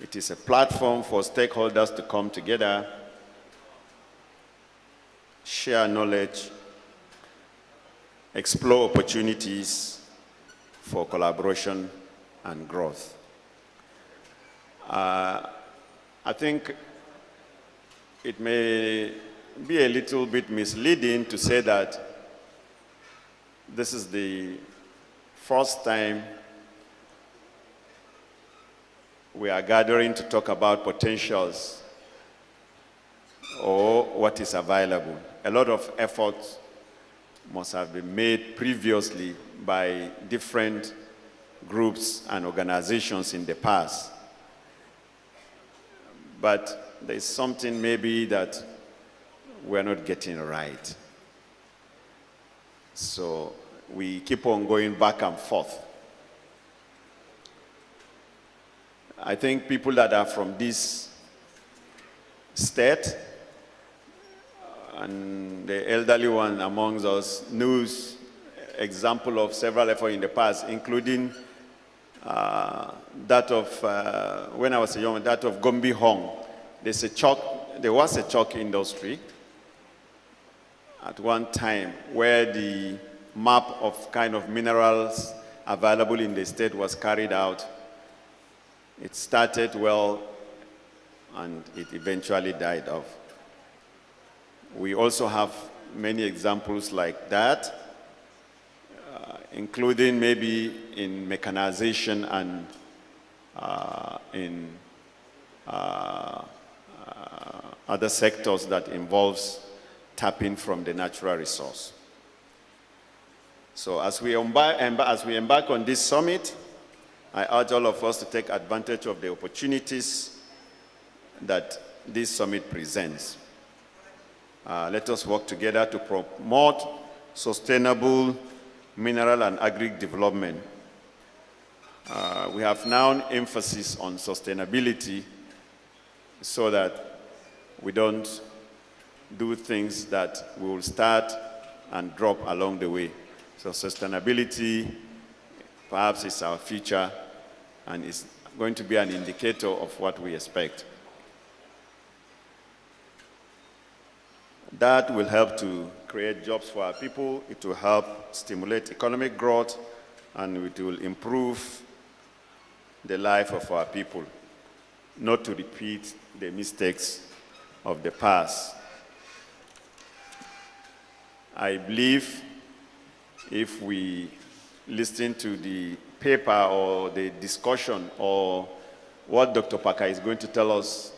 It is a platform for stakeholders to come together, share knowledge, explore opportunities for collaboration and growth. I think it may be a little bit misleading to say that this is the first time we are gathering to talk about potentials or what is available. A lot of efforts must have been made previously by different groups and organizations in the past. But there's something maybe that we're not getting right. So we keep on going back and forth. I think people that are from this state, and the elderly one amongst us knows example of several efforts in the past, including that of, when I was a young, that of Gombe Hong. There was a chalk industry at one time where the map of kind of minerals available in the state was carried out. It started well, and it eventually died off. We also have many examples like that, including maybe in mechanization and in other sectors that involves tapping from the natural resource. So as we embark on this summit, I urge all of us to take advantage of the opportunities that this summit presents. Let us work together to promote sustainable mineral and agri development. We have now emphasis on sustainability so that we don't do things that will start and drop along the way. So sustainability perhaps is our future and is going to be an indicator of what we expect. That will help to create jobs for our people. It will help stimulate economic growth, and it will improve the life of our people, not to repeat the mistakes of the past. I believe if we listen to the paper or the discussion or what Dr. Parker is going to tell us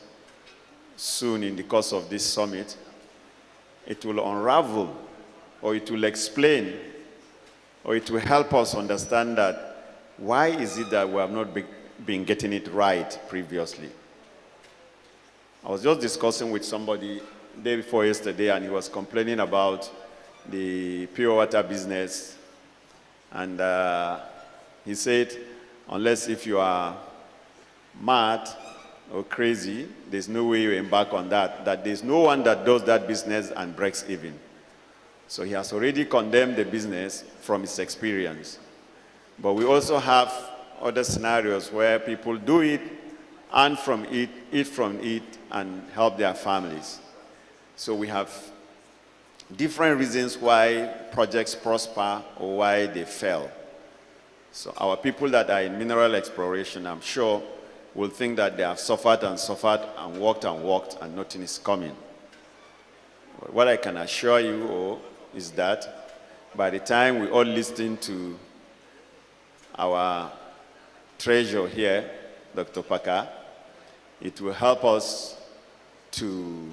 soon in the course of this summit, it will unravel, or it will explain, or it will help us understand that why is it that we have not been getting it right previously. I was just discussing with somebody day before yesterday, and he was complaining about the pure water business. And he said, unless if you are mad or crazy, there's no way you embark on that, that there's no one that does that business and breaks even. So he has already condemned the business from his experience. But we also have other scenarios where people do it, earn from it, eat from it, and help their families. So we have different reasons why projects prosper or why they fail. So our people that are in mineral exploration, I'm sure, will think that they have suffered and worked and nothing is coming. But what I can assure you is that by the time we all listen to our treasure here, Dr. Parker, it will help us to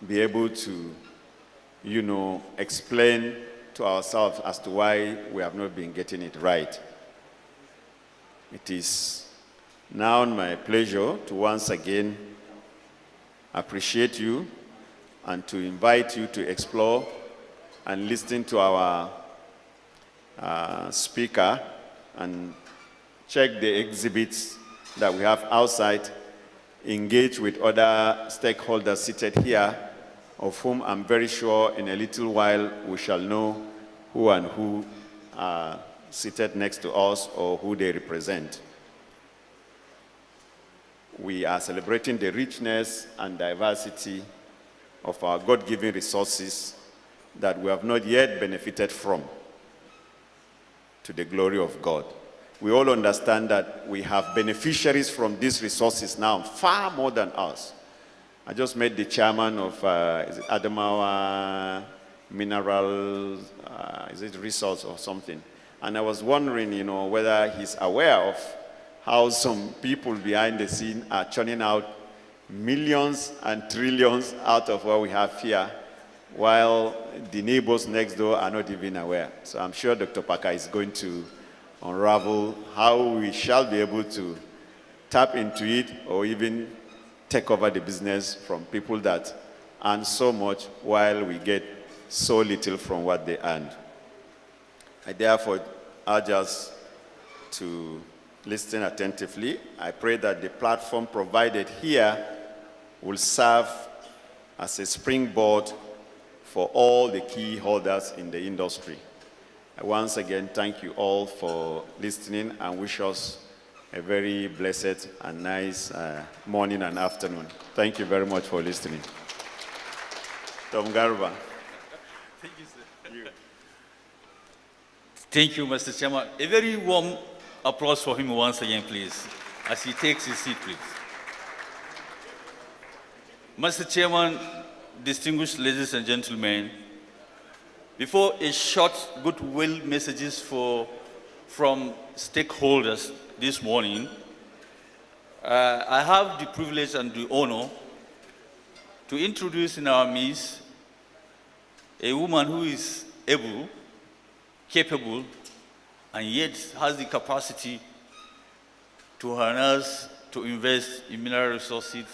be able to, explain to ourselves as to why we have not been getting it right. It is now my pleasure to once again appreciate you and to invite you to explore and listen to our speaker and check the exhibits that we have outside, engage with other stakeholders seated here, of whom I'm very sure in a little while we shall know who and who are seated next to us or who they represent. we are celebrating the richness and diversity of our God-given resources that we have not yet benefited from, to the glory of God. We all understand that we have beneficiaries from these resources now, far more than us. I just met the chairman of is it Adamawa Mineral, is it Resource or something? And I was wondering, whether he's aware of how some people behind the scene are churning out millions and trillions out of what we have here, while the neighbors next door are not even aware. So I'm sure Dr. Parker is going to unravel how we shall be able to tap into it or even take over the business from people that earn so much while we get so little from what they earned. I therefore urge us to listen attentively. I pray that the platform provided here will serve as a springboard for all the key holders in the industry. I once again thank you all for listening and wish us a very blessed and nice morning and afternoon. Thank you very much for listening. Tom Garba. Thank you, sir. Thank you, Mr. Chairman. A very warm applause for him once again, please, as he takes his seat, please. Mr. Chairman, distinguished ladies and gentlemen, before a short goodwill messages from stakeholders this morning, I have the privilege and the honor to introduce in our midst a woman who is able, capable, and yet has the capacity to harness, to invest in mineral resources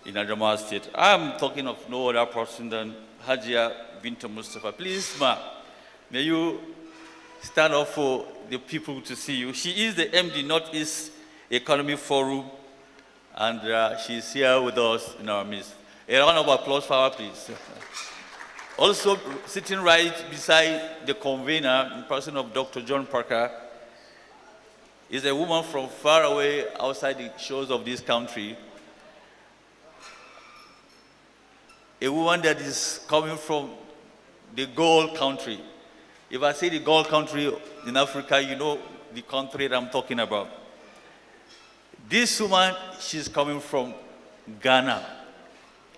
in Adamawa State. I'm talking of no other person than Hajia Binta Mustafa. Please, ma, may you stand up for the people to see you. She is the MD Northeast Economic Forum, and she is here with us in our midst. A round of applause for her, please. Also sitting right beside the convener, in person of Dr. John Parker, is a woman from far away outside the shores of this country. A woman that is coming from the gold country. If I say the gold country in Africa, you know the country that I'm talking about. This woman, she's coming from Ghana.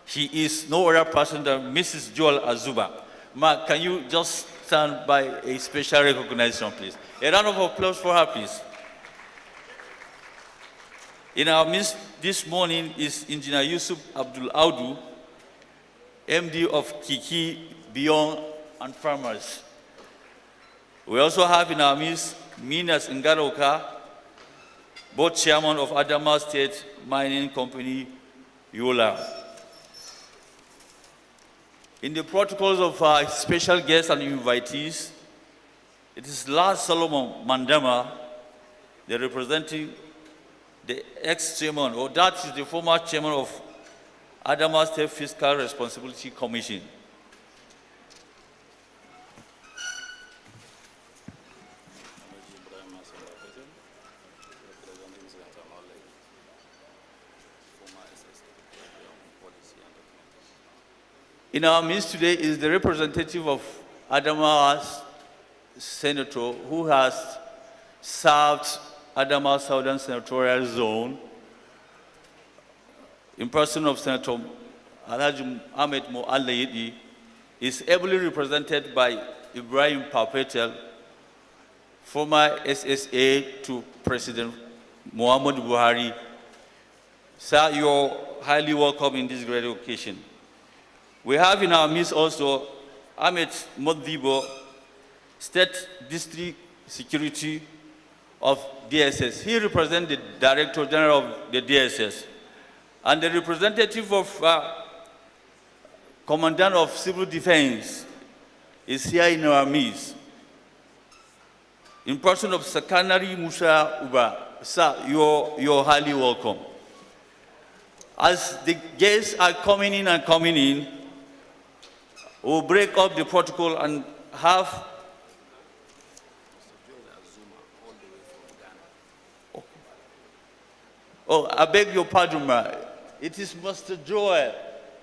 She is no other person than Mrs. Joel Azuba. Ma, can you just stand by a special recognition, please? A round of applause for her, please. In our midst this morning is Engineer Yusuf Abdul Audu, MD of Kiki Beyond and Farmers. We also have in our midst Minas Ngaroka, both chairman of Adamawa State Mining Company, Yola. In the protocols of our special guests and invitees, it is Lars Solomon Mandama, the representing the ex-chairman, or that is the former chairman of Adamawa State Fiscal Responsibility Commission. In our midst today is the representative of Adamawa's senator who has served Adamawa Southern Senatorial Zone in person of Senator Alhaji Ahmed Mo'alayidi, is ably represented by Ibrahim Papetel, former SSA to President Muhammadu Buhari. Sir, you're highly welcome in this great occasion. We have in our midst also Ahmed Modibo, State District Security of DSS. He represents the Director General of the DSS. And the representative of Commandant of Civil Defense is here in our midst. In person of Sakanari Musa Uba. Sir, you're highly welcome. As the guests are coming in, we'll break up the protocol and have Oh, I beg your pardon, ma. It is Master Joel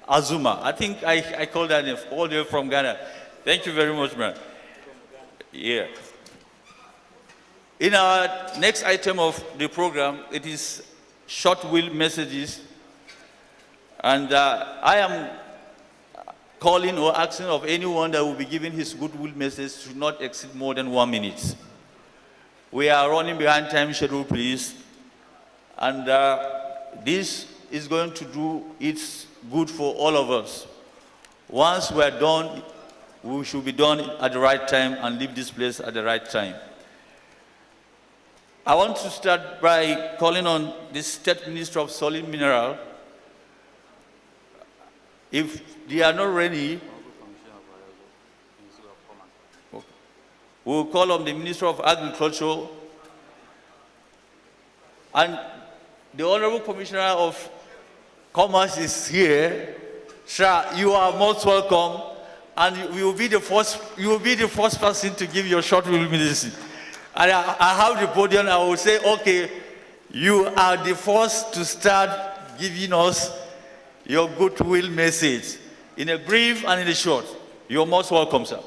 Azuma. I think I called that name all the way from Ghana. Thank you very much, man. Yeah. In our next item of the program, it is short will messages. And I am calling or asking of anyone that will be giving his goodwill message to not exceed more than 1 minute. We are running behind time schedule, please. And this is going to do its good for all of us. Once we are done, we should be done at the right time and leave this place at the right time. I want to start by calling on the State Minister of Solid Mineral. If they are not ready, we'll call on the Minister of Agriculture and the Honorable Commissioner of Commerce is here. Sir, you are most welcome, and you will be the first person to give your short will message. And I have the podium. I will say, okay, you are the first to start giving us your goodwill message in a brief and in a short. You're most welcome, sir.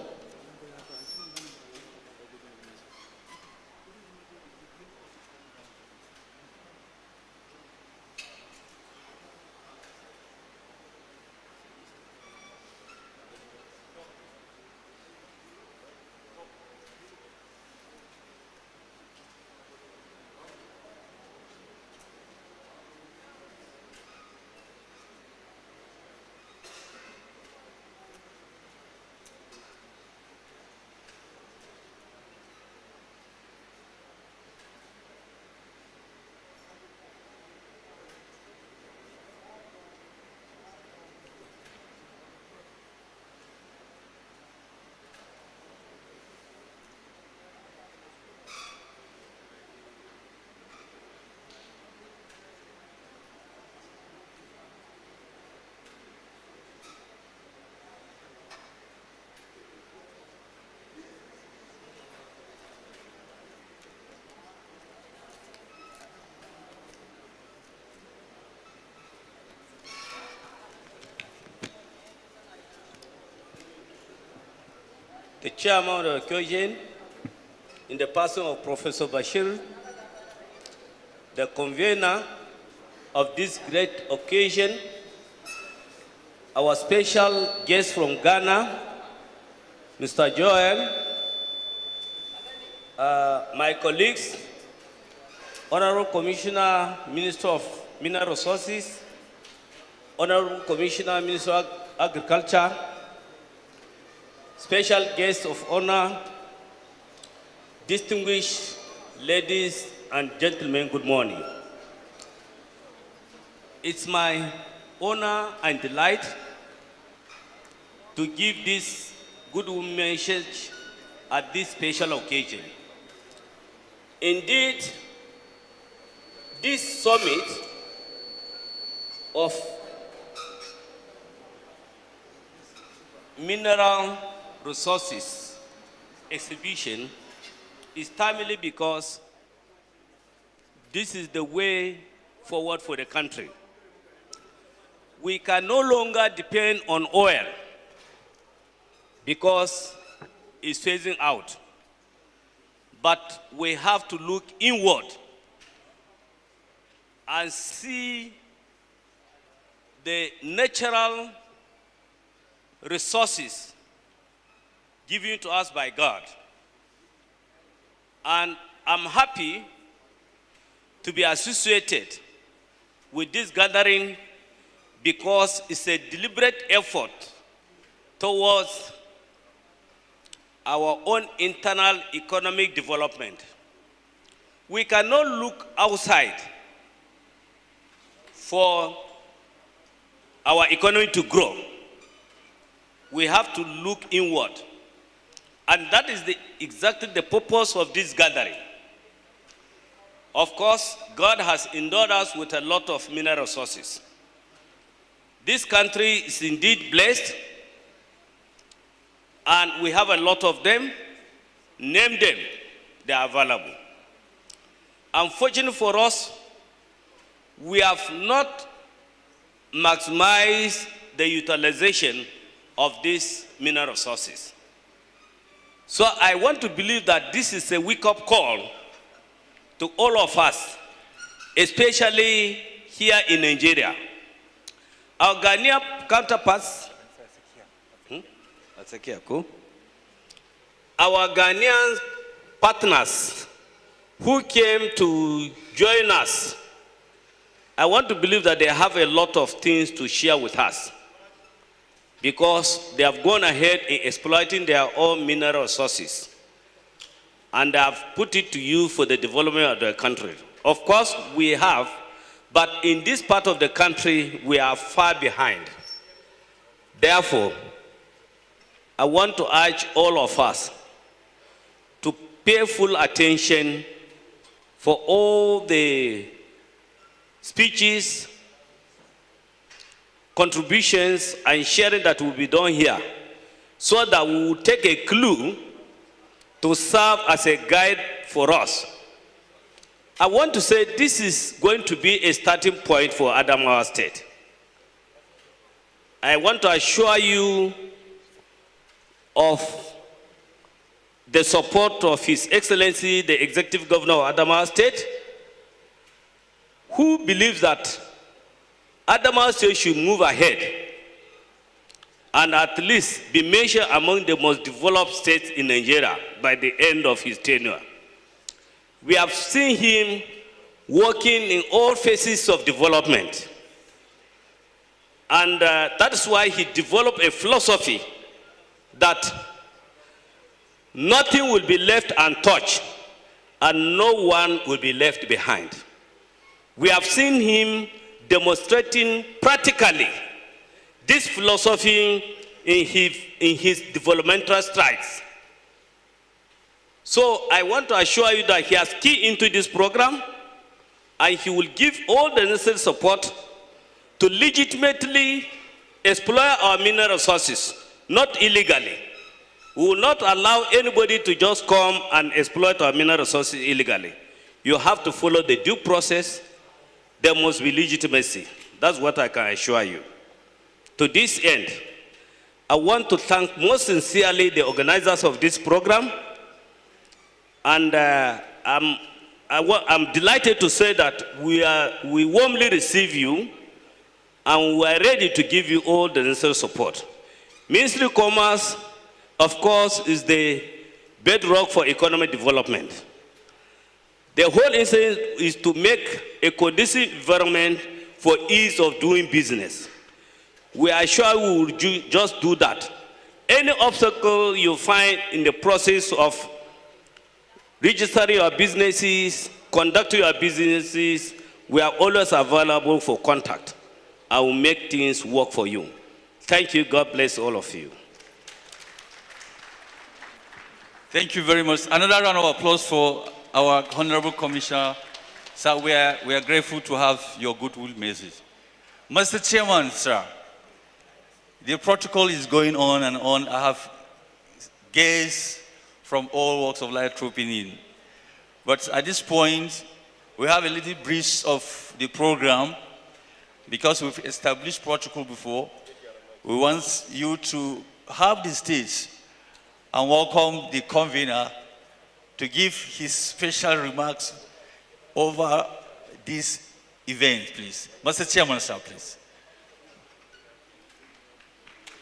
The chairman of the occasion, in the person of Professor Bashir, the convener of this great occasion, our special guest from Ghana, Mr. Joel, my colleagues, Honorable Commissioner, Minister of Mineral Resources, Honorable Commissioner, Minister of Agriculture, special guests of honor, distinguished ladies and gentlemen, good morning. It's my honor and delight to give this good message at this special occasion. Indeed, this summit of mineral resources exhibition is timely because this is the way forward for the country. We can no longer depend on oil because it's phasing out. But we have to look inward and see the natural resources given to us by God. And I'm happy to be associated with this gathering because it's a deliberate effort towards our own internal economic development. We cannot look outside for our economy to grow. We have to look inward. And that is exactly the purpose of this gathering. Of course, God has endowed us with a lot of mineral resources. This country is indeed blessed, and we have a lot of them. Name them, they are available. Unfortunately for us, we have not maximized the utilization of these mineral resources. So I want to believe that this is a wake-up call to all of us, especially here in Nigeria. Our Ghanaian counterparts, our Ghanaian partners who came to join us, I want to believe that they have a lot of things to share with us because they have gone ahead in exploiting their own mineral resources and have put it to use for the development of the country. Of course, we have, but in this part of the country, we are far behind. Therefore, I want to urge all of us to pay full attention for all the speeches, contributions, and sharing that will be done here, so that we will take a clue to serve as a guide for us. I want to say this is going to be a starting point for Adamawa State. I want to assure you of the support of His Excellency, the Executive Governor of Adamawa State, who believes that Adamawa State should move ahead and at least be measured among the most developed states in Nigeria by the end of his tenure. We have seen him working in all phases of development. And that is why he developed a philosophy that nothing will be left untouched and no one will be left behind. We have seen him demonstrating practically this philosophy in his developmental strides. So I want to assure you that he has keyed into this program and he will give all the necessary support to legitimately exploit our mineral resources, not illegally. We will not allow anybody to just come and exploit our mineral resources illegally. You have to follow the due process. There must be legitimacy. That's what I can assure you. To this end, I want to thank most sincerely the organizers of this program. And I'm delighted to say that we warmly receive you and we are ready to give you all the necessary support. Ministry of Commerce, of course, is the bedrock for economic development. The whole intent is to make a conducive environment for ease of doing business. We are sure we will just do that. Any obstacle you find in the process of registering your businesses, conducting your businesses, we are always available for contact. I will make things work for you. Thank you. God bless all of you. Thank you very much. Another round of applause for our Honorable Commissioner. Sir, we are grateful to have your goodwill message. Mr. Chairman, sir, the protocol is going on and on. I have guests from all walks of life trooping in. But at this point, we have a little breach of the program because we've established protocol before. We want you to have the stage and welcome the convener to give his special remarks over this event, please. Mr. Chairman, sir, please.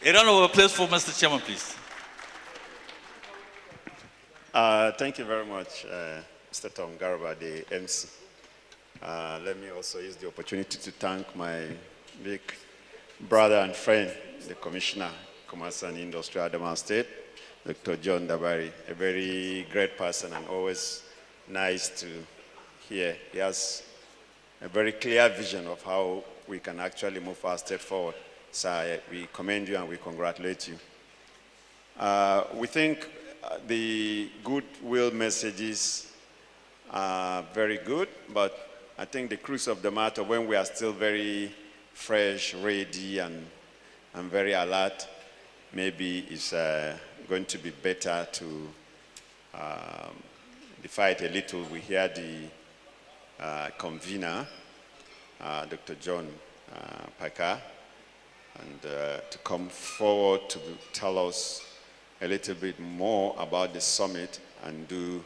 A round of applause for Mr. Chairman, please. Thank you very much, Mr. Tom Garba, the MC. Let me also use the opportunity to thank my big brother and friend, the Commissioner, Commerce and Industry, Adamawa State, Dr. John Dabari, a very great person and always nice to hear. He has a very clear vision of how we can actually move our state forward. So we commend you and we congratulate you. We think the goodwill messages are very good, but I think the crux of the matter, when we are still very fresh, ready, and very alert, maybe it's going to be better to defy it a little. We hear the convener Dr. John Paka, and to come forward to tell us a little bit more about the summit and do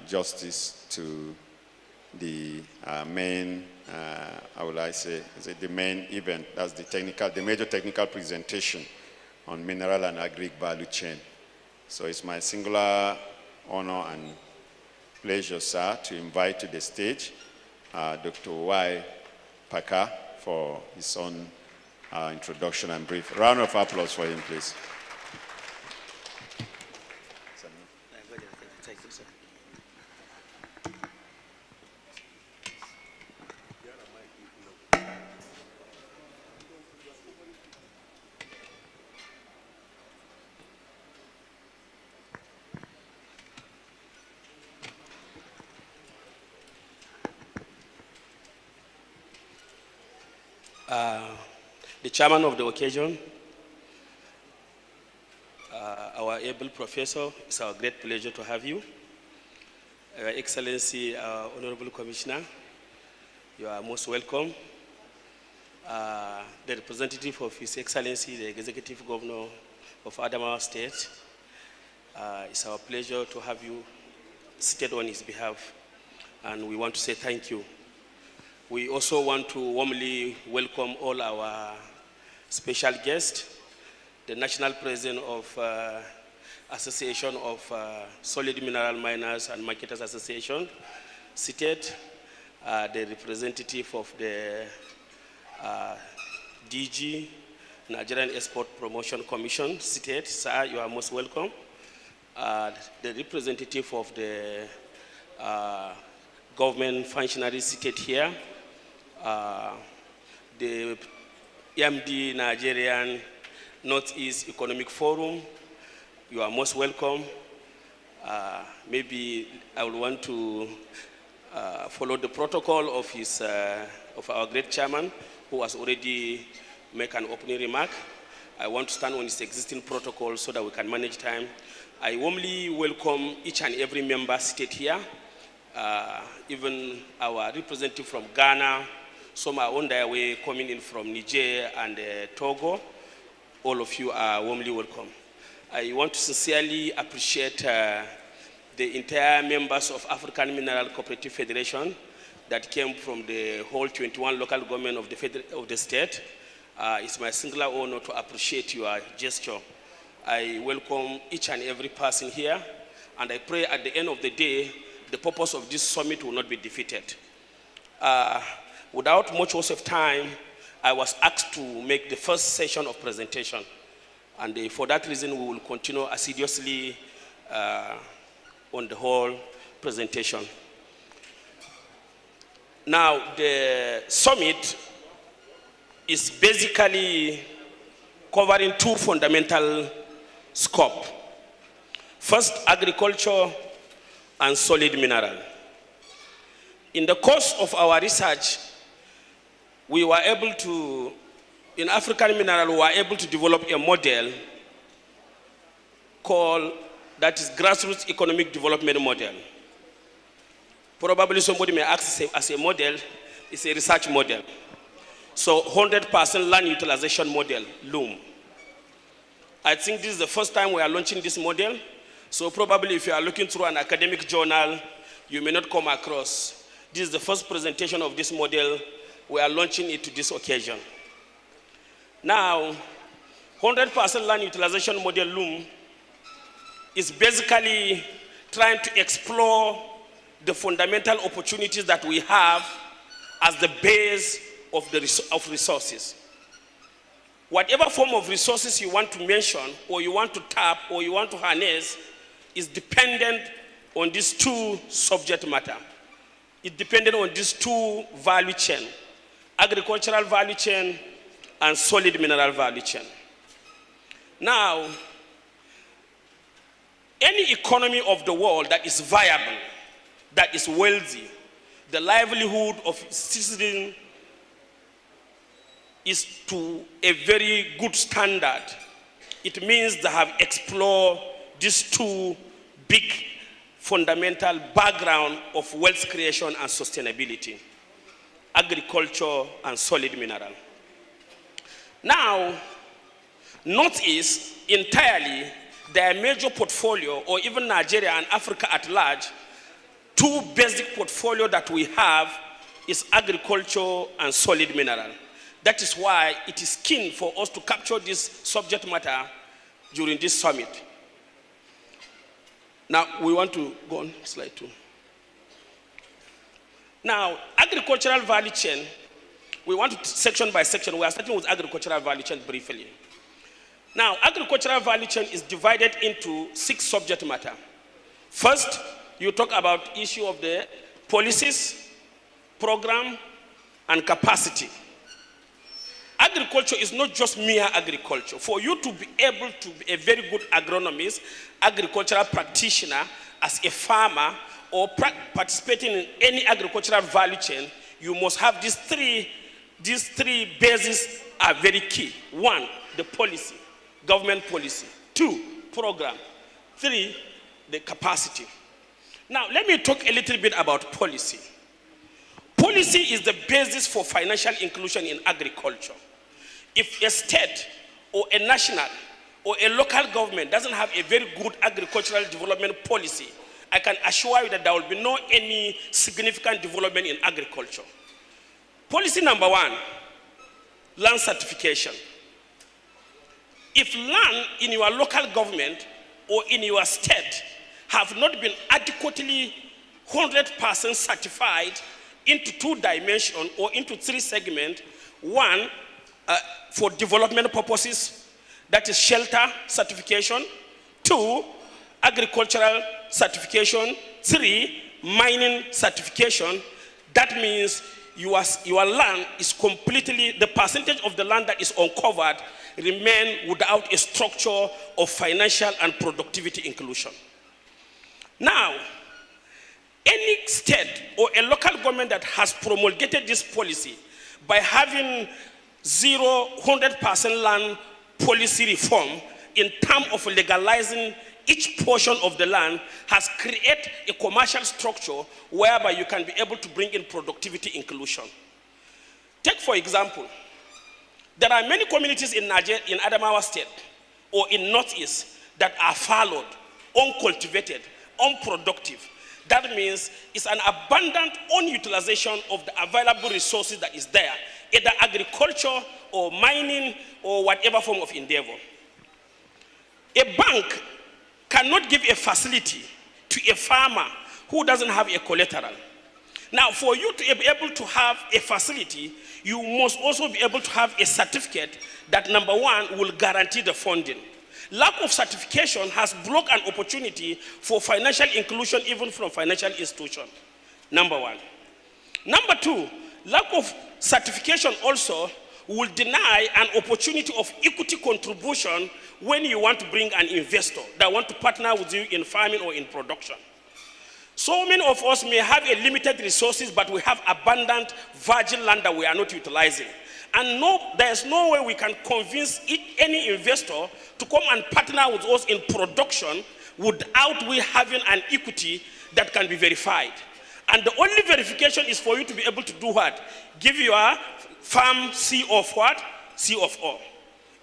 justice to the main, how would I say, is it the main event? That's the major technical presentation on mineral and agri value chain. So it's my singular honor and pleasure, sir, to invite to the stage Dr. Y. Paka for his own introduction and brief. Round of applause for him, please. Thank you, sir. The chairman of the occasion, our able professor, it's our great pleasure to have you. Your Excellency, Honorable Commissioner, you are most welcome. The representative of His Excellency, the Executive Governor of Adamawa State, it's our pleasure to have you seated on his behalf, and we want to say thank you. We also want to warmly welcome all our special guests, the National President of Association of Solid Mineral Miners and Marketers Association, seated, the representative of the DG, Nigerian Export Promotion Commission, seated. Sir, you are most welcome. The representative of the government functionaries seated here, the EMD Nigerian Northeast Economic Forum, you are most welcome. Maybe I would want to follow the protocol of our great chairman, who has already made an opening remark. I want to stand on his existing protocol so that we can manage time. I warmly welcome each and every member seated here, even our representative from Ghana. Some are on their way coming in from Niger and Togo. All of you are warmly welcome. I want to sincerely appreciate the entire members of African Mineral Cooperative Federation that came from the whole 21 local government of the state. It's my singular honor to appreciate your gesture. I welcome each and every person here, and I pray at the end of the day, the purpose of this summit will not be defeated. Without much waste of time, I was asked to make the first session of presentation. And for that reason, we will continue assiduously on the whole presentation. Now, the summit is basically covering two fundamental scopes. First, agriculture and solid mineral. In the course of our research, we were able to, in African Mineral, we were able to develop a model called, that is grassroots economic development model. Probably somebody may ask as a model, it's a research model. So 100% land utilization model, LUM. I think this is the first time we are launching this model. So probably if you are looking through an academic journal, you may not come across. This is the first presentation of this model. We are launching it to this occasion. Now, 100% land utilization model LUM is basically trying to explore the fundamental opportunities that we have as the base of resources. Whatever form of resources you want to mention, or you want to tap, or you want to harness, is dependent on these two subject matter. It depended on these two value chain, agricultural value chain and solid mineral value chain. Now, any economy of the world that is viable, that is wealthy, the livelihood of citizens is to a very good standard. It means they have explored these two big fundamental background of wealth creation and sustainability. agriculture and solid mineral. Now, Northeast entirely, their major portfolio, or even Nigeria and Africa at large, two basic portfolio that we have is agriculture and solid mineral. That is why it is keen for us to capture this subject matter during this summit. Now, we want to go on slide 2. Now, agricultural value chain, we want to section by section. We are starting with agricultural value chain briefly. Now, agricultural value chain is divided into 6 subject matter. First, you talk about issue of the policies, program, and capacity. Agriculture is not just mere agriculture. For you to be able to be a very good agronomist, agricultural practitioner, as a farmer, or participating in any agricultural value chain, you must have these three bases are very key. 1, the policy, government policy. 2, program. 3, the capacity. Now, let me talk a little bit about policy. Policy is the basis for financial inclusion in agriculture. If a state or a national or a local government doesn't have a very good agricultural development policy, I can assure you that there will be no any significant development in agriculture. Policy number 1, land certification. If land in your local government or in your state have not been adequately 100% certified into 2 dimensions or into 3 segments, 1, for development purposes, that is shelter certification. 2, agricultural certification. 3, mining certification. That means your land is completely, the percentage of the land that is uncovered remain without a structure of financial and productivity inclusion. Now, any state or a local government that has promulgated this policy by having 100% land policy reform in terms of legalizing each portion of the land has created a commercial structure whereby you can be able to bring in productivity inclusion. Take for example, there are many communities in Nigeria, in Adamawa State or in Northeast that are fallowed, uncultivated, unproductive. That means it's an abundant unutilization of the available resources that is there, either agriculture or mining or whatever form of endeavor. A bank cannot give a facility to a farmer who doesn't have a collateral. Now, for you to be able to have a facility, you must also be able to have a certificate that, number 1, will guarantee the funding. Lack of certification has blocked an opportunity for financial inclusion even from financial institutions, number 1. Number 2, lack of certification also will deny an opportunity of equity contribution when you want to bring an investor that want to partner with you in farming or in production. So many of us may have a limited resources, but we have abundant virgin land that we are not utilizing. And there's no way we can convince any investor to come and partner with us in production without we having an equity that can be verified. And the only verification is for you to be able to do what? Give your farm C of what? C of O.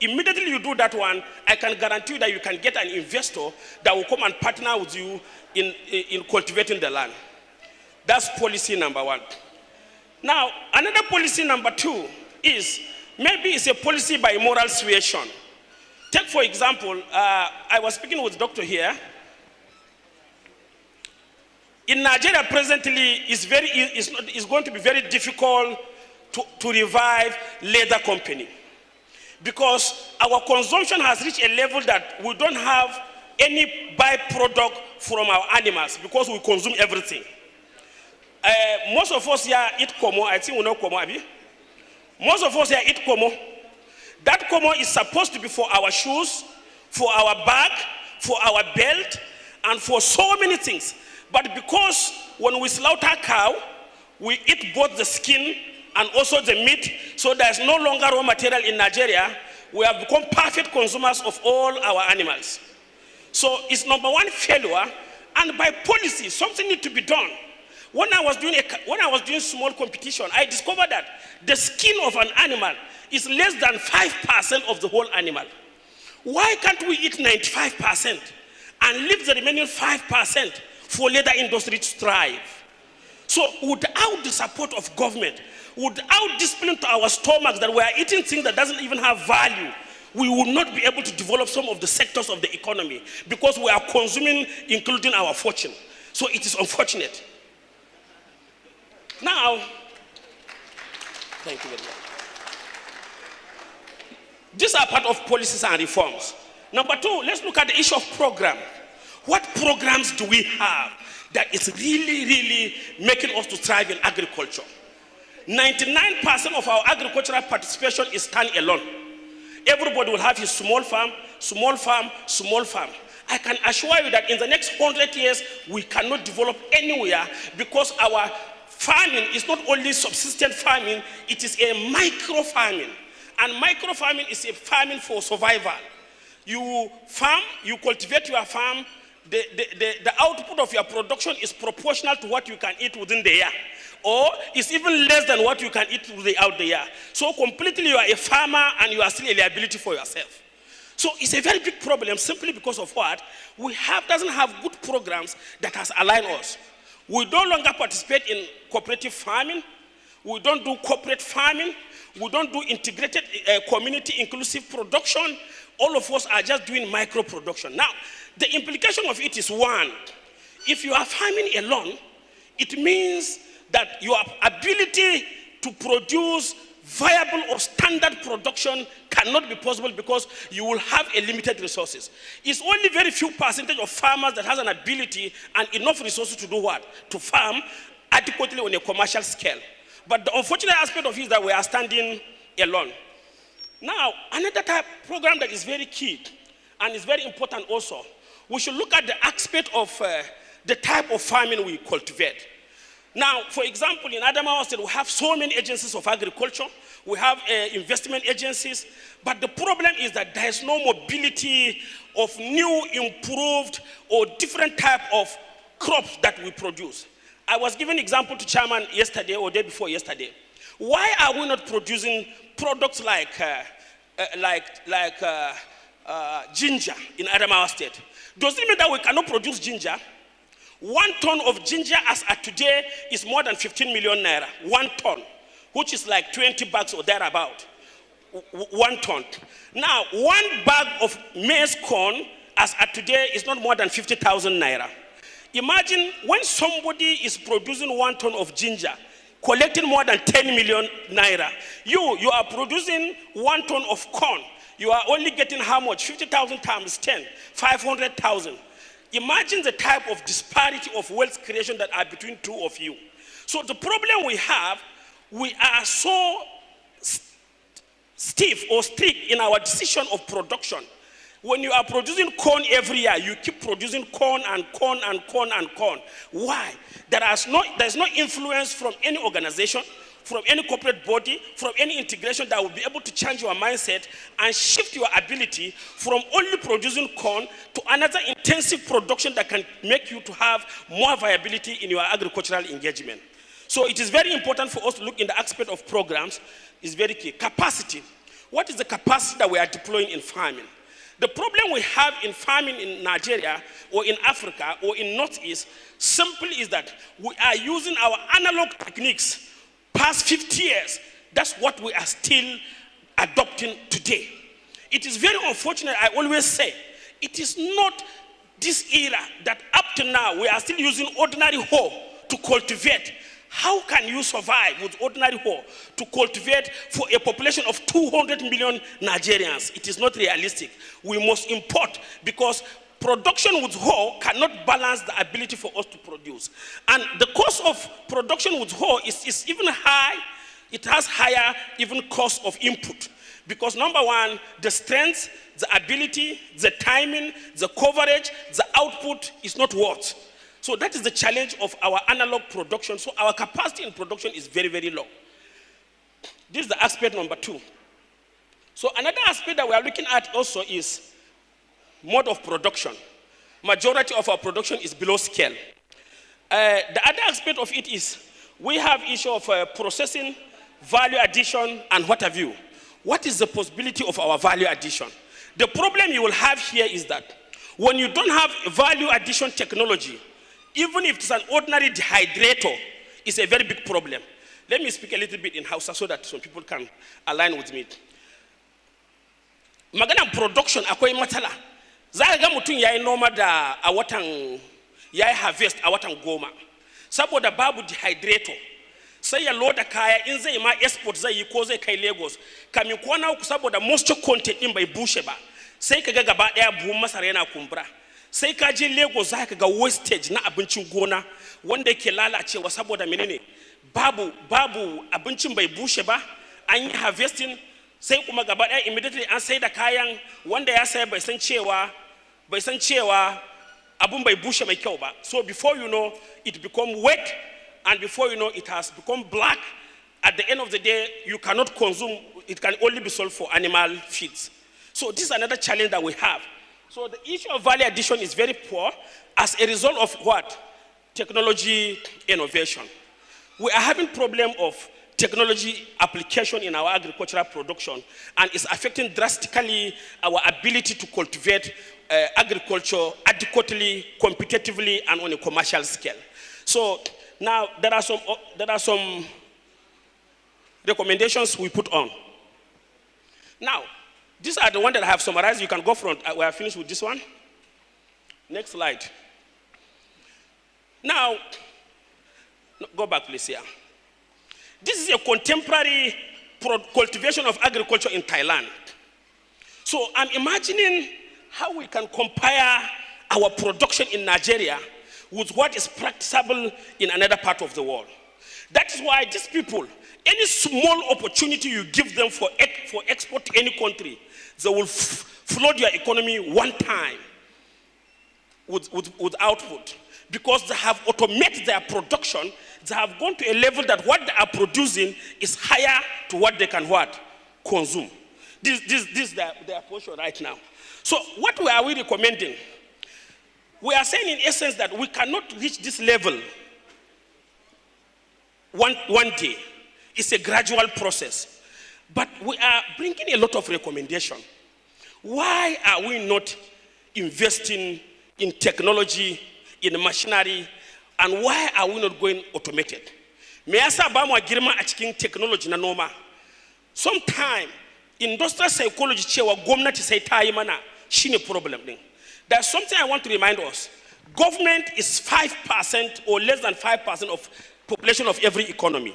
Immediately you do that one, I can guarantee you that you can get an investor that will come and partner with you in cultivating the land. That's policy number 1. Now, another policy number 2 is, maybe it's a policy by moral suasion. Take for example, I was speaking with Dr. here. In Nigeria presently, it's going to be very difficult to revive leather company, because our consumption has reached a level that we don't have any byproduct from our animals because we consume everything. Most of us here eat komo. I think we know komo, abi? Most of us here eat komo. That komo is supposed to be for our shoes, for our bag, for our belt, and for so many things. But because when we slaughter cow, we eat both the skin and also the meat, so there's no longer raw material in Nigeria. We have become perfect consumers of all our animals. So it's number 1 failure, and by policy, something needs to be done. When I was doing small competition, I discovered that the skin of an animal is less than 5% of the whole animal. Why can't we eat 95% and leave the remaining 5% for leather industry to thrive? So without the support of government, without discipline to our stomachs that we are eating things that doesn't even have value, we will not be able to develop some of the sectors of the economy because we are consuming, including our fortune. So it is unfortunate. Now, thank you very much. These are part of policies and reforms. Number two, let's look at the issue of program. What programs do we have that is really making us to thrive in agriculture? 99% of our agricultural participation is stand-alone. Everybody will have his small farm, small farm, small farm. I can assure you that in the next 100 years, we cannot develop anywhere because our farming is not only subsistence farming, it is a micro farming. And micro farming is a farming for survival. You farm, you cultivate your farm, the output of your production is proportional to what you can eat within the year. Or it's even less than what you can eat throughout the year. So completely you are a farmer and you are still a liability for yourself. So it's a very big problem simply because of what? Doesn't have good programs that has aligned us. We no longer participate in cooperative farming. We don't do corporate farming. We don't do integrated community inclusive production. All of us are just doing micro production. Now, the implication of it is one, if you are farming alone, it means that your ability to produce viable or standard production cannot be possible because you will have a limited resources. It's only very few percentage of farmers that has an ability and enough resources to do what? To farm adequately on a commercial scale. But the unfortunate aspect of it is that we are standing alone. Now, another type program that is very key and is very important also, we should look at the aspect of the type of farming we cultivate. Now, for example, in Adamawa State, we have so many agencies of agriculture. We have investment agencies. But the problem is that there is no mobility of new, improved, or different type of crops that we produce. I was giving an example to Chairman yesterday or day before yesterday. Why are we not producing products like ginger in Adamawa State? Does it mean that we cannot produce ginger? 1 ton of ginger as at today is more than 15 million naira. 1 ton, which is like 20 bags or thereabout. 1 ton. Now, 1 bag of maize corn as at today is not more than 50,000 naira. Imagine when somebody is producing 1 ton of ginger, collecting more than 10 million naira. You are producing 1 ton of corn. You are only getting how much? 50,000 times 10, 500,000. Imagine the type of disparity of wealth creation that are between two of you. So the problem we have, we are so stiff or strict in our decision of production. When you are producing corn every year, you keep producing corn and corn and corn and corn. Why? There's no influence from any organization, from any corporate body, from any integration that will be able to change your mindset and shift your ability from only producing corn to another intensive production that can make you to have more viability in your agricultural engagement. So it is very important for us to look in the aspect of programs. It's very key. Capacity. What is the capacity that we are deploying in farming? The problem we have in farming in Nigeria or in Africa or in Northeast simply is that we are using our analog techniques past 50 years. That's what we are still adopting today. It is very unfortunate, I always say, it is not this era that up to now we are still using ordinary hoe to cultivate. How can you survive with ordinary hoe to cultivate for a population of 200 million Nigerians? It is not realistic. We must import because production with hoe cannot balance the ability for us to produce. And the cost of production with hoe is even high. It has higher even cost of input. Because number one, the strength, the ability, the timing, the coverage, the output is not worth. So that is the challenge of our analog production. So our capacity in production is very, very low. This is the aspect number two. So another aspect that we are looking at also is mode of production. Majority of our production is below scale. The other aspect of it is we have issue of processing, value addition, and what have you. What is the possibility of our value addition? The problem you will have here is that when you don't have value addition technology, even if it's an ordinary dehydrator, it's a very big problem. Let me speak a little bit in Hausa so that some people can align with me. Maganan production akwai matsala. Za ka ga mutum yayi noma da a watan yayi harvest a watan 10. Saboda babu dehydrator. Sai ya loda kaya in zai ma export zai yi ko zai kai Lagos. Kamin kwana uku saboda moisture content din bai bushe ba. Sai ka ga gaba daya buhun masara yana kumbura. Sai ka je Lagos za ka ga wastage na abincin gona wanda yake lalacewa saboda menene? Babu abincin bai bushe ba, an yi harvesting sai kuma gaba daya immediately an sai da kayan wanda ya sai bai san cewa abun bai bushe mai kyau ba. So before you know it become wet, and before you know it has become black. At the end of the day you cannot consume, it can only be sold for animal feeds. So this is another challenge that we have. So the issue of value addition is very poor as a result of what? Technology innovation. We are having problem of technology application in our agricultural production, and it's affecting drastically our ability to cultivate agriculture adequately, competitively, and on a commercial scale. So now there are some recommendations we put on. Now, these are the ones that I have summarized. You can go front. We are finished with this one. Next slide. Now, go back please here. This is a contemporary cultivation of agriculture in Thailand. So I'm imagining how we can compare our production in Nigeria with what is practicable in another part of the world. That is why these people, any small opportunity you give them for export to any country, they will flood your economy one time with output. Because they have automated their production, they have gone to a level that what they are producing is higher to what they can consume. This is their portion right now. So what are we recommending? We are saying in essence that we cannot reach this level one day. It's a gradual process. But we are bringing a lot of recommendation. Why are we not investing in technology, in machinery, and why are we not going automated? Me yasa ba mu girma a cikin technology na noma. Sometime industrial psychology cewa gwamnati sai ta yi mana shine problem din. There's something I want to remind us. Government is 5% or less than 5% of population of every economy.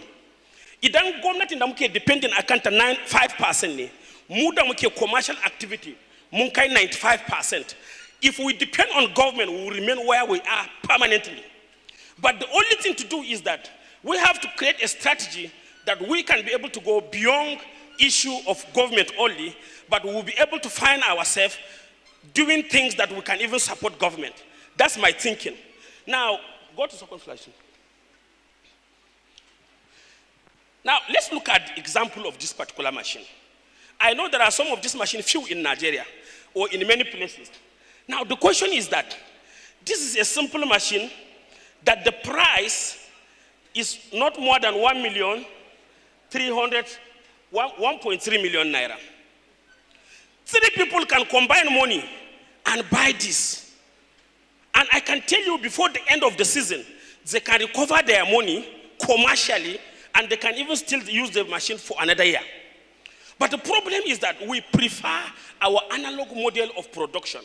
Idan gwamnati da muke dependent akan ta 5% ne, mu da muke commercial activity mun kai 95%. If we depend on government, we will remain where we are permanently. But the only thing to do is that we have to create a strategy that we can be able to go beyond issue of government only, but we will be able to find ourselves doing things that we can even support government. That's my thinking. Now, go to second slide. Now, let's look at the example of this particular machine. I know there are some of these machines, few in Nigeria or in many places. Now, the question is that this is a simple machine that the price is not more than 1.3 million naira. 3 people can combine money and buy this. And I can tell you before the end of the season, they can recover their money commercially, and they can even still use the machine for another year. But the problem is that we prefer our analog model of production.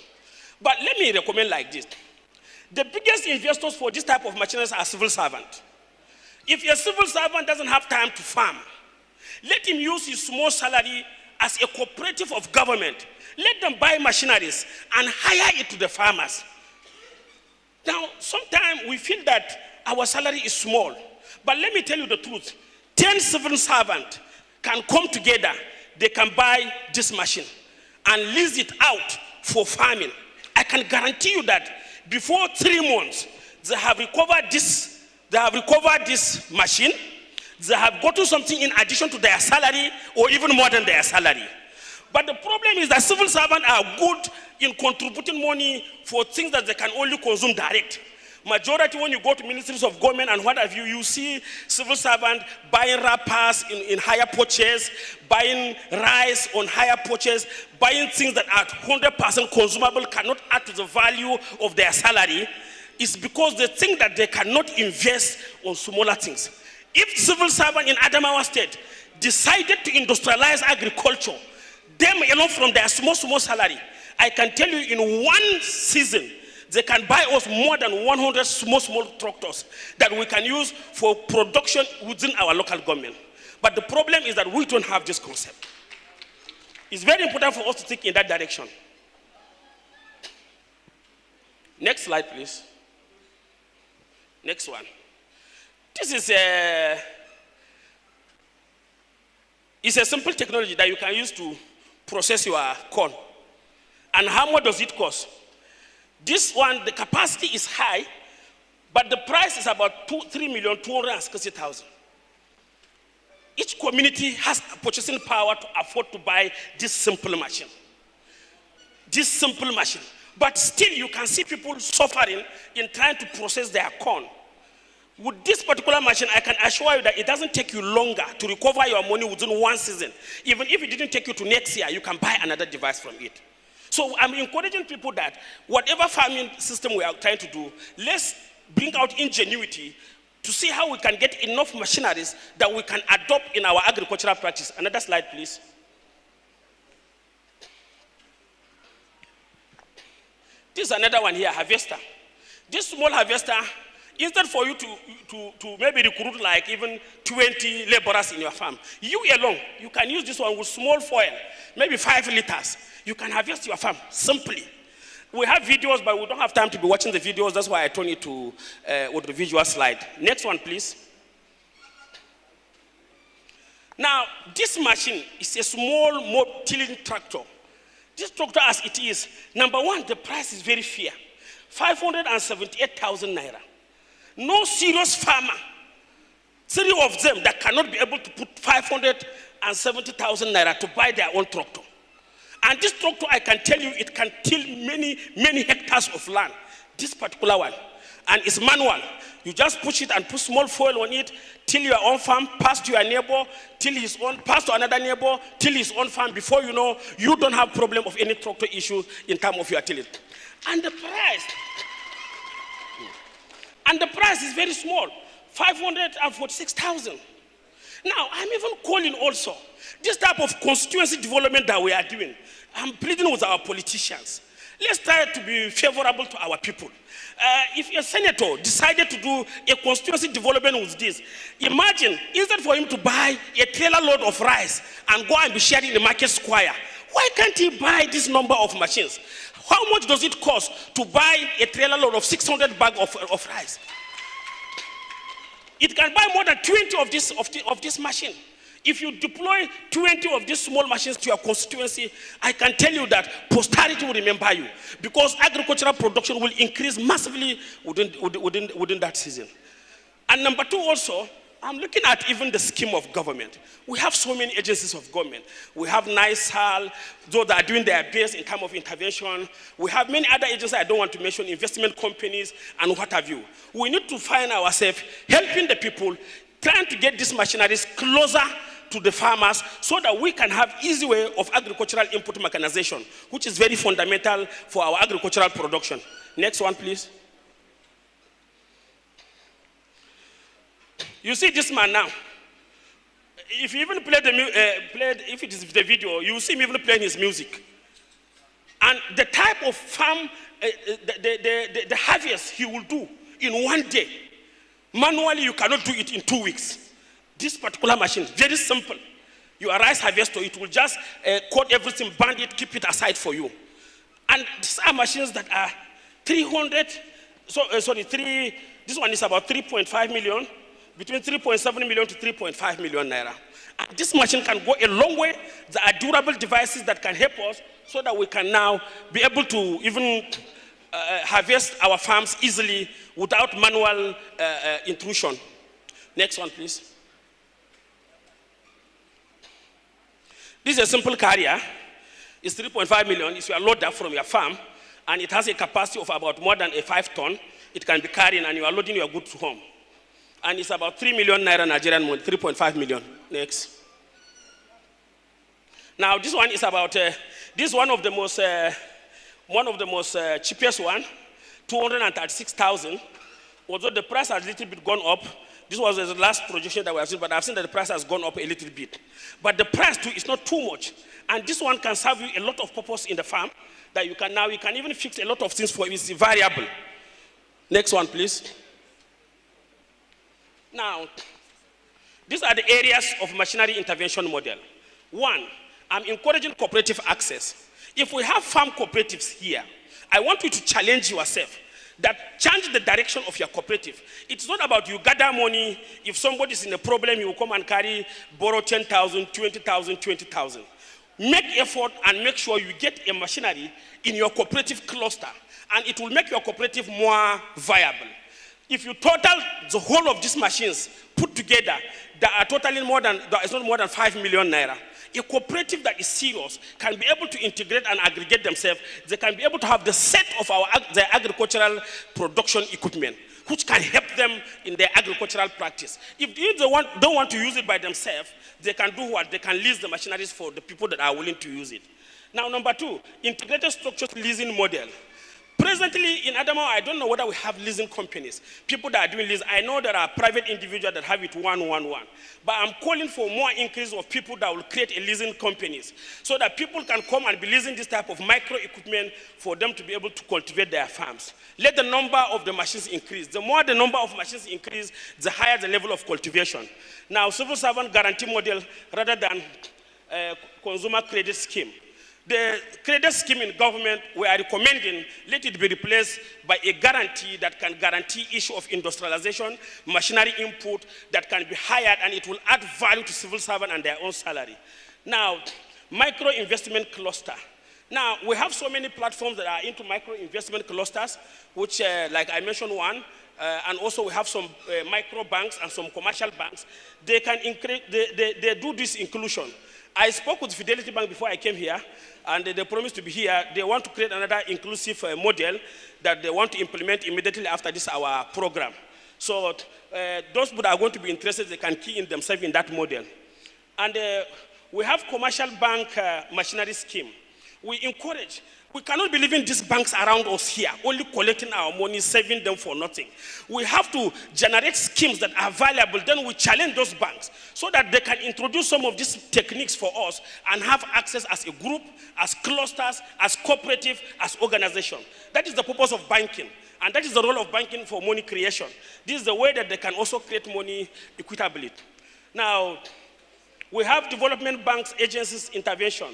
But let me recommend like this. The biggest investors for this type of machinery are civil servants. If a civil servant doesn't have time to farm, let him use his small salary as a cooperative of government. Let them buy machineries and hire it to the farmers. Now, sometimes we feel that our salary is small. But let me tell you the truth. 10 civil servants can come together. They can buy this machine and lease it out for farming. I can guarantee you that before 3 months, they have recovered this machine. They have gotten something in addition to their salary or even more than their salary. But the problem is that civil servants are good in contributing money for things that they can only consume direct. Majority, when you go to ministries of government and what have you, you see civil servant buying wrappers in higher purchase, buying rice on higher purchase, buying things that are 100% consumable, cannot add to the value of their salary. It's because they think that they cannot invest on smaller things. If civil servant in Adamawa State decided to industrialize agriculture, them alone from their small salary, I can tell you in one season, they can buy us more than 100 small tractors that we can use for production within our local government. But the problem is that we don't have this concept. It's very important for us to think in that direction. Next slide, please. Next one. This is it's a simple technology that you can use to process your corn. And how much does it cost? This one, the capacity is high, but the price is about 3,260,000. Each community has purchasing power to afford to buy this simple machine. This simple machine. But still, you can see people suffering in trying to process their corn. With this particular machine, I can assure you that it doesn't take you longer to recover your money within one season. Even if it didn't take you to next year, you can buy another device from it. So I'm encouraging people that whatever farming system we are trying to do, let's bring out ingenuity to see how we can get enough machineries that we can adopt in our agricultural practice. Another slide, please. This is another one here, harvester. This small harvester, instead for you to maybe recruit like even 20 laborers in your farm, you alone, you can use this one with small foil, maybe 5 liters. You can harvest your farm simply. We have videos, but we don't have time to be watching the videos. That's why I turn it to with the visual slide. Next one, please. Now, this machine is a small tilling tractor. This tractor as it is, number one, the price is very fair. 578,000 naira. No serious farmer, 3 of them that cannot be able to put 570,000 naira to buy their own tractor. And this tractor, I can tell you, it can till many hectares of land. This particular one. And it's manual. You just push it and put small foil on it, till your own farm, pass to your neighbor, till his own, pass to another neighbor, till his own farm. Before you know, you don't have problem of any tractor issue in terms of your tillage. And the price is very small, 546,000. Now, I'm even calling also, this type of constituency development that we are doing, I'm pleading with our politicians. Let's try to be favorable to our people. If a senator decided to do a constituency development with this, imagine, instead for him to buy a trailer load of rice and go and be sharing in the market square, why can't he buy this number of machines? How much does it cost to buy a trailer load of 600 bags of rice? It can buy more than 20 of this machine. If you deploy 20 of these small machines to your constituency, I can tell you that posterity will remember you, because agricultural production will increase massively within that season. And number 2 also, I'm looking at even the scheme of government. We have so many agencies of government. We have NISAL, those that are doing their best in terms of intervention. We have many other agencies I don't want to mention, investment companies and what have you. We need to find ourselves helping the people, trying to get these machineries closer to the farmers so that we can have easy way of agricultural input mechanization, which is very fundamental for our agricultural production. Next one, please. You see this man now. If you even play if it is the video, you see him even playing his music. And the type of farm, the harvest he will do in one day, manually you cannot do it in 2 weeks. This particular machine, very simple. Your rice harvester, it will just cut everything, band it, keep it aside for you. And these are machines that are 300, this one is about 3.5 million, between 3.7 million to 3.5 million naira. And this machine can go a long way. There are durable devices that can help us so that we can now be able to even harvest our farms easily without manual intrusion. Next one, please. This is a simple carrier. It's 3.5 million. It's your loader from your farm, and it has a capacity of about more than a 5 ton. it can be carrying, and you are loading your goods home. And it's about 3 million naira Nigerian money, 3.5 million. Next. Now this one is about, this is one of the most cheapest one, 236,000. Although the price has a little bit gone up. This was the last projection that we have seen, but I've seen that the price has gone up a little bit. But the price too is not too much. And this one can serve you a lot of purpose in the farm that you can even fix a lot of things for it. It's variable. Next one, please. Now, these are the areas of machinery intervention model. One, I'm encouraging cooperative access. If we have farm cooperatives here, I want you to challenge yourself that change the direction of your cooperative. It's not about you gather money. If somebody's in a problem, you will come and borrow 10,000, 20,000, 20,000. Make effort and make sure you get a machinery in your cooperative cluster, and it will make your cooperative more viable. If you total the whole of these machines put together, there are it's not more than 5 million naira. A cooperative that is serious can be able to integrate and aggregate themselves. They can be able to have the set of their agricultural production equipment, which can help them in their agricultural practice. If they don't want to use it by themselves, they can do what? They can lease the machineries for the people that are willing to use it. Now, number two, integrated structured leasing model. Presently in Adamawa, I don't know whether we have leasing companies, people that are doing lease. I know there are private individuals that have it 1-1-1. But I'm calling for more increase of people that will create a leasing companies so that people can come and be leasing this type of micro equipment for them to be able to cultivate their farms. Let the number of the machines increase. The more the number of machines increase, the higher the level of cultivation. Now, civil servant guarantee model rather than consumer credit scheme. The credit scheme in government, we are recommending, let it be replaced by a guarantee that can guarantee issue of industrialization, machinery input that can be hired, and it will add value to civil servants and their own salary. Now, micro investment cluster. Now, we have so many platforms that are into micro investment clusters, which, like I mentioned one, and also we have some micro banks and some commercial banks. They can increase, they do this inclusion. I spoke with Fidelity Bank before I came here, and they promised to be here. They want to create another inclusive model that they want to implement immediately after this our program. So those who are going to be interested, they can key in themselves in that model. And we have commercial bank machinery scheme. We encourage. We cannot be leaving these banks around us here, only collecting our money, saving them for nothing. We have to generate schemes that are valuable. Then we challenge those banks so that they can introduce some of these techniques for us and have access as a group, as clusters, as cooperative, as organization. That is the purpose of banking. And that is the role of banking for money creation. This is the way that they can also create money equitably. Now, we have development banks, agencies, intervention.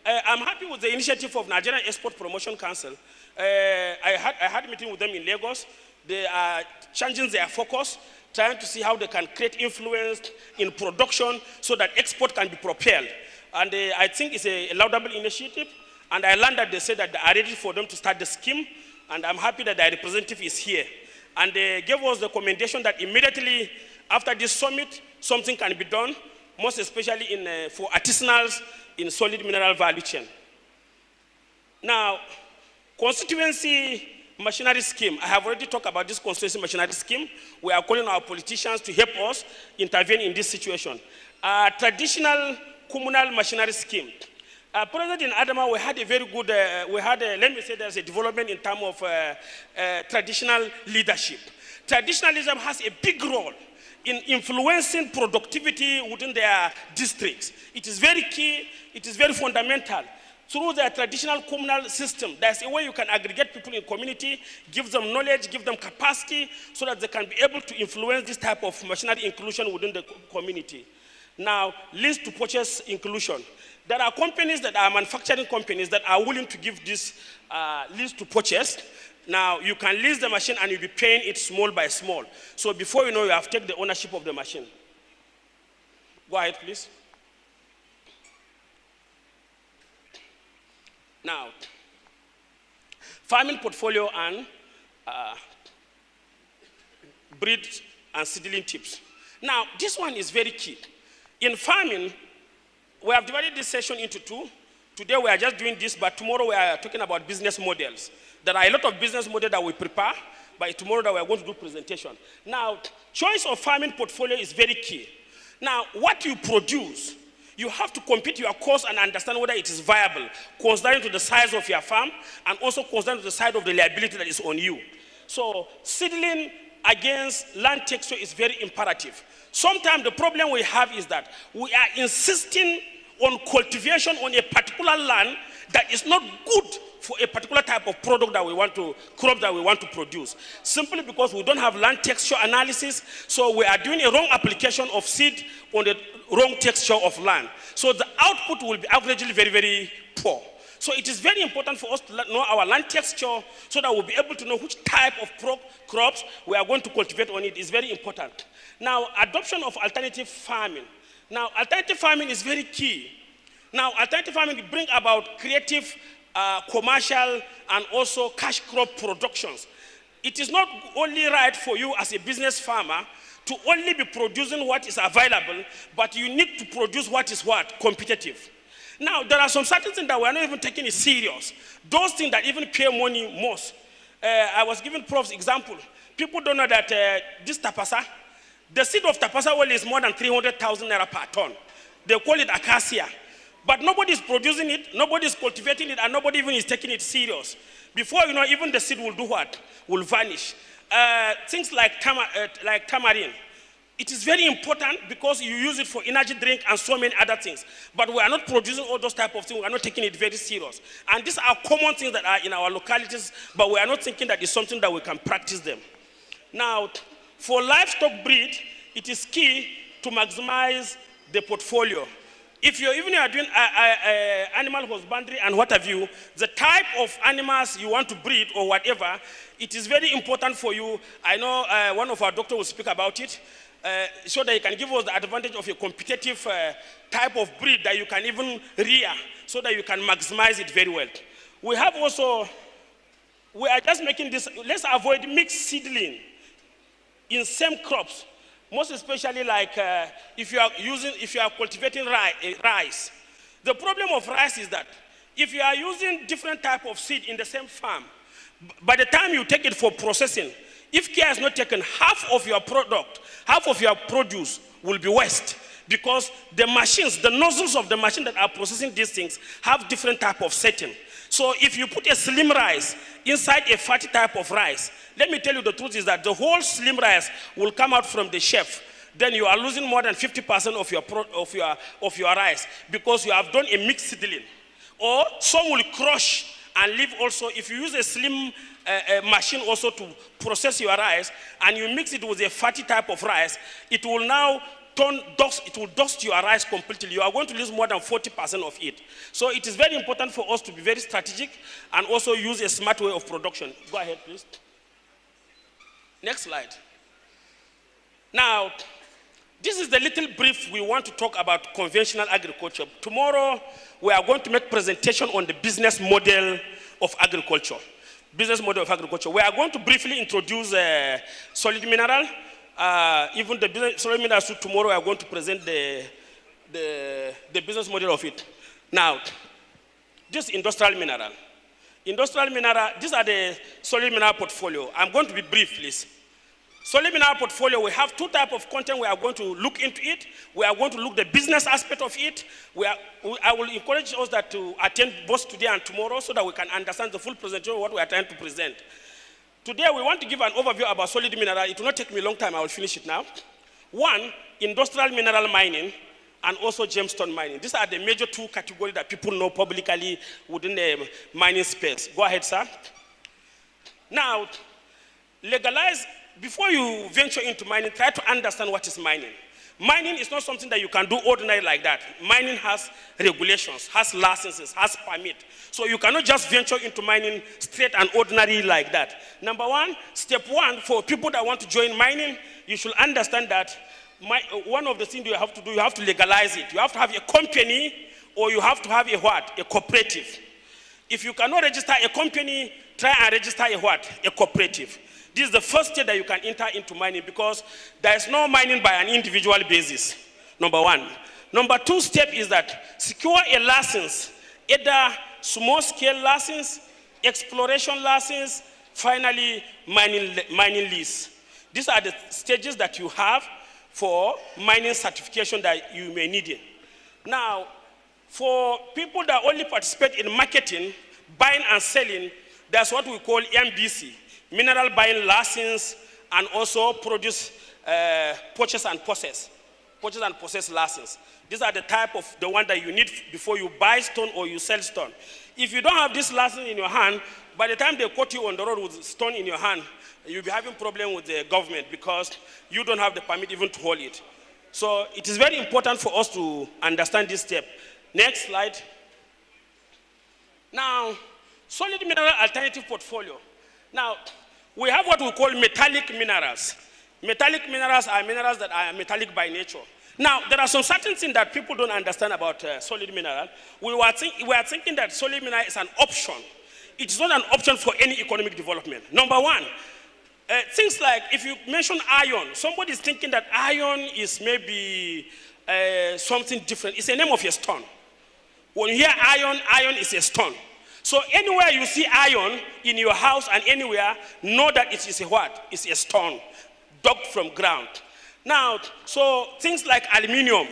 I'm happy with the initiative of Nigerian Export Promotion Council. I had a meeting with them in Lagos. They are changing their focus, trying to see how they can create influence in production so that export can be propelled. And I think it's a laudable initiative. And I learned that they said that they are ready for them to start the scheme. And I'm happy that their representative is here. And they gave us the recommendation that immediately after this summit, something can be done, most especially for artisanals in solid mineral value chain. Now, constituency machinery scheme. I have already talked about this constituency machinery scheme. We are calling our politicians to help us intervene in this situation. Traditional communal machinery scheme. President in Adamawa, we had a very good, let me say there's a development in terms of traditional leadership. Traditionalism has a big role in influencing productivity within their districts. It is very key, it is very fundamental. Through the traditional communal system, there's a way you can aggregate people in community, give them knowledge, give them capacity, so that they can be able to influence this type of machinery inclusion within the community. Now, lease to purchase inclusion. There are companies that are manufacturing companies that are willing to give this lease to purchase. Now, you can lease the machine and you'll be paying it small by small. So before you know, you have taken the ownership of the machine. Go ahead, please. Now, farming portfolio and breed and seedling tips. Now, this one is very key. In farming, we have divided this session into two. Today we are just doing this, but tomorrow we are talking about business models. There are a lot of business models that we prepare, but tomorrow that we are going to do presentation. Now, choice of farming portfolio is very key. Now, what you produce, you have to compete your cost and understand whether it is viable, considering to the size of your farm and also considering to the size of the liability that is on you. So, seedling against land texture is very imperative. Sometimes the problem we have is that we are insisting on cultivation on a particular land that is not good for a particular type of product that we want to, crop that we want to produce. Simply because we don't have land texture analysis, so we are doing a wrong application of seed on the wrong texture of land. So the output will be averagely very, very poor. So it is very important for us to know our land texture so that we'll be able to know which type of crops we are going to cultivate on it. Is very important. Now, adoption of alternative farming. Now, alternative farming is very key. Now, alternative farming brings about creative, commercial, and also cash crop productions. It is not only right for you as a business farmer to only be producing what is available, but you need to produce what is what? Competitive. Now, there are some certain things that we are not even taking it serious. Those things that even pay money most. I was giving profs example. People don't know that this tapasa, the seed of tapasa oil is more than 300,000 naira per ton. They call it acacia. But nobody is producing it, nobody is cultivating it, and nobody even is taking it serious. Before you know, even the seed will do what? Will vanish. Things like tamarind. It is very important because you use it for energy drink and so many other things. But we are not producing all those type of things. We are not taking it very serious. And these are common things that are in our localities, but we are not thinking that it's something that we can practice them. Now, for livestock breed, it is key to maximize the portfolio. If you are doing animal husbandry and what have you, the type of animals you want to breed or whatever, it is very important for you. I know one of our doctors will speak about it, so that he can give us the advantage of a competitive type of breed that you can even rear, so that you can maximize it very well. We have also, we are just making this, let's avoid mixed seedling in same crops. Most especially like if you are cultivating rice. The problem of rice is that if you are using different type of seed in the same farm, by the time you take it for processing, if care is not taken, half of your product, half of your produce will be waste, because the machines, the nozzles of the machine that are processing these things have different type of setting. So if you put a slim rice inside a fatty type of rice, let me tell you the truth is that the whole slim rice will come out from the chef. Then you are losing more than 50% of your rice, because you have done a mixed seedling. Or some will crush and leave also. If you use a slim machine also to process your rice and you mix it with a fatty type of rice, it will now dust your rice completely. You are going to lose more than 40% of it. So it is very important for us to be very strategic and also use a smart way of production. Go ahead, please. Next slide. Now, this is the little brief we want to talk about conventional agriculture. Tomorrow, we are going to make presentation on the business model of agriculture. Business model of agriculture. We are going to briefly introduce solid mineral. Even the business, solid mineral, so tomorrow we are going to present the business model of it. Now, this industrial mineral. Industrial mineral, these are the solid mineral portfolio. I'm going to be brief, please. Solid mineral portfolio, we have two types of content. We are going to look into it. We are going to look the business aspect of it. I will encourage us that to attend both today and tomorrow so that we can understand the full presentation of what we are trying to present. Today, we want to give an overview about solid mineral. It will not take me a long time. I will finish it now. One, industrial mineral mining, and also gemstone mining. These are the major two categories that people know publicly within the mining space. Go ahead, sir. Now, legalize. Before you venture into mining, try to understand what is mining. Mining is not something that you can do ordinary like that. Mining has regulations, has licenses, has permit. So you cannot just venture into mining straight and ordinary like that. Number one, step one, for people that want to join mining, you should understand that one of the things you have to do, you have to legalize it. You have to have a company, or you have to have a what? A cooperative. If you cannot register a company, try and register a what? A cooperative. This is the first step that you can enter into mining, because there is no mining by an individual basis, number one. Number two step is that secure a license, either small scale license, exploration license, Finally, mining lease. These are the stages that you have for mining certification that you may need it. Now, for people that only participate in marketing, buying and selling, that's what we call MBC, Mineral Buying License, and also purchase and process license. These are the type of the one that you need before you buy stone or you sell stone. If you don't have this license in your hand, by the time they caught you on the road with stone in your hand, you'll be having problem with the government because you don't have the permit even to hold it. So it is very important for us to understand this step. Next slide. Now, solid mineral alternative portfolio. Now, we have what we call metallic minerals. Metallic minerals are minerals that are metallic by nature. Now, there are some certain things that people don't understand about solid mineral. We are thinking that solid mineral is an option. It is not an option for any economic development. Number one, things like if you mention iron, somebody is thinking that iron is maybe something different. It's a name of a stone. When you hear iron, iron is a stone. So anywhere you see iron in your house and anywhere, know that it is a what? It's a stone, dug from ground. Now, so things like aluminium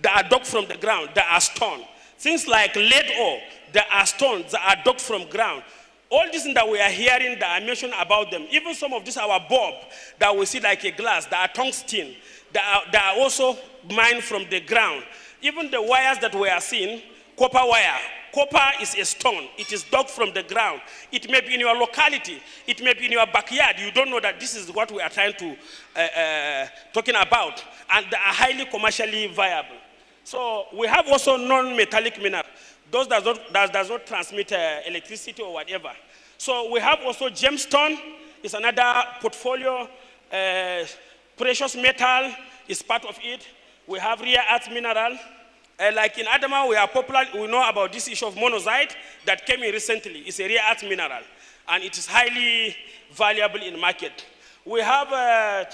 that are dug from the ground, that are stone. Things like lead ore, that are stones that are dug from ground. All these things that we are hearing that I mentioned about them, even some of these our bulb that we see like a glass, that are tungsten, that are also mined from the ground. Even the wires that we are seeing, copper wire. Copper is a stone. It is dug from the ground. It may be in your locality. It may be in your backyard. You don't know that this is what we are trying to talking about, and they are highly commercially viable. So we have also non-metallic mineral. Those that does not transmit electricity or whatever. So we have also gemstone. It's another portfolio. Precious metal is part of it. We have rare earth mineral. Like in Adama, we know about this issue of monazite that came in recently. It's a rare earth mineral, and it is highly valuable in market. We have a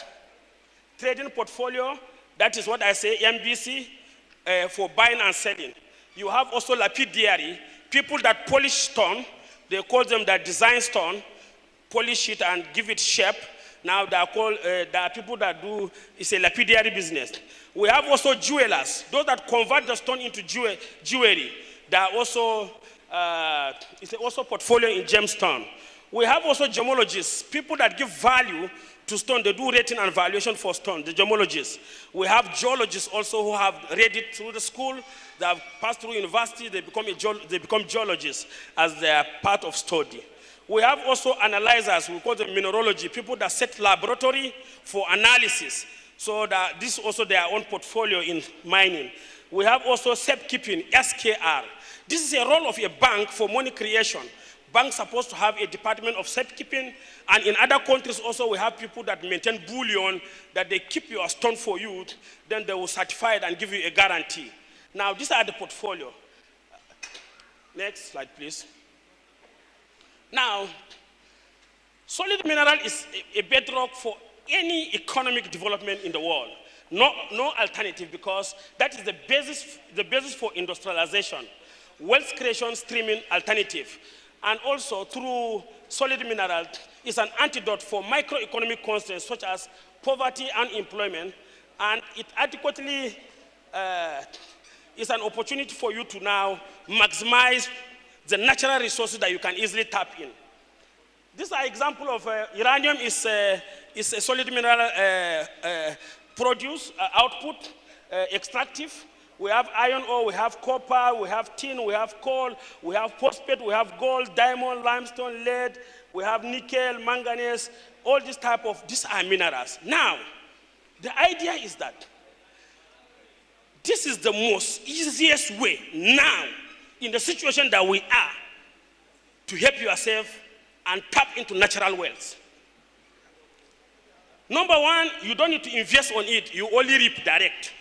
trading portfolio. That is what I say, MBC, for buying and selling. You have also lapidary, people that polish stone. They call them that design stone, polish it and give it shape. Now they are called, there are people that do, it's a lapidary business. We have also jewelers, those that convert the stone into jewelry. They are also, it's also portfolio in gemstone. We have also gemologists, people that give value to stone. They do rating and valuation for stone, the gemologists. We have geologists also who have read it through the school. They have passed through university. They become geologists as they are part of study. We have also analyzers, we call them mineralogy, people that set laboratory for analysis. So that this is also their own portfolio in mining. We have also safekeeping, SKR. This is a role of a bank for money creation. Banks are supposed to have a department of safekeeping, and in other countries also we have people that maintain bullion, that they keep your stone for you, then they will certify it and give you a guarantee. Now these are the portfolio. Next slide, please. Now, solid mineral is a bedrock for any economic development in the world. No alternative, because that is the basis for industrialization, wealth creation, streaming alternative. And also through solid mineral is an antidote for microeconomic constraints such as poverty and unemployment, and it adequately is an opportunity for you to now maximize the natural resources that you can easily tap in. This is an example of uranium is a solid mineral produce, output, extractive. We have iron ore, we have copper, we have tin, we have coal, we have phosphate, we have gold, diamond, limestone, lead, we have nickel, manganese, all these these are minerals. Now, the idea is that this is the most easiest way now, in the situation that we are, to help yourself and tap into natural wealth. Number one, you don't need to invest on it, you only reap direct.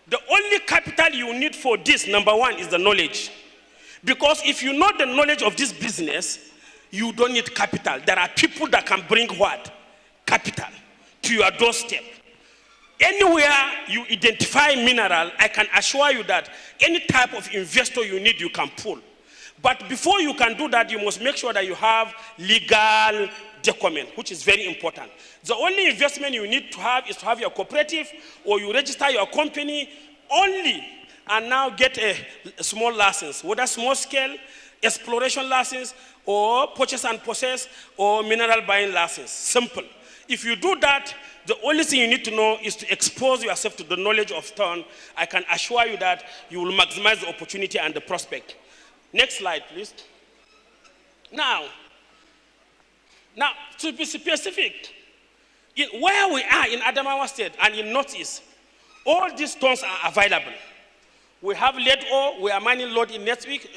The only capital you need for this, number one, is the knowledge. Because if you know the knowledge of this business, you don't need capital. There are people that can bring what? Capital to your doorstep. Anywhere you identify mineral, I can assure you that any type of investor you need, you can pull. But before you can do that, you must make sure that you have legal document, which is very important. The only investment you need to have is to have your cooperative, or you register your company only, and now get a small license, whether small scale, exploration license, or purchase and possess, or mineral buying license. Simple. If you do that, the only thing you need to know is to expose yourself to the knowledge of stone. I can assure you that you will maximize the opportunity and the prospect. Next slide, please. Now, to be specific, where we are in Adamawa State and in Northeast, all these stones are available. We have lead ore, we are mining lead in next week,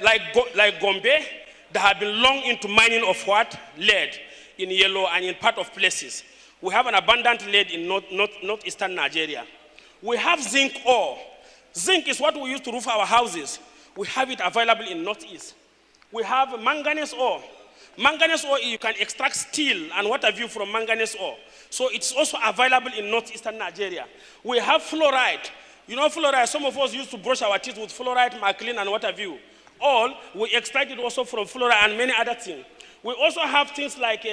like Gombe, they have been long into mining of what? Lead in yellow and in part of places. We have an abundant lead in northeastern Nigeria. We have zinc ore. Zinc is what we use to roof our houses. We have it available in Northeast. We have manganese ore. Manganese ore, you can extract steel and what have you from manganese ore. So it's also available in northeastern Nigeria. We have fluoride. You know fluoride, some of us used to brush our teeth with fluoride, Maclean and what have you. All, we extract it also from fluoride and many other things. We also have things like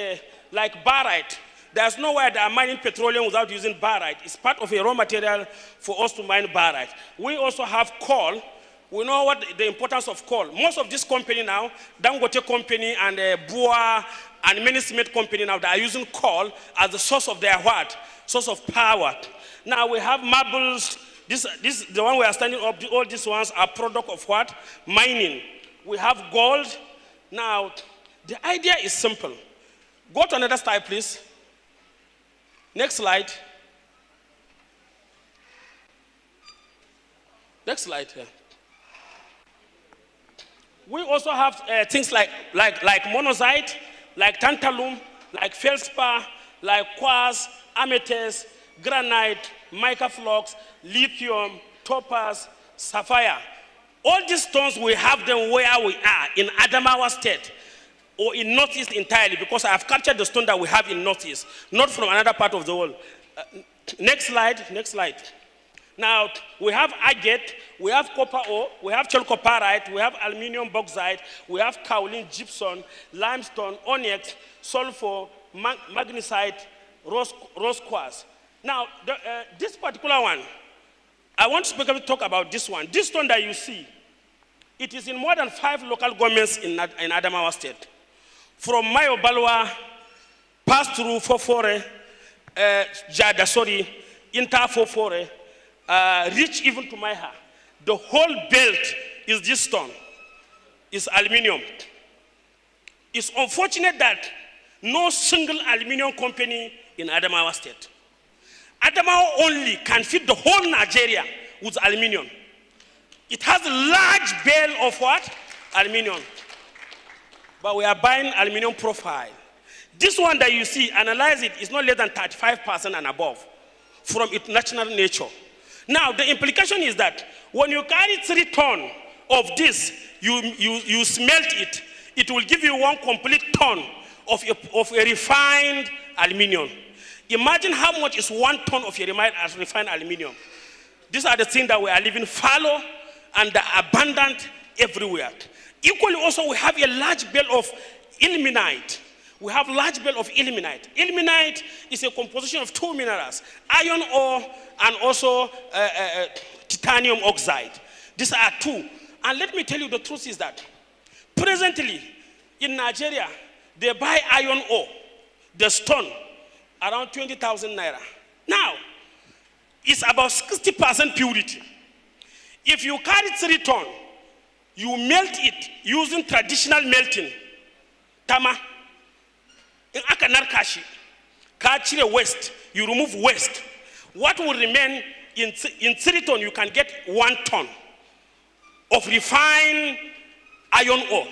barite. There's nowhere they are mining petroleum without using barite. It's part of a raw material for us to mine barite. We also have coal. We know what the importance of coal. Most of this company now, Dangote company and Bua and many cement company now, they are using coal as the source of their what? Source of power. Now we have marbles. The one we are standing up, all these ones are product of what? Mining. We have gold. Now, the idea is simple. Go to another slide, please. Next slide. Next slide here. We also have things like monazite, like tantalum, like feldspar, like quartz, amethyst, granite, mica flux, lithium, topaz, sapphire. All these stones, we have them where we are, in Adamawa State, or in Northeast entirely, because I have captured the stone that we have in Northeast, not from another part of the world. Next slide, next slide. Now, we have agate, we have copper ore, we have chalcopyrite, we have aluminium bauxite, we have kaolin gypsum, limestone, onyx, sulfur, magnesite, rose quartz. Now, this particular one, I want to specifically talk about this one. This stone that you see, it is in more than 5 local governments in Adamawa State. From Mayo Balwa, pass through Fofore, Jadasori, Inter Fofore, reach even to Maiha. The whole belt is this stone. It's aluminium. It's unfortunate that no single aluminium company in Adamawa State. Adamawa only can feed the whole Nigeria with aluminium. It has a large bale of what? Aluminium. But we are buying aluminium profile. This one that you see, analyze it, is not less than 35% and above from its natural nature. Now, the implication is that when you carry 3 tons of this, you smelt it, it will give you 1 complete ton of a refined aluminium. Imagine how much is 1 ton of a refined aluminium. These are the things that we are living fallow and abundant everywhere. Equally also, we have a large bale of ilmenite. We have large bale of ilmenite. Ilmenite is a composition of 2 minerals, iron ore and also titanium oxide. These are 2. And let me tell you, the truth is that presently in Nigeria, they buy iron ore, the stone, around 20,000 naira. Now, it's about 60% purity. If you carry 3 tons, you melt it using traditional melting. Tama. In Akanarkashi, Kachire waste, you remove waste. What will remain in 3 tons, you can get 1 ton of refined iron ore.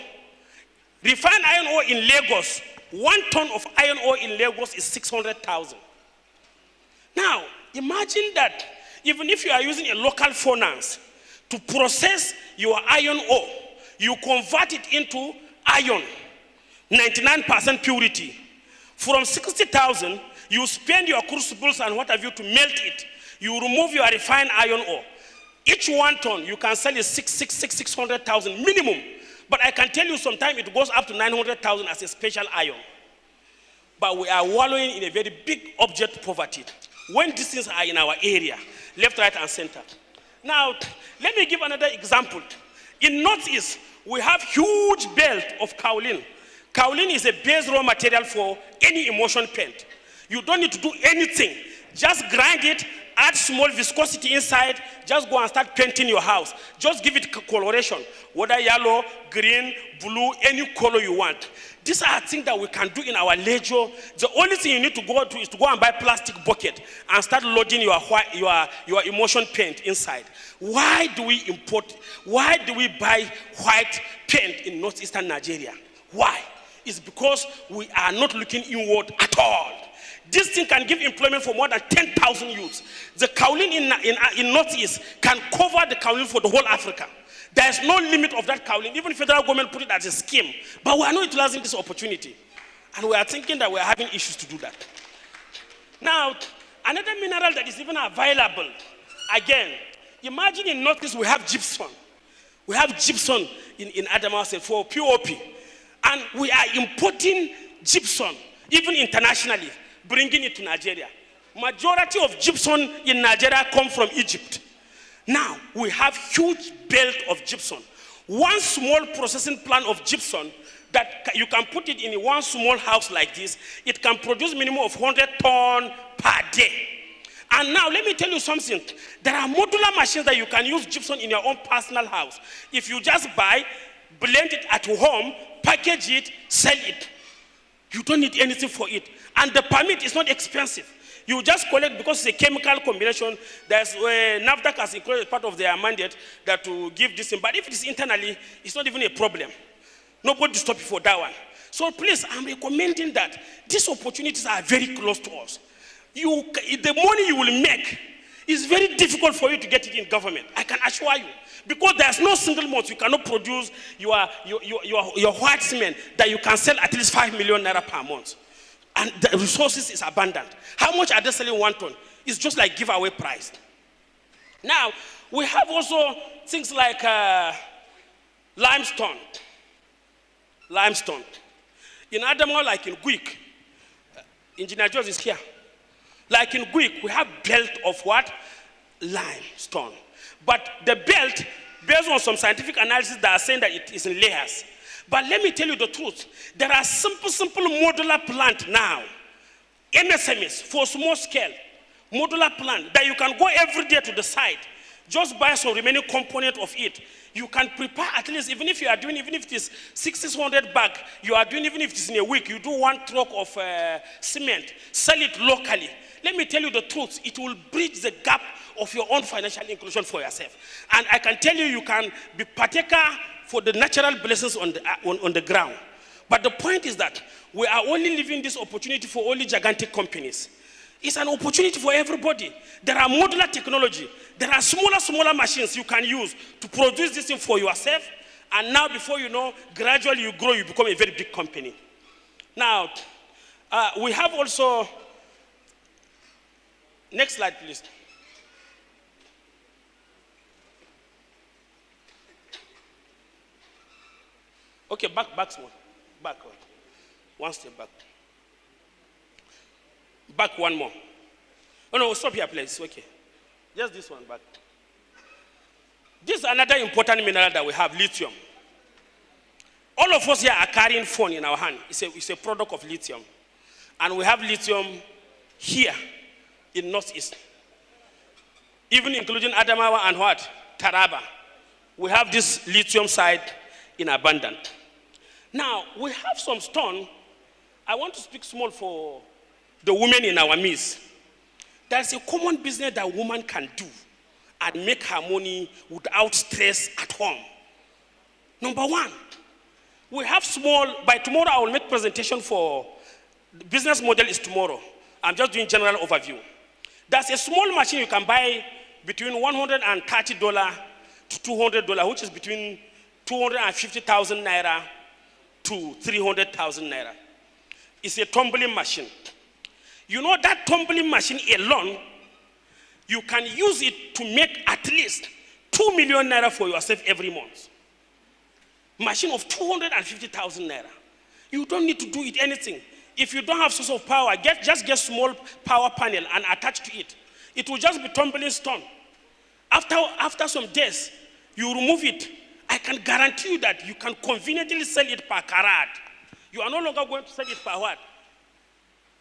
Refined iron ore in Lagos, 1 ton of iron ore in Lagos is 600,000. Now, imagine that even if you are using a local finance to process your iron ore, you convert it into iron, 99% purity. From 60,000, you spend your crucibles and what have you to melt it. You remove your refined iron ore. Each 1 ton, you can sell it 600,000 minimum. But I can tell you sometimes it goes up to 900,000 as a special iron. But we are wallowing in a very big object poverty when these things are in our area, left, right, and center. Now, let me give another example. In Northeast, we have huge belt of kaolin. Kaolin is a base raw material for any emulsion paint. You don't need to do anything. Just grind it, add small viscosity inside, just go and start painting your house. Just give it coloration, whether yellow, green, blue, any color you want. These are things that we can do in our leisure. The only thing you need to go to is to go and buy plastic bucket and start loading your emulsion paint inside. Why do we import, why do we buy white paint in northeastern Nigeria? Why? It's because we are not looking inward at all. This thing can give employment for more than 10,000 youths. The kaolin in Northeast can cover the kaolin for the whole Africa. There is no limit of that kaolin. Even the federal government put it as a scheme. But we are not utilizing this opportunity. And we are thinking that we are having issues to do that. Now, another mineral that is even available, again, imagine in Northeast we have gypsum. We have gypsum in Adamawa State for POP. And we are importing gypsum, even internationally, bringing it to Nigeria. Majority of gypsum in Nigeria come from Egypt. Now, we have huge belt of gypsum. One small processing plant of gypsum that you can put it in one small house like this, it can produce minimum of 100 tons per day. And now, let me tell you something. There are modular machines that you can use gypsum in your own personal house. If you just buy, blend it at home, package it, sell it. You don't need anything for it. And the permit is not expensive. You just collect, because it's a chemical combination. There's NAFDAC has included part of their mandate that to give this thing. But if it is internally, it's not even a problem. Nobody stop you for that one. So please, I'm recommending that these opportunities are very close to us. The money you will make is very difficult for you to get it in government. I can assure you. Because there's no single month you cannot produce your white cement that you can sell at least 5 million naira per month. And the resources is abundant. How much are they selling 1 ton? It's just like giveaway price. Now, we have also things like limestone. Limestone. In Adamawa, like in Guik, Engineer George is here. Like in Guik, we have belt of what? Limestone. But the belt, based on some scientific analysis, that are saying that it is in layers. But let me tell you the truth. There are simple modular plant now, MSMEs, for small scale, modular plant, that you can go every day to the site, just buy some remaining component of it. You can prepare at least, even if you are doing, even if it is 600 bag, you are doing, even if it is in a week, you do 1 truck of cement, sell it locally. Let me tell you the truth, it will bridge the gap of your own financial inclusion for yourself. And I can tell you, you can be partaker for the natural blessings on the ground. But the point is that we are only leaving this opportunity for only gigantic companies. It's an opportunity for everybody. There are modular technology. There are smaller machines you can use to produce this thing for yourself. And now, before you know, gradually you grow, you become a very big company. Now, we have also, next slide, please. Okay, back one step back. Back one more. Oh no, stop here, please. Okay, just this one back. This is another important mineral that we have, lithium. All of us here are carrying phone in our hand. It's a product of lithium, and we have lithium here in Northeast, even including Adamawa and what? Taraba. We have this lithium side in abundance. Now, we have some stone. I want to speak small for the women in our midst. There's a common business that woman can do and make her money without stress at home. Number one, we have small, by tomorrow I will make presentation for, the business model is tomorrow. I'm just doing general overview. There's a small machine you can buy between $130 to $200, which is between 250,000 naira to 300,000 naira. It's a tumbling machine. You know that tumbling machine alone, you can use it to make at least 2 million naira for yourself every month. Machine of 250,000 naira. You don't need to do it anything. If you don't have source of power, just get small power panel and attach to it. It will just be tumbling stone. After some days, you remove it. I can guarantee you that you can conveniently sell it per carat. You are no longer going to sell it per what?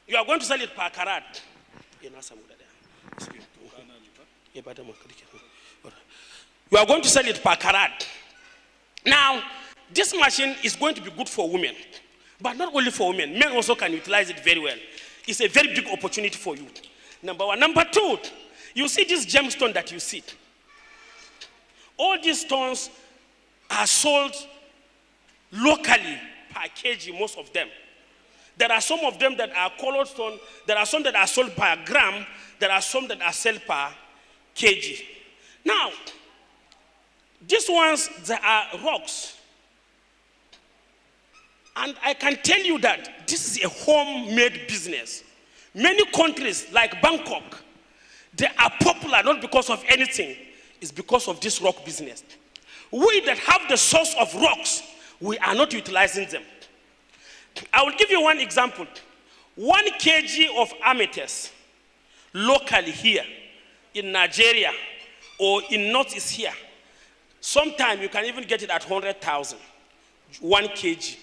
You are going to sell it per carat. You are going to sell it per carat. Now, this machine is going to be good for women, but not only for women. Men also can utilize it very well. It's a very big opportunity for you. Number one. Number two, you see this gemstone that you see. All these stones are sold locally per kg, most of them. There are some of them that are colored stone. There are some that are sold per gram. There are some that are sold per kg. Now, these ones, they are rocks. And I can tell you that this is a homemade business. Many countries like Bangkok, they are popular not because of anything, it's because of this rock business. We that have the source of rocks, we are not utilizing them. I will give you one example. 1 kg of amethyst locally here in Nigeria or in Northeast here, sometimes you can even get it at 100,000, 1 kg.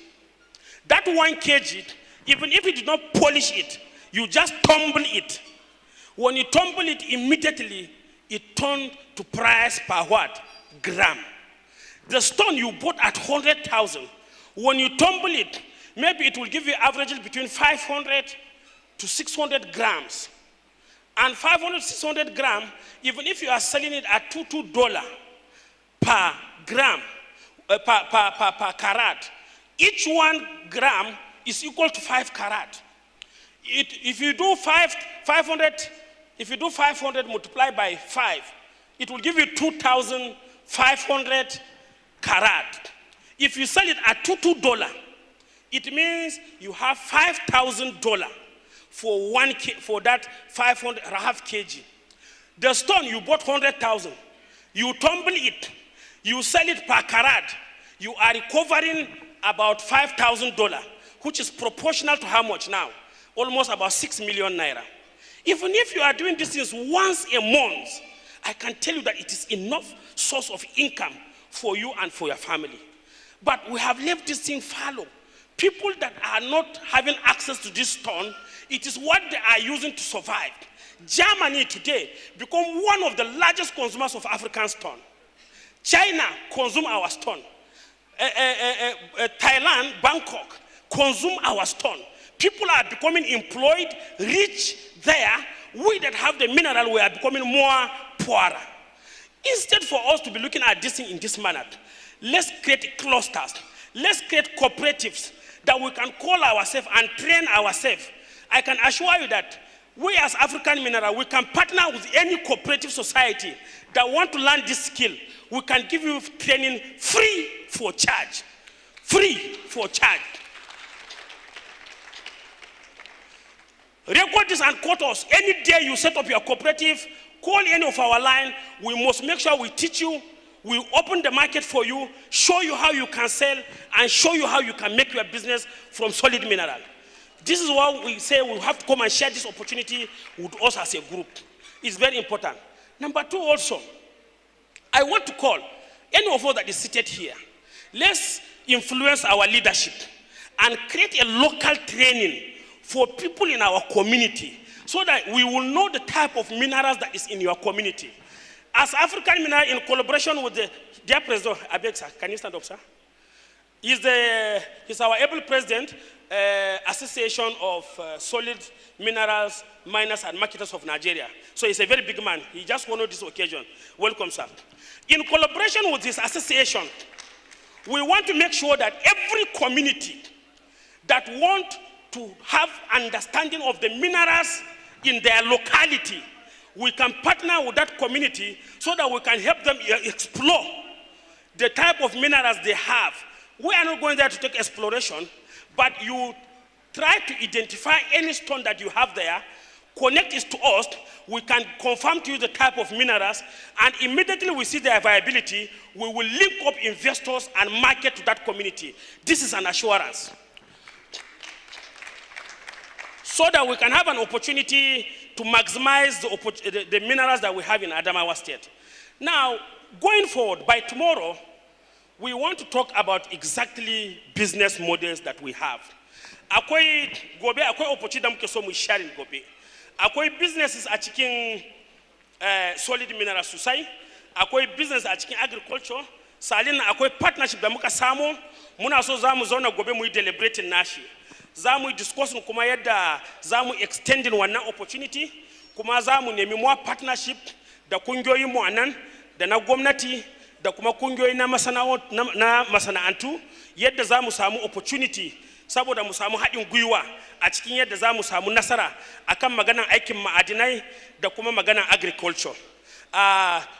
That 1 kg, even if you did not polish it, you just tumble it. When you tumble it, immediately it turned to price per what? Gram. The stone you bought at 100,000, when you tumble it, maybe it will give you average between 500 to 600 grams. And 500, 600 grams, even if you are selling it at $2 per gram, per carat, each 1 gram is equal to 5 carat. If you do 500 multiplied by 5, it will give you 2,500 carat. If you sell it at $2, it means you have $5,000 for that 500 half kg. The stone you bought 100,000, you tumble it, you sell it per carat, you are recovering about $5,000, which is proportional to how much now? Almost about 6 million naira. Even if you are doing these things once a month, I can tell you that it is enough source of income for you and for your family. But we have left this thing fallow. People that are not having access to this stone, it is what they are using to survive. Germany today become one of the largest consumers of African stone. China consume our stone. Thailand, Bangkok, consume our stone. People are becoming employed, rich there. We that have the mineral, we are becoming more poorer. Instead for us to be looking at this thing in this manner, let's create clusters. Let's create cooperatives that we can call ourselves and train ourselves. I can assure you that we as African Mineral, we can partner with any cooperative society that want to learn this skill. We can give you training free for charge. Free for charge. Record this and quote us. Any day you set up your cooperative, call any of our line. We must make sure we teach you. We open the market for you, show you how you can sell, and show you how you can make your business from solid mineral. This is why we say we have to come and share this opportunity with us as a group. It's very important. Number two also, I want to call any of us that is seated here. Let's influence our leadership and create a local training for people in our community so that we will know the type of minerals that is in your community. As African Mineral, in collaboration with the dear President, Abeg, sir, can you stand up, sir? He's our able president, Association of Solid Minerals, Miners and Marketers of Nigeria. So he's a very big man. He just honored this occasion. Welcome, sir. In collaboration with this association, we want to make sure that every community that want to have understanding of the minerals in their locality, we can partner with that community so that we can help them explore the type of minerals they have. We are not going there to take exploration, but you try to identify any stone that you have there, connect it to us. we can confirm to you the type of minerals, and immediately we see their viability, we will link up investors and market to that community. This is an assurance. So that we can have an opportunity to maximize the minerals that we have in Adamawa State. Now, going forward, by tomorrow, we want to talk about exactly business models that we have. Akwai gobe akwai opportunity da muke so mu sharing gobe. Akwai businesses a cikin solid minerals sosai, akwai business a cikin agriculture, salin akwai partnership da muka samu, muna so zamu zauna gobe mu yi deliberating nashi. Zamu discussing kuma yadda zamu extending wannan opportunity, kuma zamu nemi more partnership da kungiyoyin mu anan da na gwamnati da kuma kungiyoyi na masana'antu yadda zamu samu opportunity saboda mu samu haɗin gwiwa a cikin yadda zamu samu nasara akan maganan aikin ma'adinai da kuma maganan agriculture.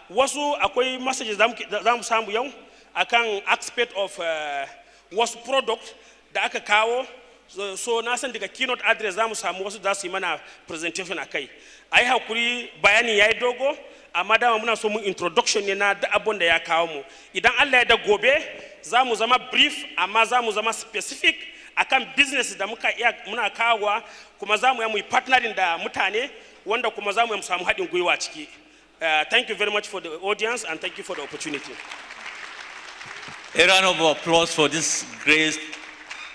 Wasu akwai messages zamu samu yau akan aspect of wasu product da aka kawo. So na san daga keynote address zamu samu wasu da su yi mana presentation akai. Ai hakuri bayani yayi dogo amma dama muna so mu introduction ne na da abun da ya kawo mu. Idan Allah ya da gobe zamu zama brief amma zamu zama specific akan business da muna kawowa kuma zamu yi partnering da mutane wanda kuma zamu yi samu haɗin gwiwa ciki. Thank you very much for the audience and thank you for the opportunity. A round of applause for this great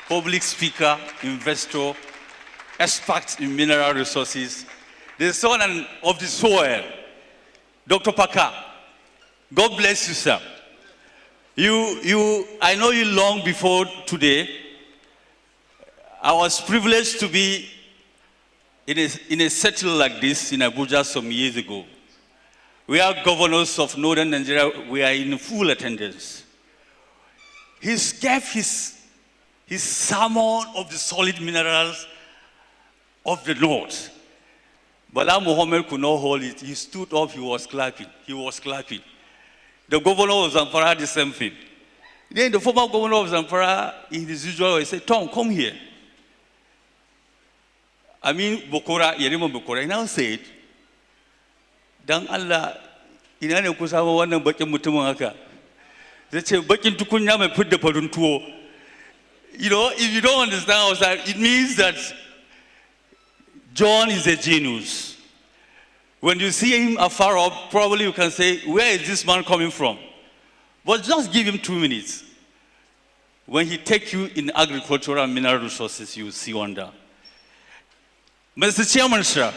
public speaker, investor, expert in mineral resources, the son of the soil, Dr. Parker. God bless you, sir. I know you long before today. I was privileged to be in a settle like this in Abuja some years ago. We are governors of Northern Nigeria. We are in full attendance. He gave his sermon of the solid minerals of the North. Bala Muhammad could not hold it. He stood up, he was clapping. He was clapping. The governor of Zamfara, the same thing. Then the former governor of Zamfara, in his usual way, said, Tom, come here. I mean, Bokora, Yerima Bokora, he now said, Dan Allah, ina ne ku samu wannan bakin mutumin haka. Zai ce bakin tukunya mai fidda farin tuwo. You know, if you don't understand, it means that John is a genius. When you see him afar off, probably you can say, where is this man coming from? But just give him 2 minutes. When he takes you in agricultural and mineral resources, you will see wonder. Mr. Chairman, sir,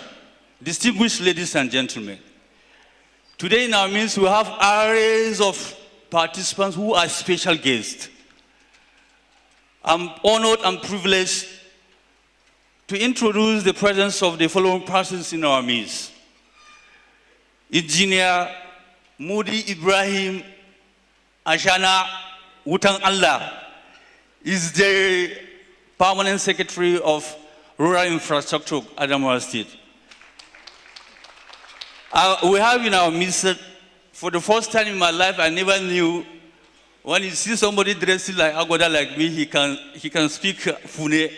distinguished ladies and gentlemen, today in our midst we have arrays of participants who are special guests. I'm honored and privileged to introduce the presence of the following persons in our midst. Engineer Mudi Ibrahim Ashana Wutang Allah is the Permanent Secretary of Rural Infrastructure, Adamawa State. We have in our midst, for the first time in my life, I never knew when you see somebody dressing like Agoda like me, he can speak Fune.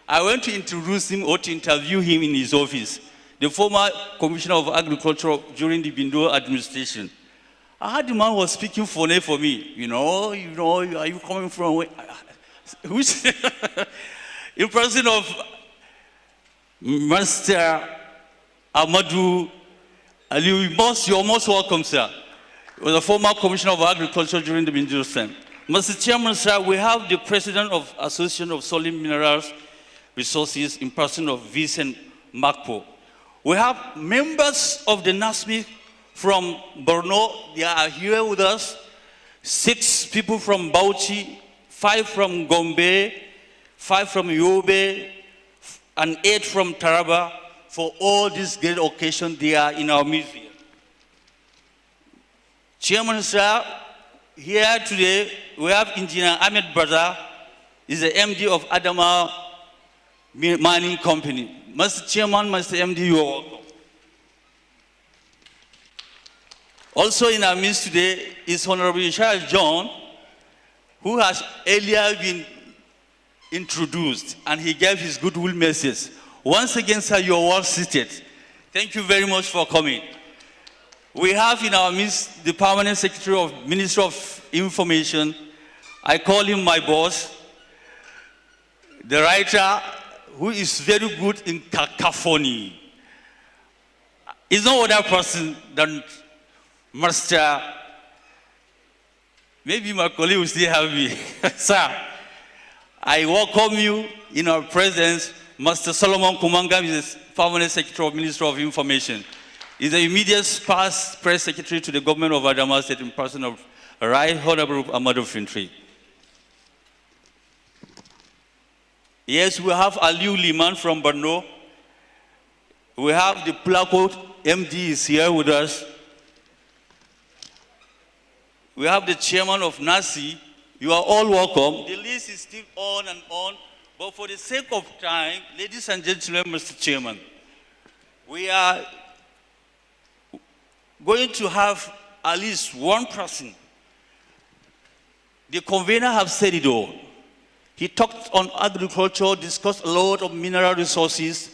I went to introduce him or to interview him in his office, the former Commissioner of Agriculture during the Bindo administration. I heard the man was speaking Fune for me. You know, are you coming from? Who's in person of Master Amadou Ali? You're most welcome, sir. He was a former Commissioner of Agriculture during the Bindo time. Mr. Chairman, sir, we have the President of Association of Solid Minerals Resources in person of Vincent Makpo. We have members of the NASMI from Borno. They are here with us. 6 people from Bauchi, 5 from Gombe, 5 from Yobe, and 8 from Taraba. For all this great occasion, they are in our museum. Chairman, sir, here today we have Engineer Ahmed Brother, is the MD of Adama Mining Company. Mr. Chairman, Mr. MD, you are welcome. Also in our midst today is Honorable Charles John, who has earlier been introduced, and he gave his goodwill message. Once again, sir, you are well seated. Thank you very much for coming. We have in our midst the Permanent Secretary of Ministry of Information. I call him my boss, the writer who is very good in cacophony. Is no other person than Master. Maybe my colleague will still have me. Sir, I welcome you in our presence. Master Solomon Kumanga is the Permanent Secretary of Ministry of Information. He's the immediate past press secretary to the government of Adamawa State in person of Right Honorable Amadou Fintri. Yes, we have Aliu Liman from Borno. We have the Plakot MD is here with us. We have the chairman of NASI. You are all welcome. The list is still on and on, but for the sake of time, ladies and gentlemen, Mr. Chairman, we are going to have at least one person. The convener have said it all. He talked on agriculture, discussed a lot of mineral resources.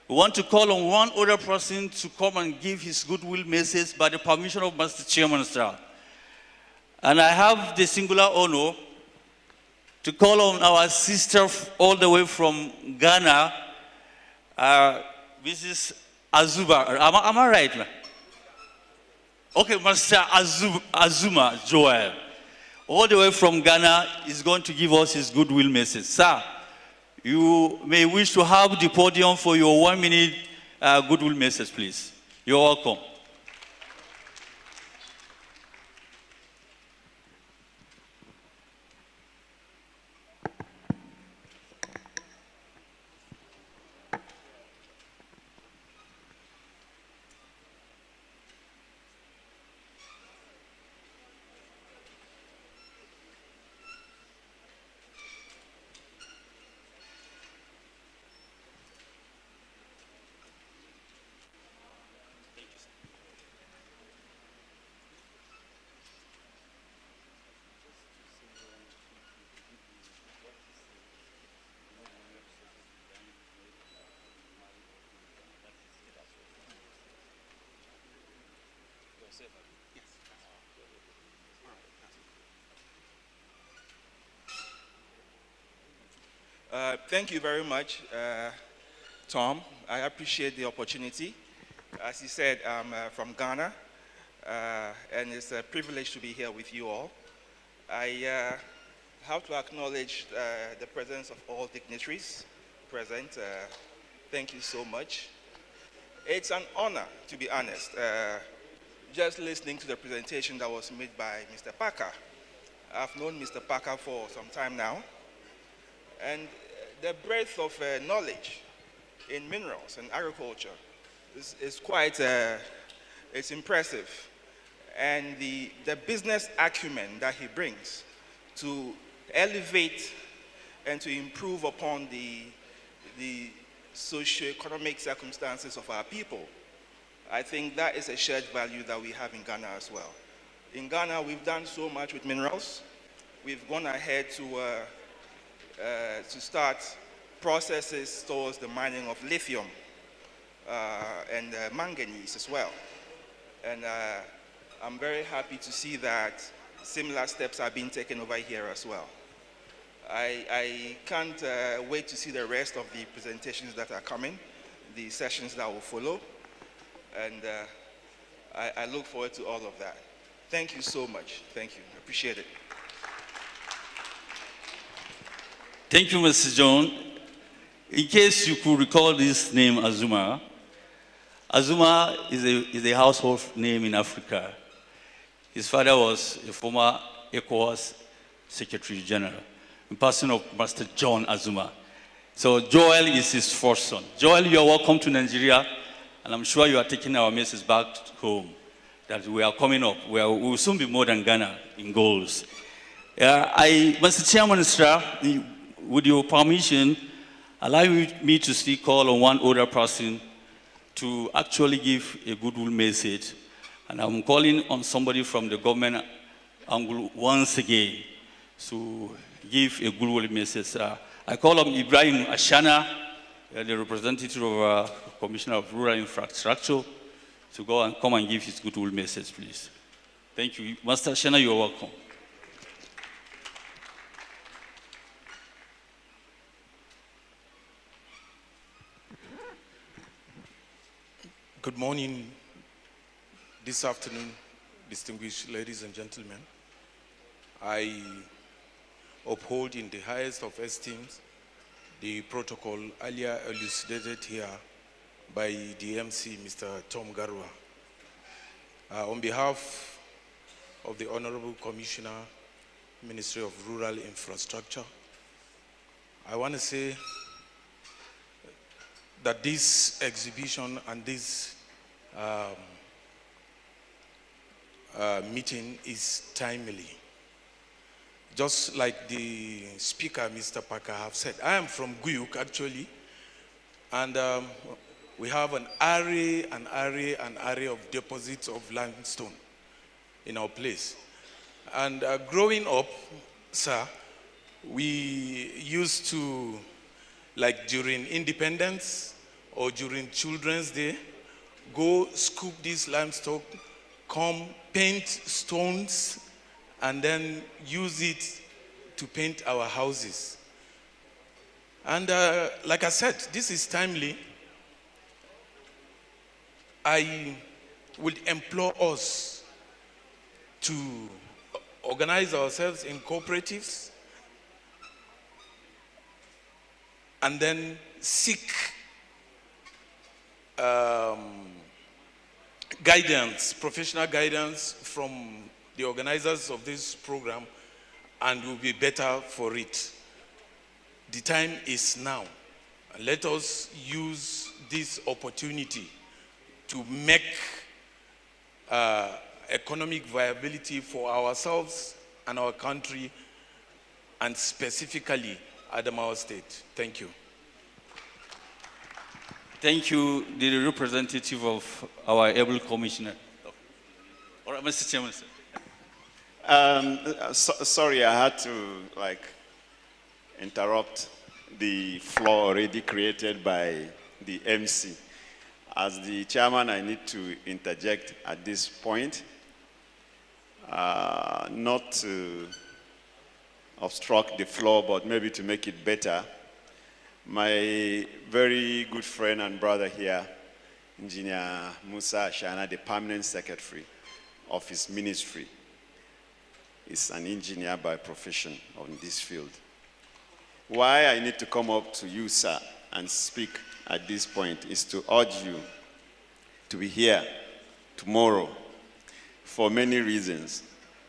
We want to call on one other person to come and give his goodwill message by the permission of Mr. Chairman, sir. And I have the singular honor to call on our sister all the way from Ghana, Mrs. Azuma. Am I right, man? Okay, Mr. Azuma Joel, all the way from Ghana, is going to give us his goodwill message. Sir, you may wish to have the podium for your 1 minute goodwill message, please. You're welcome. Thank you very much, Tom. I appreciate the opportunity. As you said, I'm from Ghana, and it's a privilege to be here with you all. I have to acknowledge the presence of all dignitaries present. Thank you so much. It's an honor, to be honest, just listening to the presentation that was made by Mr. Parker. I've known Mr. Parker for some time now, and the breadth of knowledge in minerals and agriculture is quite, it's impressive. And the business acumen that he brings to elevate and to improve upon the socio-economic circumstances of our people, I think that is a shared value that we have in Ghana as well. In Ghana, we've done so much with minerals. We've gone ahead to start processes towards the mining of lithium and manganese as well. And I'm very happy to see that similar steps are being taken over here as well. I can't wait to see the rest of the presentations that are coming, the sessions that will follow, and I look forward to all of that. Thank you so much. Thank you. I appreciate it. Thank you, Mr. John. In case you could recall this name, Azuma. Azuma is a household name in Africa. His father was a former ECOWAS Secretary General, in person of Master John Azuma. So Joel is his first son. Joel, you are welcome to Nigeria, and I'm sure you are taking our message back home, that we are coming up. We will soon be more than Ghana in goals. Mr. Chairman, sir, with your permission, allow me to still call on one other person to actually give a goodwill message. And I'm calling on somebody from the government angle once again to give a goodwill message. I call on Ibrahim Ashana the representative of Commissioner of Rural Infrastructure to go and come and give his goodwill message, please. Thank you. Master Shana, you are welcome. Good morning this afternoon, distinguished ladies and gentlemen. I uphold in the highest of esteems the protocol earlier elucidated here by the MC, Mr. Tom Garwa. On behalf of the Honorable Commissioner, Ministry of Rural Infrastructure, I want to say that this exhibition and this meeting is timely. Just like the speaker, Mr. Parker, have said, I am from Guyuk, actually, and we have an array of deposits of limestone in our place. And growing up, sir, we used to, like during Independence or during Children's Day, go scoop this limestone, come paint stones, and then use it to paint our houses. And like I said, this is timely. I would implore us to organize ourselves in cooperatives and then seek guidance, professional guidance from the organizers of this program, and we'll be better for it. The time is now. Let us use this opportunity to make economic viability for ourselves and our country, and specifically Adamawa State. Thank you. Thank you, the representative of our able commissioner. All right, Mr. Chairman, sir. Sorry, I had to interrupt the floor already created by the MC. As the chairman, I need to interject at this point, not to obstruct the floor, but maybe to make it better. My very good friend and brother here, Engineer Musa Ashana, the permanent secretary of his ministry, is an engineer by profession on this field. Why I need to come up to you, sir, and speak at this point is to urge you to be here tomorrow for many reasons.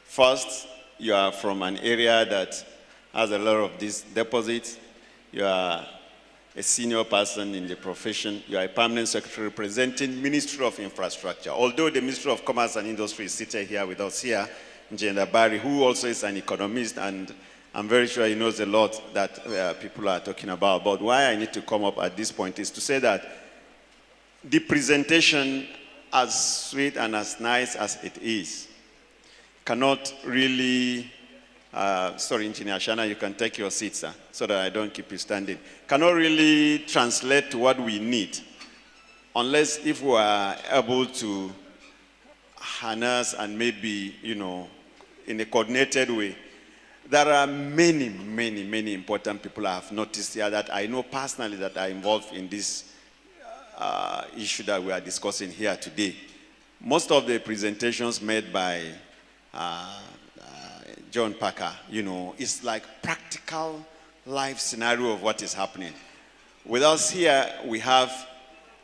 First, you are from an area that has a lot of these deposits. You are a senior person in the profession. You are a permanent secretary representing Ministry of Infrastructure. Although the Ministry of Commerce and Industry is seated here with us here, Njenda Barry, who also is an economist, and I'm very sure he knows a lot that people are talking about. But why I need to come up at this point is to say that the presentation, as sweet and as nice as it is, cannot really, sorry, Engineer Shana, you can take your seat, sir, so that I don't keep you standing, cannot really translate to what we need, unless if we are able to harness and maybe, you know, in a coordinated way. There are many, many, many important people I have noticed here that I know personally that are involved in this issue that we are discussing here today. Most of the presentations made by John Parker, you know, is like practical life scenario of what is happening. With us here, we have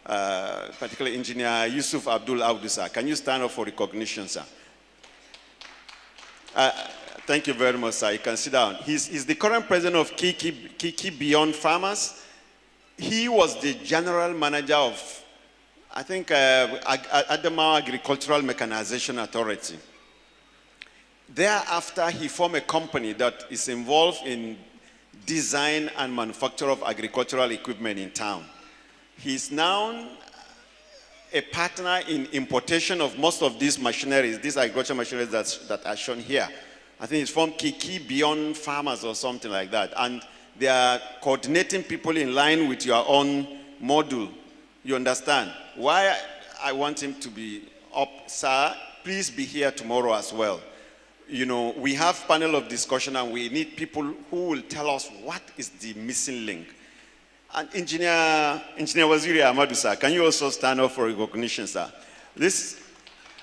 particularly Engineer Yusuf Abdul Audusa. Can you stand up for recognition, sir? Thank you very much, sir. You can sit down. He's the current president of Kiki Beyond Farmers. He was the general manager of, I think, Adamawa Agricultural Mechanization Authority. Thereafter, he formed a company that is involved in design and manufacture of agricultural equipment in town. He's now a partner in importation of most of these machineries, these agricultural machineries that are shown here. I think it's from Kiki Beyond Farmers or something like that. And They are coordinating people in line with your own module. You understand? Why I want him to be up, sir, please be here tomorrow as well. You know, we have panel of discussion and we need people who will tell us what is the missing link. And Engineer Waziri Ahmadu, sir, can you also stand up for recognition, sir? This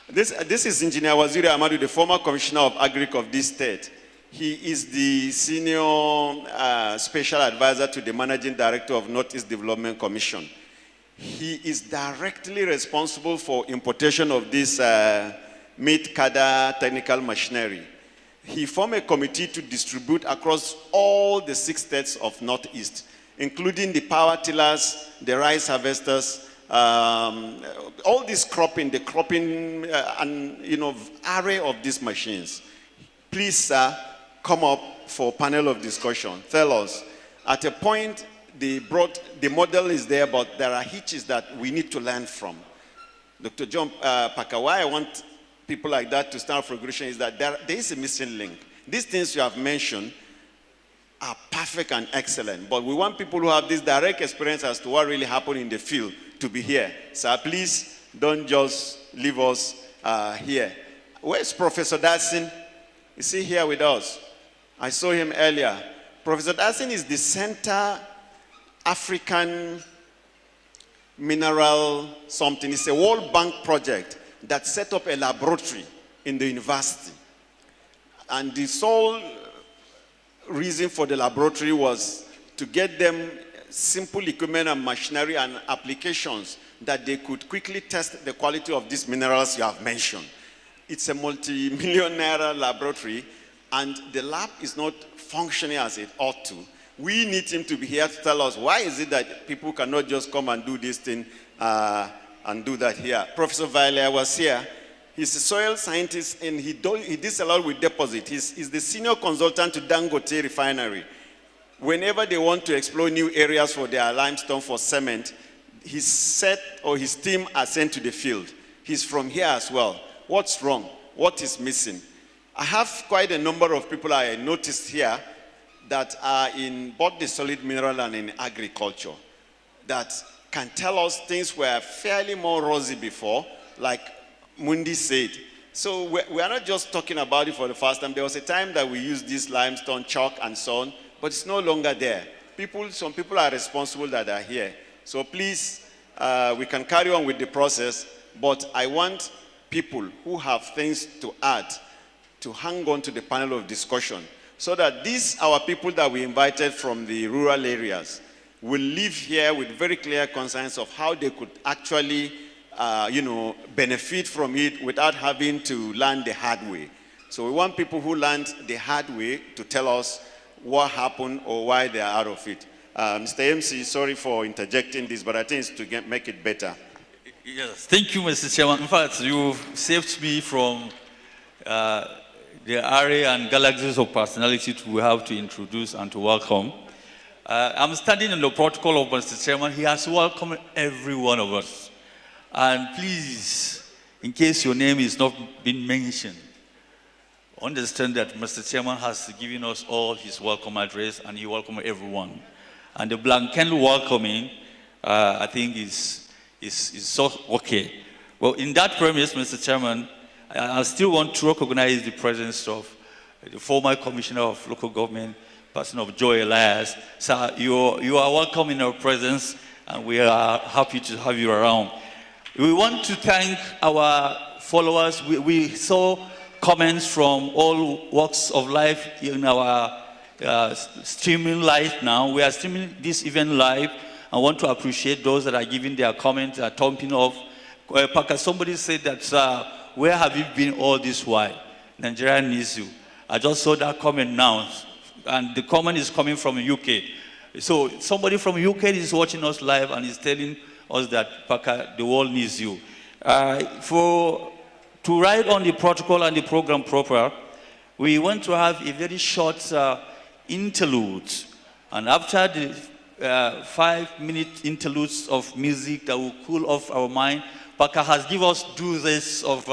is Engineer Waziri Ahmadu, the former Commissioner of Agric of this state. He is the senior special advisor to the Managing Director of Northeast Development Commission. He is directly responsible for importation of this meat cadre technical machinery. He formed a committee to distribute across all the 6 states of Northeast, including the power tillers, the rice harvesters, all this cropping, the cropping and array of these machines. Please, sir, come up for a panel of discussion. Tell us. At a point, they brought, the model is there, but there are hitches that we need to learn from. Dr. John Parker, why I want people like that to stand for recognition is that there is a missing link. These things you have mentioned are perfect and excellent, but we want people who have this direct experience as to what really happened in the field to be here. So please don't just leave us here. Where's Professor Dassin? Is he here with us? I saw him earlier. Professor Dassin is the Center African Mineral something. It's a World Bank project that set up a laboratory in the university. And the sole reason for the laboratory was to get them simple equipment and machinery and applications that they could quickly test the quality of these minerals you have mentioned. It's a multi-million naira laboratory, and the lab is not functioning as it ought to. We need him to be here to tell us why is it that people cannot just come and do this thing and do that here. Professor Vaile was here. He's a soil scientist, and he does a lot with deposit. He's the senior consultant to Dangote Refinery. Whenever they want to explore new areas for their limestone for cement, his set or his team are sent to the field. He's from here as well. What's wrong? What is missing? I have quite a number of people I noticed here that are in both the solid mineral and in agriculture that can tell us things were fairly more rosy before, like Mundi said. So we are not just talking about it for the first time. There was a time that we used this limestone, chalk, and so on, but it's no longer there. Some people are responsible that are here. So please, we can carry on with the process, but I want people who have things to add to hang on to the panel of discussion so that these, our people that we invited from the rural areas, will live here with very clear concerns of how they could actually, benefit from it without having to learn the hard way. So we want people who learned the hard way to tell us what happened or why they are out of it. Mr. MC, sorry for interjecting this, but I think it's to make it better. Yes, thank you, Mr. Chairman. In fact, you've saved me from the array and galaxies of personalities we have to introduce and to welcome. I'm standing in the protocol of Mr. Chairman. He has welcomed every one of us. And please, in case your name is not being mentioned, understand that Mr. Chairman has given us all his welcome address and he welcomed everyone. And the blanket welcoming, I think is so okay. Well, in that premise, Mr. Chairman, I still want to recognize the presence of the former Commissioner of Local Government, person of Joy Elias. Sir, you are welcome in our presence, and we are happy to have you around. We want to thank our followers. We saw comments from all walks of life in our streaming live now. We are streaming this event live. I want to appreciate those that are giving their comments, thumping off. Parker, somebody said that, where have you been all this while? Nigeria needs you. I just saw that comment now, and the comment is coming from the UK. So somebody from the UK is watching us live and is telling us that, Parker, the world needs you. To ride on the protocol and the program proper, we want to have a very short interlude. And after the 5-minute interludes of music that will cool off our mind, Parker has given us doses of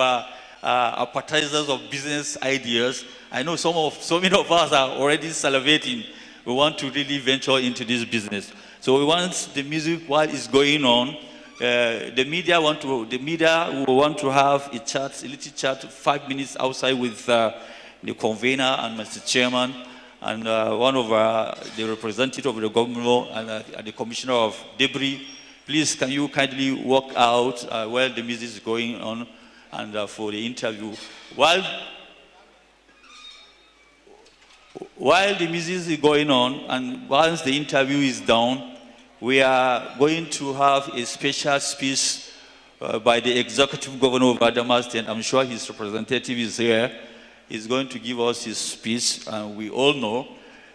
appetizers of business ideas. I know so many of us are already salivating. we want to really venture into this business. So we want the music while it's going on. The media will want to have a little chat, 5 minutes outside with the convener and Mr. Chairman and one of the representative of the government and the commissioner of debris. Please, can you kindly walk out while the music is going on and for the interview. While the music is going on and once the interview is done, we are going to have a special speech by the executive governor of Adamawa State. I'm sure his representative is here. He's going to give us his speech. And we all know,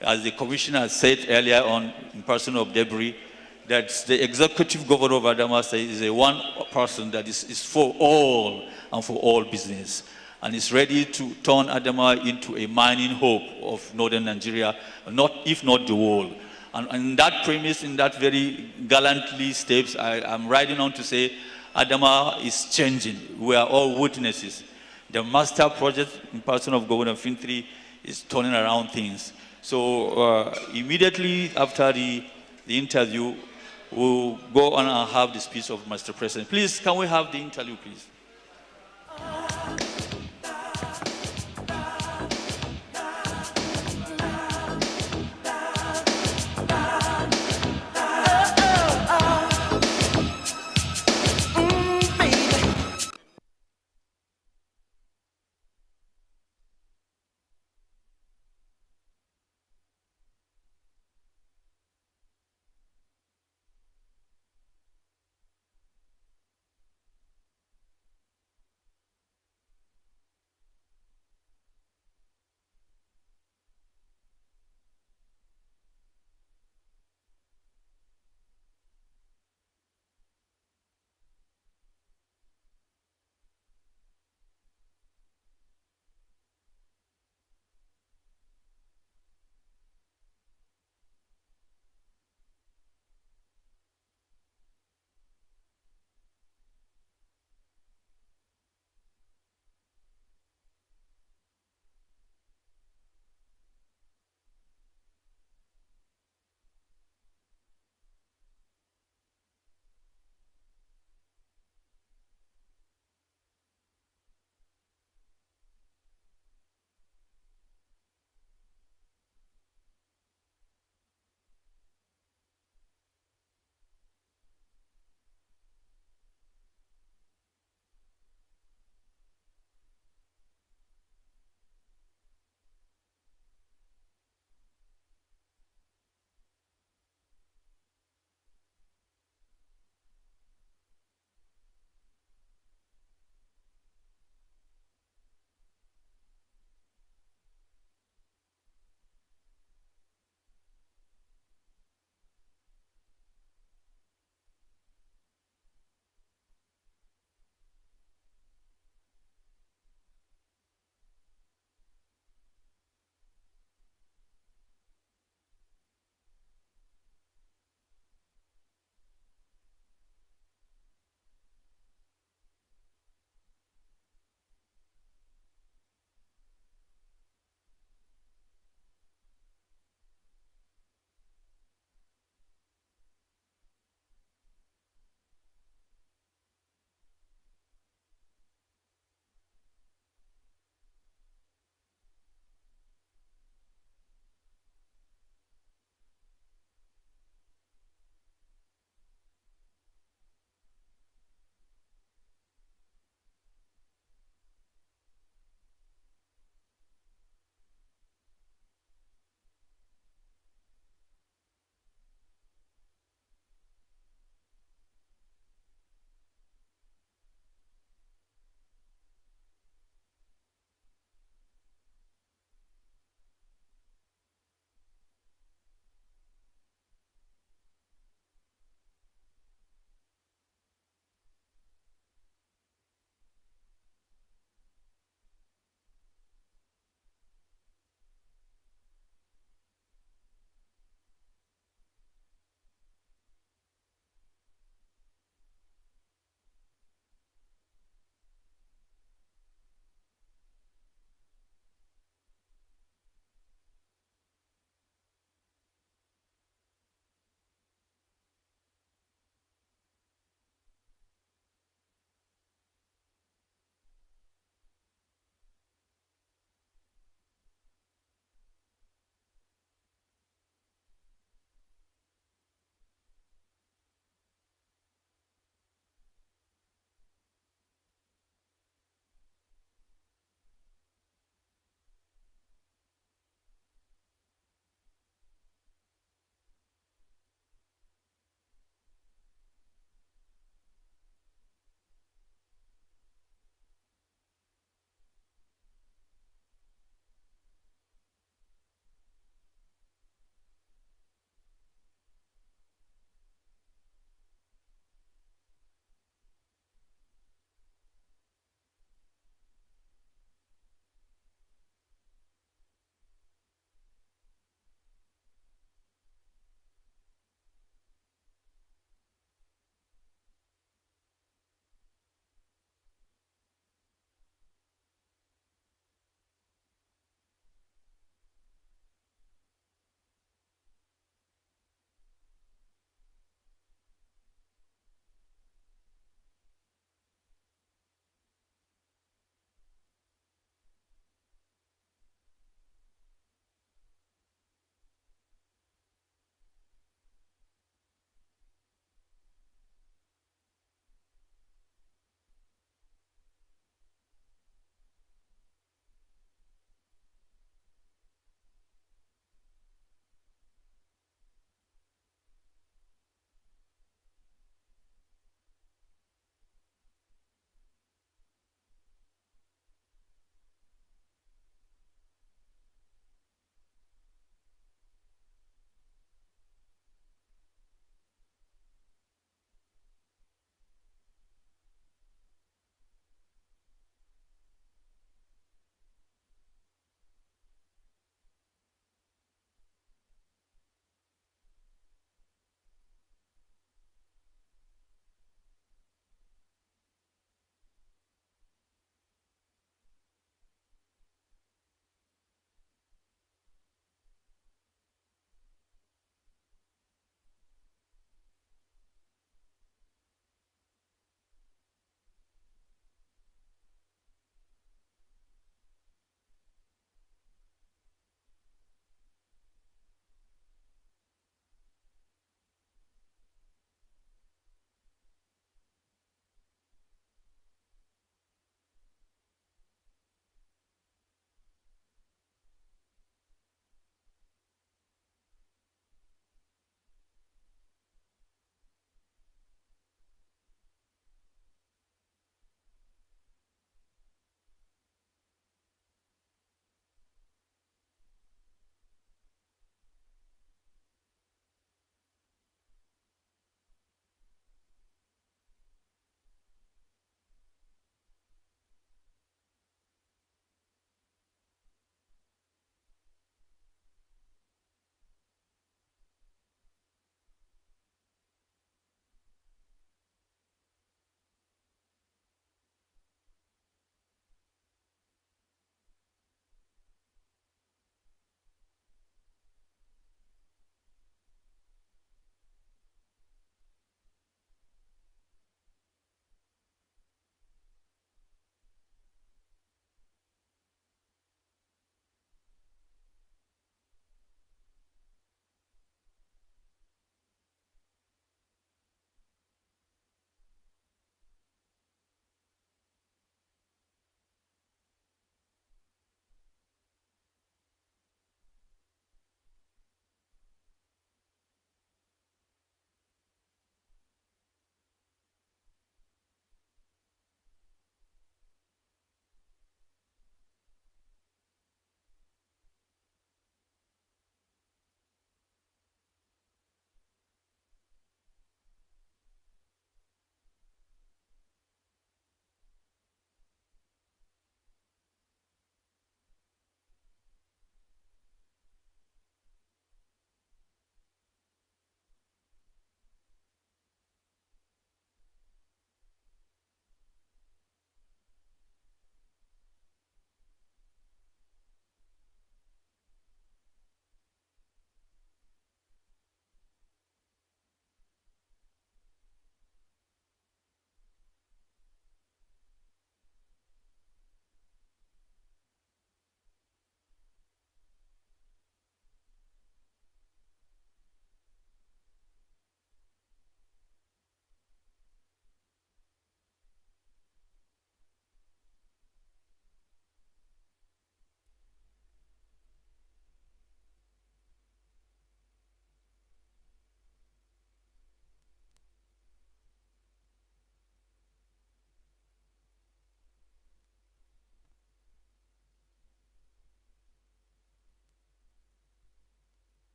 as the commissioner said earlier on in person of debris, that the executive governor of Adamawa State is a one person that is for all and for all business. And is ready to turn Adamawa into a mining hub of northern Nigeria, if not the world. And in that premise, in that very gallantly steps, I'm riding on to say Adamawa is changing. We are all witnesses. The master project in person of Governor Fintri is turning around things. So immediately after the interview, we'll go on and have the speech of Mr. President. Please, can we have the interview, please?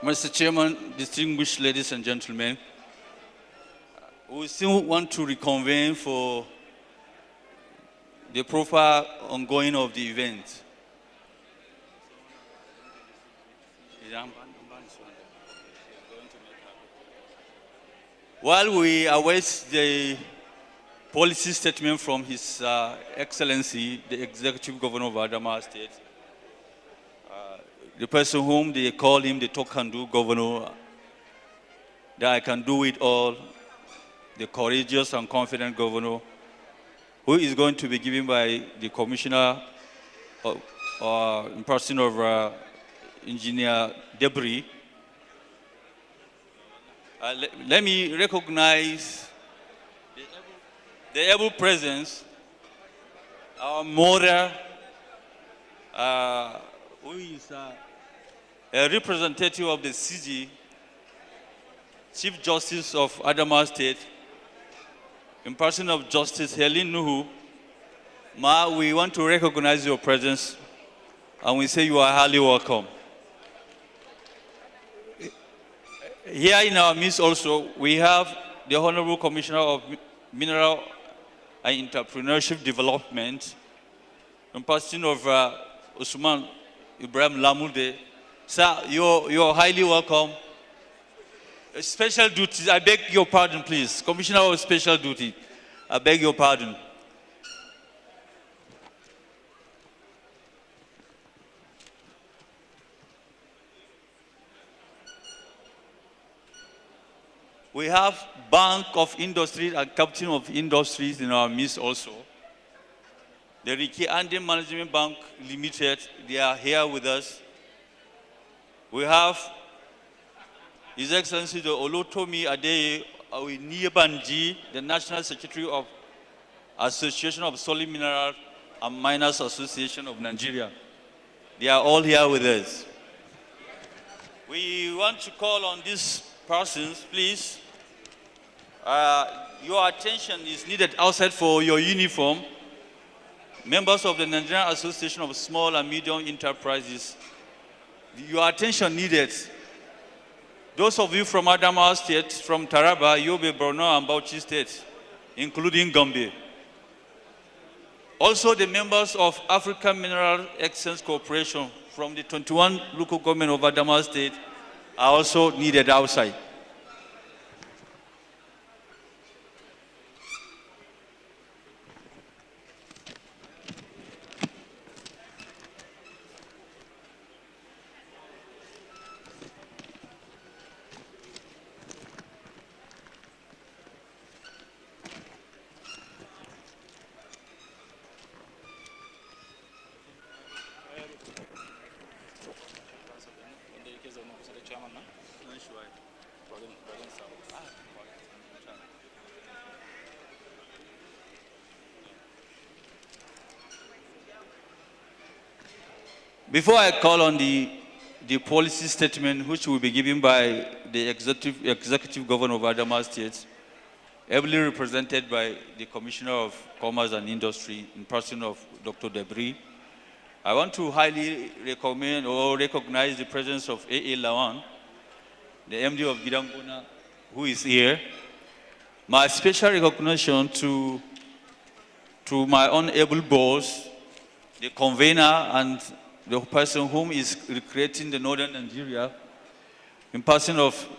Mr. Chairman, distinguished ladies and gentlemen, we still want to reconvene for the proper ongoing of the event. While we await the policy statement from His Excellency, the Executive Governor of Adamawa State, the person whom they call him the talk-and-do governor, that I can do it all, the courageous and confident governor, who is going to be given by the commissioner in person of Engineer Debris. Let me recognize the able presence, our mother, who is a representative of the CG, Chief Justice of Adamawa State, in person of Justice Helen Nuhu. Ma, we want to recognize your presence and we say you are highly welcome. Here in our midst also, we have the Honorable Commissioner of Mineral and Entrepreneurship Development, in person of Usman Ibrahim Lamude. Sir, you're highly welcome. Special duties, I beg your pardon, please. Commissioner of Special Duty, I beg your pardon. We have Bank of Industries and Captain of Industries in our midst also. The Riki Anden Management Bank Limited, they are here with us. We have His Excellency the Olotomi Adeye Niyebanji, the National Secretary of Association of Solid Mineral and Miners Association of Nigeria. They are all here with us. We want to call on these persons, please. Your attention is needed outside for your uniform. Members of the Nigerian Association of Small and Medium Enterprises, your attention needed. Those of you from Adamawa State, from Taraba, Yobe, Borno, and Bauchi State, including Gombe. Also the members of African Mineral Exchange Corporation from the 21 local government of Adamawa State are also needed outside. Before I call on the policy statement, which will be given by the Executive Governor of Adamawa State, ably represented by the Commissioner of Commerce and Industry in person of Dr. Debris, I want to highly recommend or recognize the presence of A.A. Lawan, the MD of Gidangona, who is here. My special recognition to my honorable boss, the convener, and the person whom is recreating the Northern Nigeria, in person of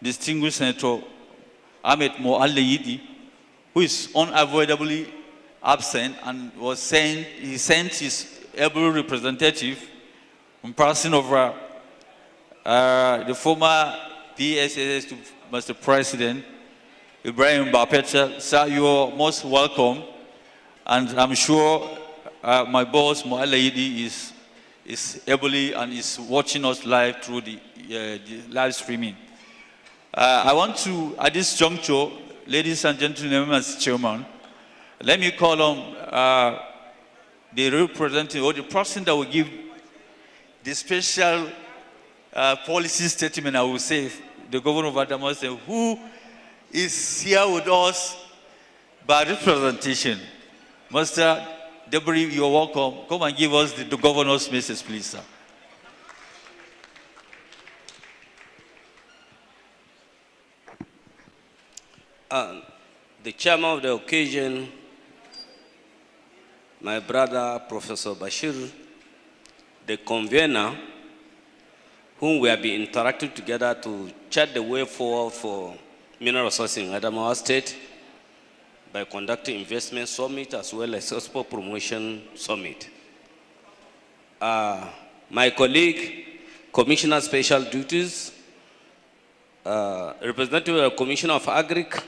distinguished Senator Ahmed Moaleyidi, who is unavoidably absent and he sent his able representative, in person of the former PSS to Mr. President, Ibrahim Bapecha. Sir, you are most welcome, and I'm sure my boss Moaleyidi is ably and is watching us live through the live streaming. I want to, at this juncture, ladies and gentlemen, Mr. Chairman, let me call on the representative or the person that will give the special policy statement, I will say, the Governor of Adamawa State, who is here with us by representation. Mr. Debris, you're welcome. Come and give us the governor's message, please, sir. the chairman of the occasion, my brother, Professor Bashir, the convener, whom we have been interacting together to chart the way forward for mineral resources in Adamawa State by conducting investment summit as well as export promotion summit. My colleague, Commissioner Special Duties, representative of Commissioner of Agric,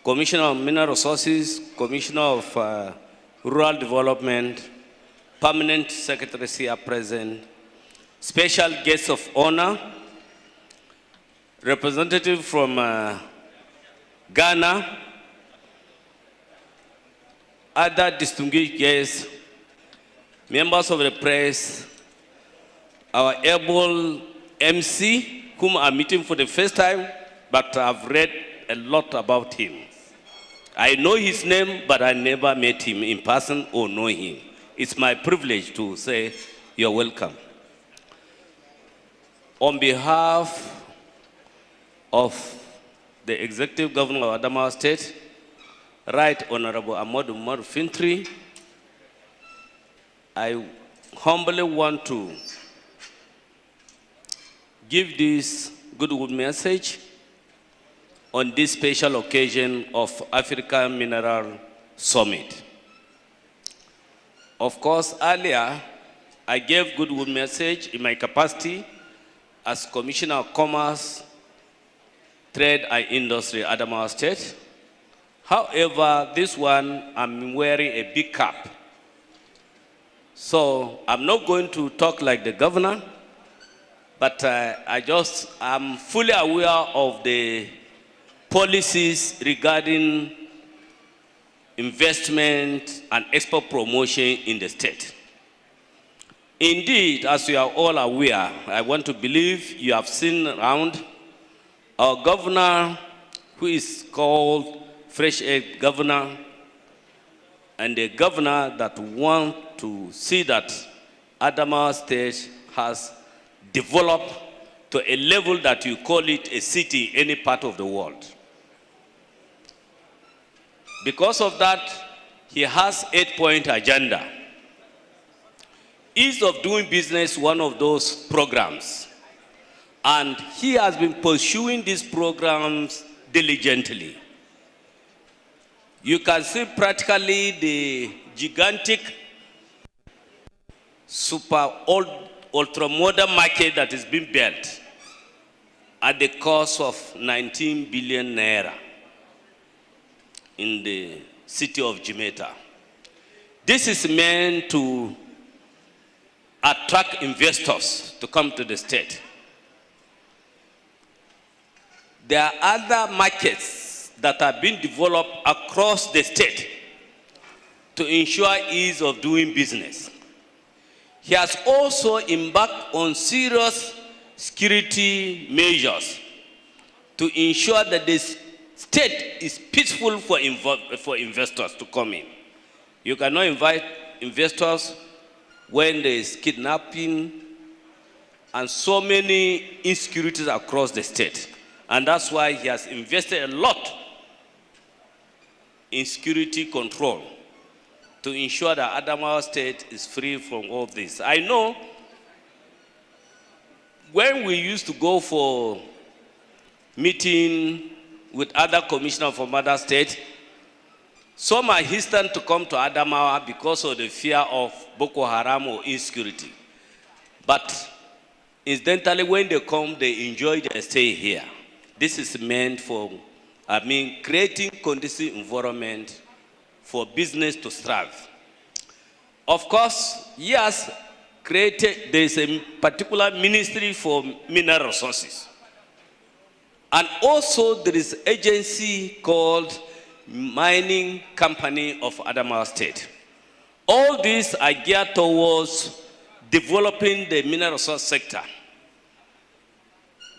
Commissioner of Mineral Resources, Commissioner of Rural Development, Permanent Secretaries here present, special guests of honor, representative from Ghana, other distinguished guests, members of the press, our able MC, whom I'm meeting for the first time, but I've read a lot about him. I know his name, but I never met him in person or know him. It's my privilege to say you're welcome. On behalf of the Executive Governor of Adamawa State, Right Honorable Ahmadu Umaru Fintri, I humbly want to give this goodwill message on this special occasion of African Mineral Summit. Of course, earlier, I gave goodwill message in my capacity as Commissioner of Commerce, Trade and Industry, Adamawa State. However, this one, I'm wearing a big cap. So I'm not going to talk like the governor, but I'm fully aware of the policies regarding investment and export promotion in the state. Indeed, as you are all aware, I want to believe you have seen around our governor, who is called Fresh Air Governor, and the governor that want to see that Adamawa State has developed to a level that you call it a city in any part of the world. Because of that, he has 8-point agenda. Ease of doing business, one of those programs. And he has been pursuing these programs diligently. You can see practically the gigantic, ultra-modern market that is being built at the cost of 19 billion naira in the city of Jimeta. This is meant to attract investors to come to the state. There are other markets that are being developed across the state to ensure ease of doing business. He has also embarked on serious security measures to ensure that this state is peaceful for investors to come in. You cannot invite investors when there is kidnapping and so many insecurities across the state. And that's why he has invested a lot in security control to ensure that Adamawa State is free from all this. I know when we used to go for meeting with other commissioners from other states, some are hesitant to come to Adamawa because of the fear of Boko Haram or insecurity. But incidentally, when they come, they enjoy their stay here. This is meant for, creating conducive environment for business to thrive. Of course, he has created, there is a particular ministry for mineral resources. And also there is an agency called Mining Company of Adamawa State. All these are geared towards developing the mineral resource sector,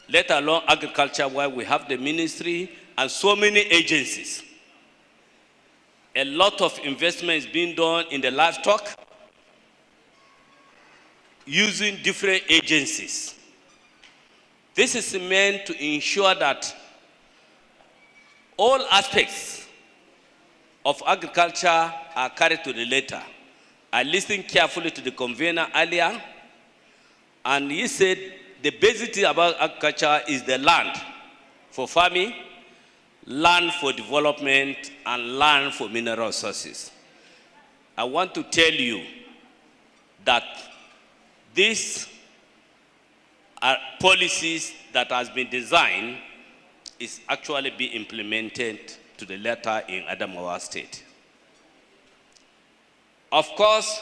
let alone agriculture, where we have the ministry and so many agencies. A lot of investment is being done in the livestock using different agencies. This is meant to ensure that all aspects of agriculture are carried to the letter. I listened carefully to the convener earlier, and he said the basic thing about agriculture is the land for farming, land for development, and land for mineral resources. I want to tell you that these are policies that has been designed is actually being implemented to the letter in Adamawa State. Of course,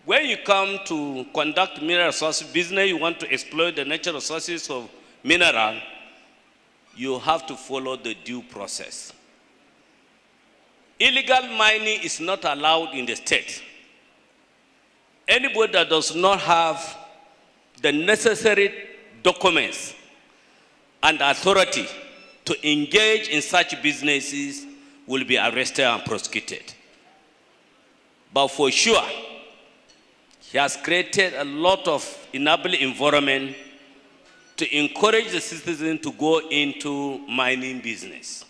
when you come to conduct mineral resources business, you want to exploit the natural resources of mineral, you have to follow the due process. Illegal mining is not allowed in the state. Anybody that does not have the necessary documents and authority to engage in such businesses will be arrested and prosecuted. But for sure, he has created a lot of enabling environment to encourage the citizen to go into mining business.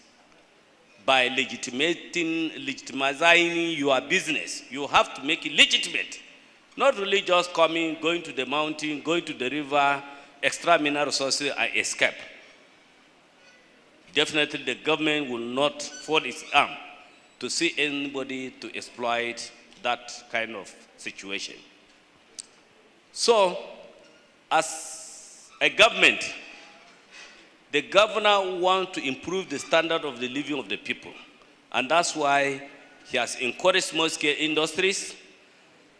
By legitimizing your business, you have to make it legitimate. Not really just coming, going to the mountain, going to the river, extra mineral resources and escape. Definitely the government will not fold its arm to see anybody to exploit that kind of situation. So, as a government, the governor wants to improve the standard of the living of the people. And that's why he has encouraged small-scale industries,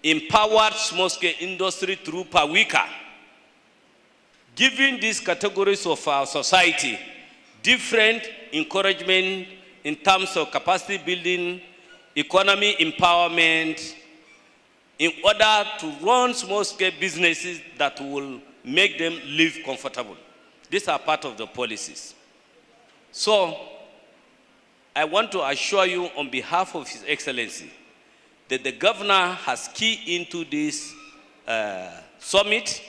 empowered small-scale industry through PAWICA, giving these categories of our society different encouragement in terms of capacity building, economy empowerment, in order to run small-scale businesses that will make them live comfortable. These are part of the policies. So, I want to assure you on behalf of His Excellency that the governor has keyed into this summit.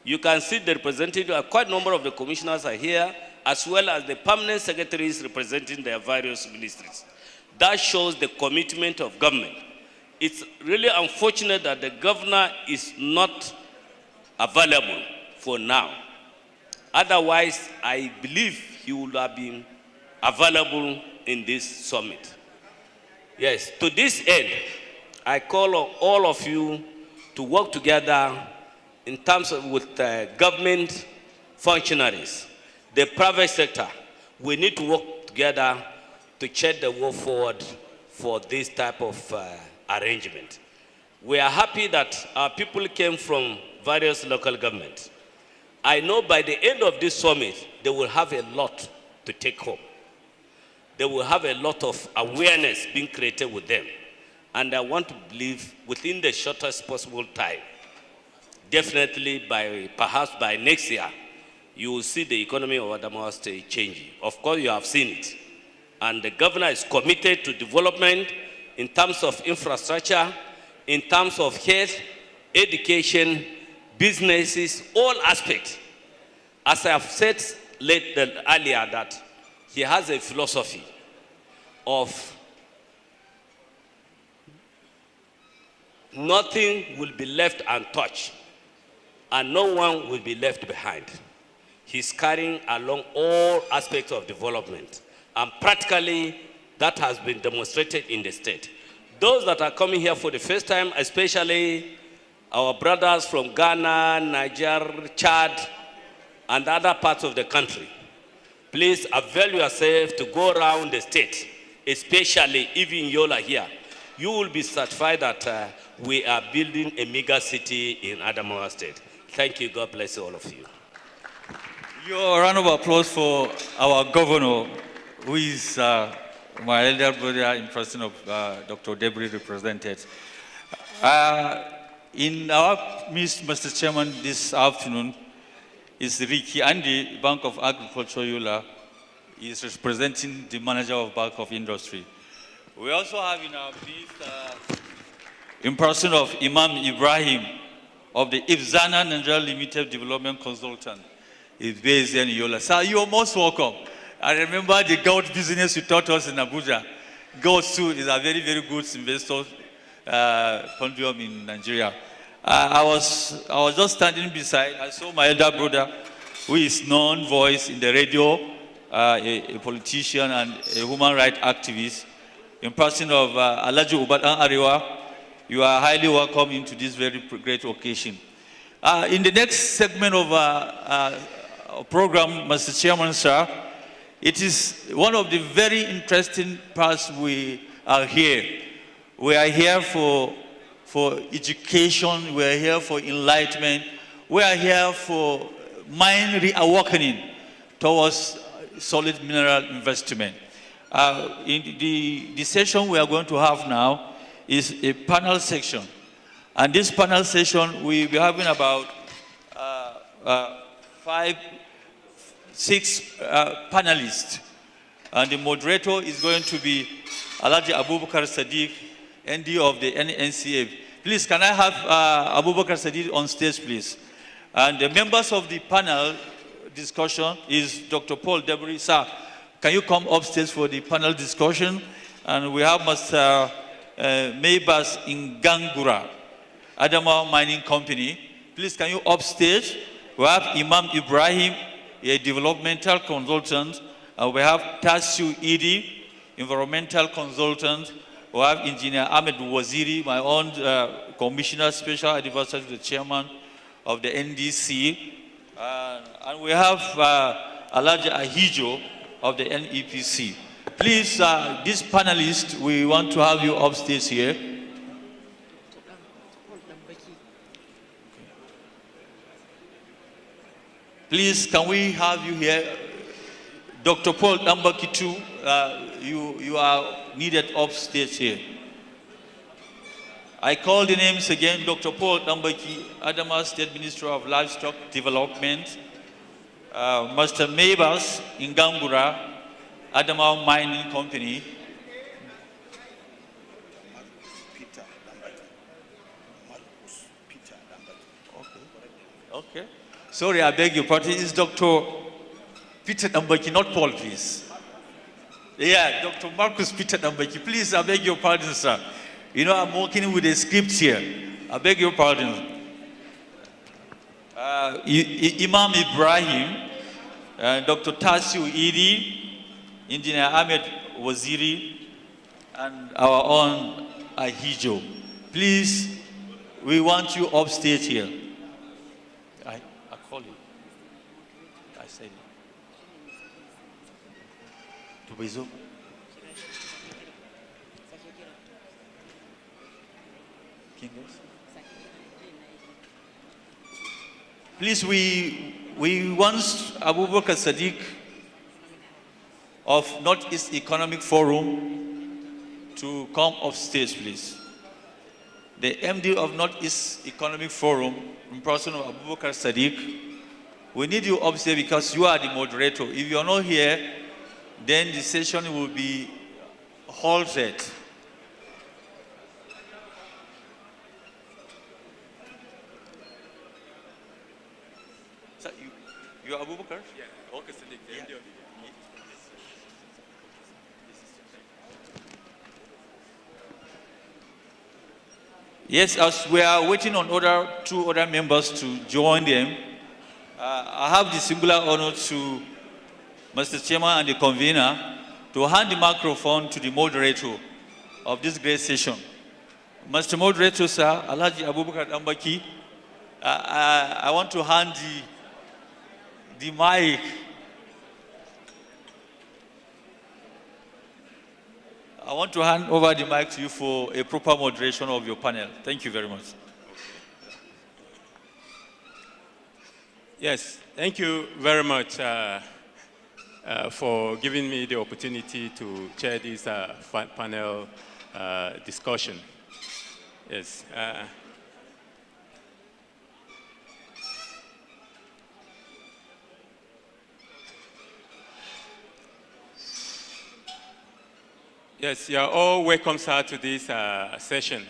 You can see the representative, quite a number of the commissioners are here, as well as the permanent secretaries representing their various ministries. That shows the commitment of government. It's really unfortunate that the governor is not available for now. Otherwise, I believe he would have been available in this summit. Yes, to this end, I call on all of you to work together in terms of with government functionaries, the private sector. We need to work together to check the way forward for this type of arrangement. We are happy that our people came from various local governments. I know by the end of this summit, they will have a lot to take home. They will have a lot of awareness being created with them. And I want to believe within the shortest possible time, definitely perhaps by next year, you will see the economy of Adamawa State changing. Of course, you have seen it. And the governor is committed to development in terms of infrastructure, in terms of health, education, businesses, all aspects. As I have said earlier, that he has a philosophy of nothing will be left untouched and no one will be left behind. He's carrying along all aspects of development, and practically that has been demonstrated in the state. Those that are coming here for the first time, especially our brothers from Ghana, Niger, Chad, and other parts of the country, please avail yourself to go around the state, especially even Yola here. You will be certified that we are building a mega city in Adamawa State. Thank you. God bless all of you. Your round of applause for our governor, who is my elder brother in person of Dr. Debri represented. In our midst, Mr. Chairman, this afternoon is Ricky Andy, Bank of Agriculture, Yola. He is representing the manager of Bank of Industry. We also have in our midst, in person of Imam Ibrahim of the Ibzana Nigeria Limited Development Consultant. Is based in Yola. Sir, you are most welcome. I remember the gold business you taught us in Abuja. Gold too is a very, very good investor conduit in Nigeria. I was just standing beside, I saw my elder brother, who is known voice in the radio, a politician and a human rights activist, in person of Alhaji Ubatan Ariwa. You are highly welcome into this very great occasion. In the next segment of our program, Mr. Chairman, sir, it is one of the very interesting parts we are here. We are here for education, we are here for enlightenment, we are here for mind reawakening towards solid mineral investment. In the session we are going to have now is a panel section. And this panel session, we'll be having about 6 panelists. And the moderator is going to be Alhaji Abubakar Sadiq, ND of the NNCA. Please, can I have Abubakar Sadiq on stage, please? And the members of the panel discussion is Dr. Paul Debris. Sir, can you come upstairs for the panel discussion? And we have Mr. Maybas Ingangura, Adama Mining Company. Please, can you upstage? We have Imam Ibrahim, a developmental consultant. We have Tasiu Idi, environmental consultant. We have Engineer Ahmed Waziri, my own commissioner, special advisor to the chairman of the NDC. And we have Alhaji Ahijo of the NEPC. Please, these panelists, we want to have you upstairs here. Please, can we have you here? Dr. Paul Dambaki too, you are needed upstairs here. I call the names again: Dr. Paul Dambaki, Adama State Minister of Livestock Development, Mr. Maybas Ingangura, Adama Mining Company, Okay. Sorry, I beg your pardon. It's Dr. Peter Dambaki, not Paul, please. Yeah, Dr. Marcus Peter Dambaki. Please, I beg your pardon, sir. You know, I'm working with a script here. I beg your pardon. Imam Ibrahim, Dr. Tasiu Idi, Engineer Ahmed Waziri, and our own Ahijo. Please, we want you upstage here. I call you. I said it. Please, we want Abubakar Sadiq of Northeast Economic Forum to come off stage, please. The MD of Northeast Economic Forum, in person of Abubakar Sadiq, we need you upstairs because you are the moderator. If you are not here, then the session will be halted. So you are Abubakar? Yeah. Okay, Sadiq. Yeah. Yes, as we are waiting on two other members to join them, I have the singular honor to Mr. Chairman and the convener to hand the microphone to the moderator of this great session. Mr. Moderator, sir, Alhaji Abubakar Dambaki, I want to hand the mic. I want to hand over the mic to you for a proper moderation of your panel. Thank you very much. Yes, thank you very much for giving me the opportunity to chair this panel discussion. Yes. Yes, you are all welcome, sir, to this session.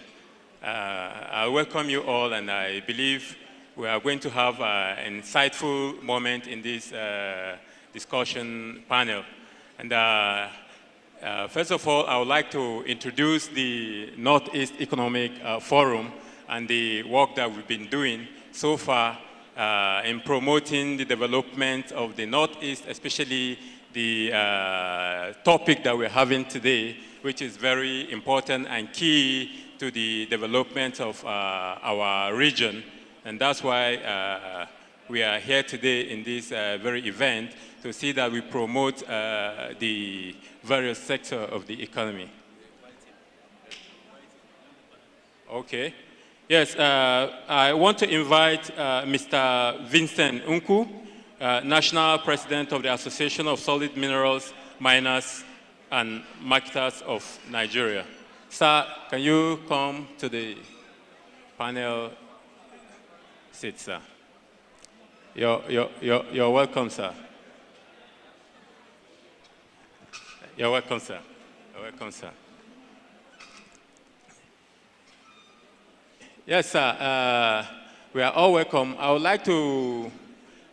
I welcome you all, and I believe we are going to have an insightful moment in this discussion panel. And first of all, I would like to introduce the Northeast Economic Forum and the work that we've been doing so far in promoting the development of the Northeast, especially the topic that we're having today, which is very important and key to the development of our region. And that's why we are here today in this very event to see that we promote the various sectors of the economy. Okay. Yes, I want to invite Mr. Vincent Unku, National President of the Association of Solid Minerals Miners and Marketers of Nigeria. Sir, can you come to the panel seat, sir? You're welcome, sir. You're welcome, sir. You're welcome, sir. Yes, sir. We are all welcome. I would like to,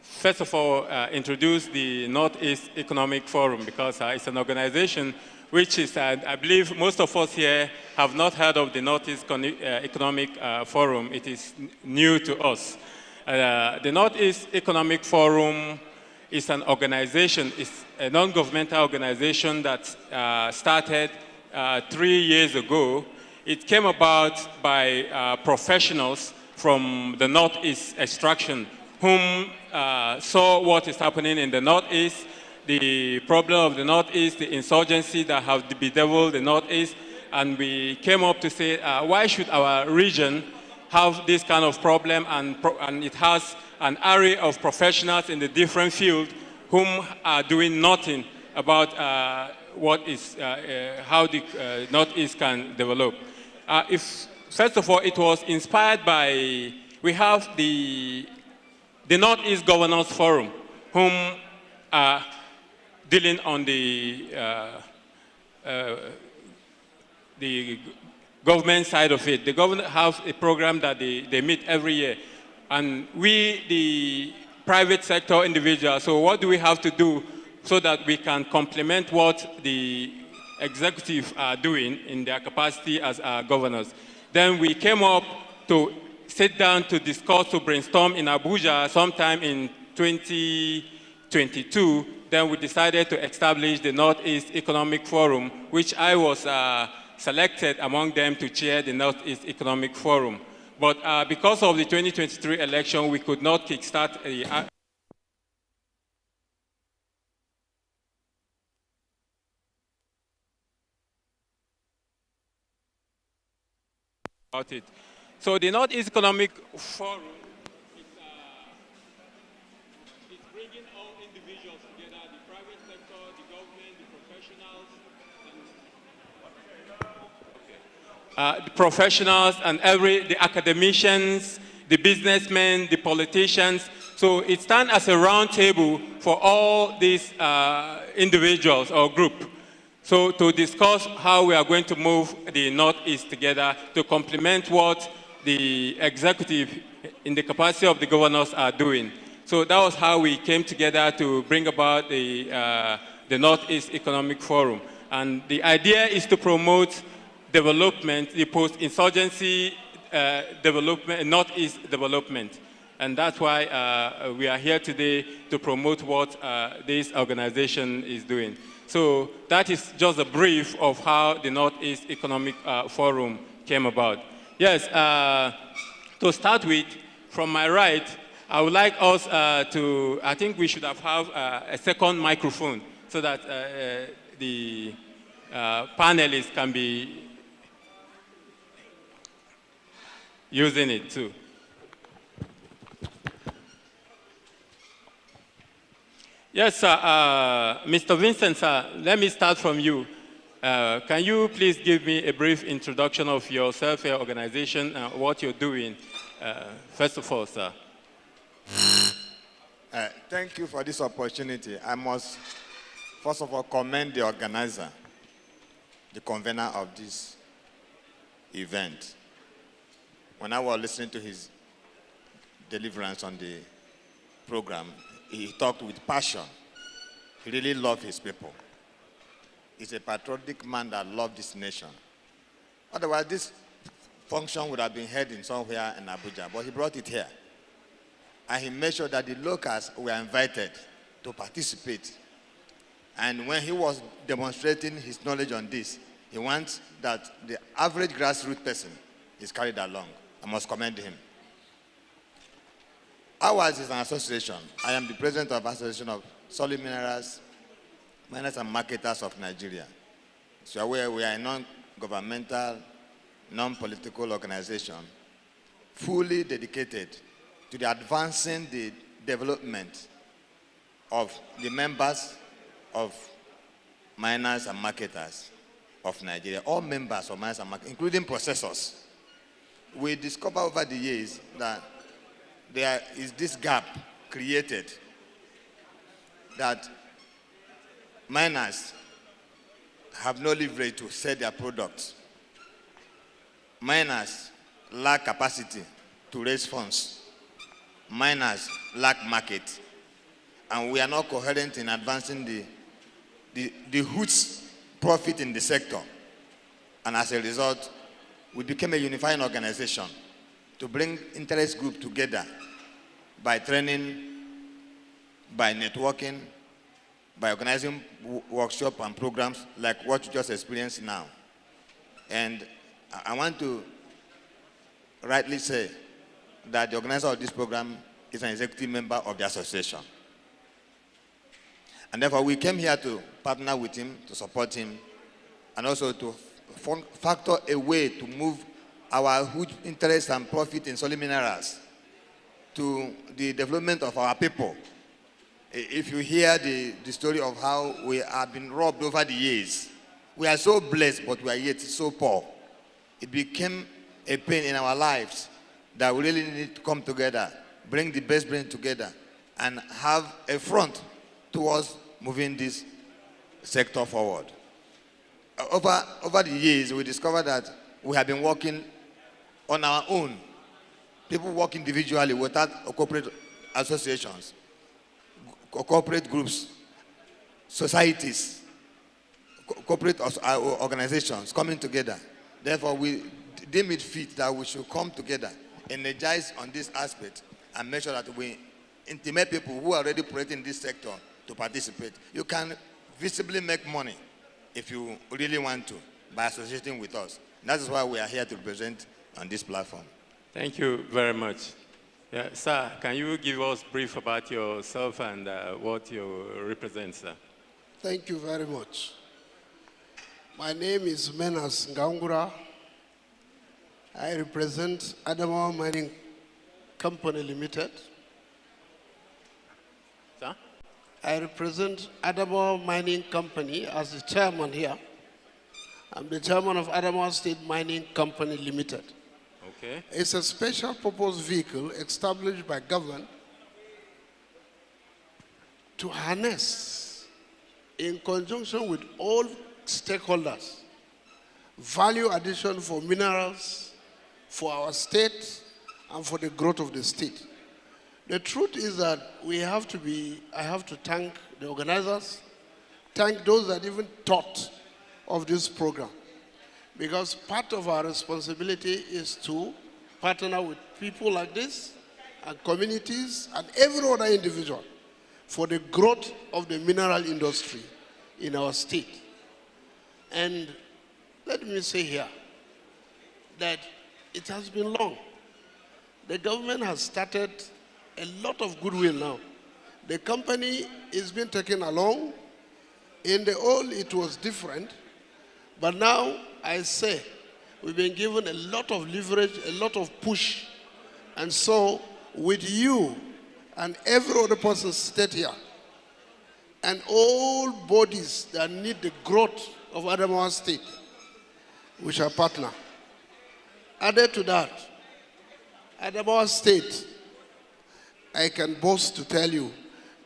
first of all, introduce the Northeast Economic Forum because it's an organization which is, I believe most of us here have not heard of the Northeast Economic Forum. It is new to us. The Northeast Economic Forum is an organization, it's a non-governmental organization that started 3 years ago. It came about by professionals from the Northeast extraction whom saw what is happening in the Northeast, the problem of the Northeast, the insurgency that have bedeviled the Northeast, and we came up to say, why should our region have this kind of problem, and it has an array of professionals in the different fields whom are doing nothing about what is, how the Northeast can develop. First of all, it was inspired by, we have the Northeast Governors Forum, whom are dealing on the government side of it. The government has a program that they meet every year. And we, the private sector individuals, so what do we have to do so that we can complement what the executive are doing in their capacity as governors? Then we came up to sit down to discuss, to brainstorm in Abuja sometime in 2022. Then we decided to establish the Northeast Economic Forum, which I was selected among them to chair the Northeast Economic Forum. But because of the 2023 election, we could not kickstart about it. So the Northeast Economic Forum is bringing all individuals together, the private sector, the government, the professionals, the professionals and the academicians, the businessmen, the politicians. So it stands as a round table for all these individuals or group. So to discuss how we are going to move the Northeast together to complement what the executive in the capacity of the governors are doing. So that was how we came together to bring about the Northeast Economic Forum. And the idea is to promote development, the post-insurgency development, Northeast development. And that's why we are here today to promote what this organization is doing. So that is just a brief of how the Northeast Economic Forum came about. Yes, to start with, from my right, I would like us to, I think we should have a second microphone so that the panelists can be using it too. Yes, sir. Mr. Vincent, sir, let me start from you. Can you please give me a brief introduction of yourself, your organization, and what you're doing? First of all, sir. Thank you for this opportunity. I must, first of all, commend the organizer, the convener of this event. When I was listening to his deliverance on the program, he talked with passion. He really loved his people. is a patriotic man that loves this nation. Otherwise, this function would have been held in somewhere in Abuja, but he brought it here. And he made sure that the locals were invited to participate. And when he was demonstrating his knowledge on this, he wants that the average grassroots person is carried along. I must commend him. Ours is an association. I am the president of the Association of Solid Minerals, Miners and Marketers of Nigeria. So we are a non-governmental, non-political organization fully dedicated to the advancing the development of the members of miners and marketers of Nigeria, all members of miners and marketers, including processors. We discovered over the years that there is this gap created that miners have no leverage to sell their products. Miners lack capacity to raise funds. Miners lack market. And we are not coherent in advancing the huge profit in the sector. And as a result, we became a unifying organization to bring interest groups together by training, by networking, by organizing workshops and programs like what you just experienced now. And I want to rightly say that the organizer of this program is an executive member of the association. And therefore, we came here to partner with him, to support him, and also to factor a way to move our huge interest and profit in solid minerals to the development of our people. If you hear the story of how we have been robbed over the years, we are so blessed, but we are yet so poor. It became a pain in our lives that we really need to come together, bring the best brain together, and have a front towards moving this sector forward. Over the years, we discovered that we have been working on our own. People work individually without corporate associations, corporate groups, societies, corporate organizations coming together. Therefore, we deem it fit that we should come together, energize on this aspect, and make sure that we intimate people who are already operating in this sector to participate. You can visibly make money if you really want to by associating with us. That is why we are here to present on this platform. Thank you very much. Yeah, sir, can you give us a brief about yourself and what you represent, sir? Thank you very much. My name is Menas Ngangura. I represent Adamawa Mining Company Limited. Sir? I represent Adamawa Mining Company as the chairman here. I'm the chairman of Adamawa State Mining Company Limited. Okay. It's a special purpose vehicle established by government to harness, in conjunction with all stakeholders, value addition for minerals, for our state, and for the growth of the state. The truth is that I have to thank the organizers, thank those that even thought of this program. Because part of our responsibility is to partner with people like this, and communities, and every other individual for the growth of the mineral industry in our state. And let me say here that it has been long. The government has started a lot of goodwill now. The company is being taken along. In the old, it was different. But now, I say, we've been given a lot of leverage, a lot of push. And so, with you and every other person state here, and all bodies that need the growth of Adamawa State, we shall partner. Added to that, Adamawa State, I can boast to tell you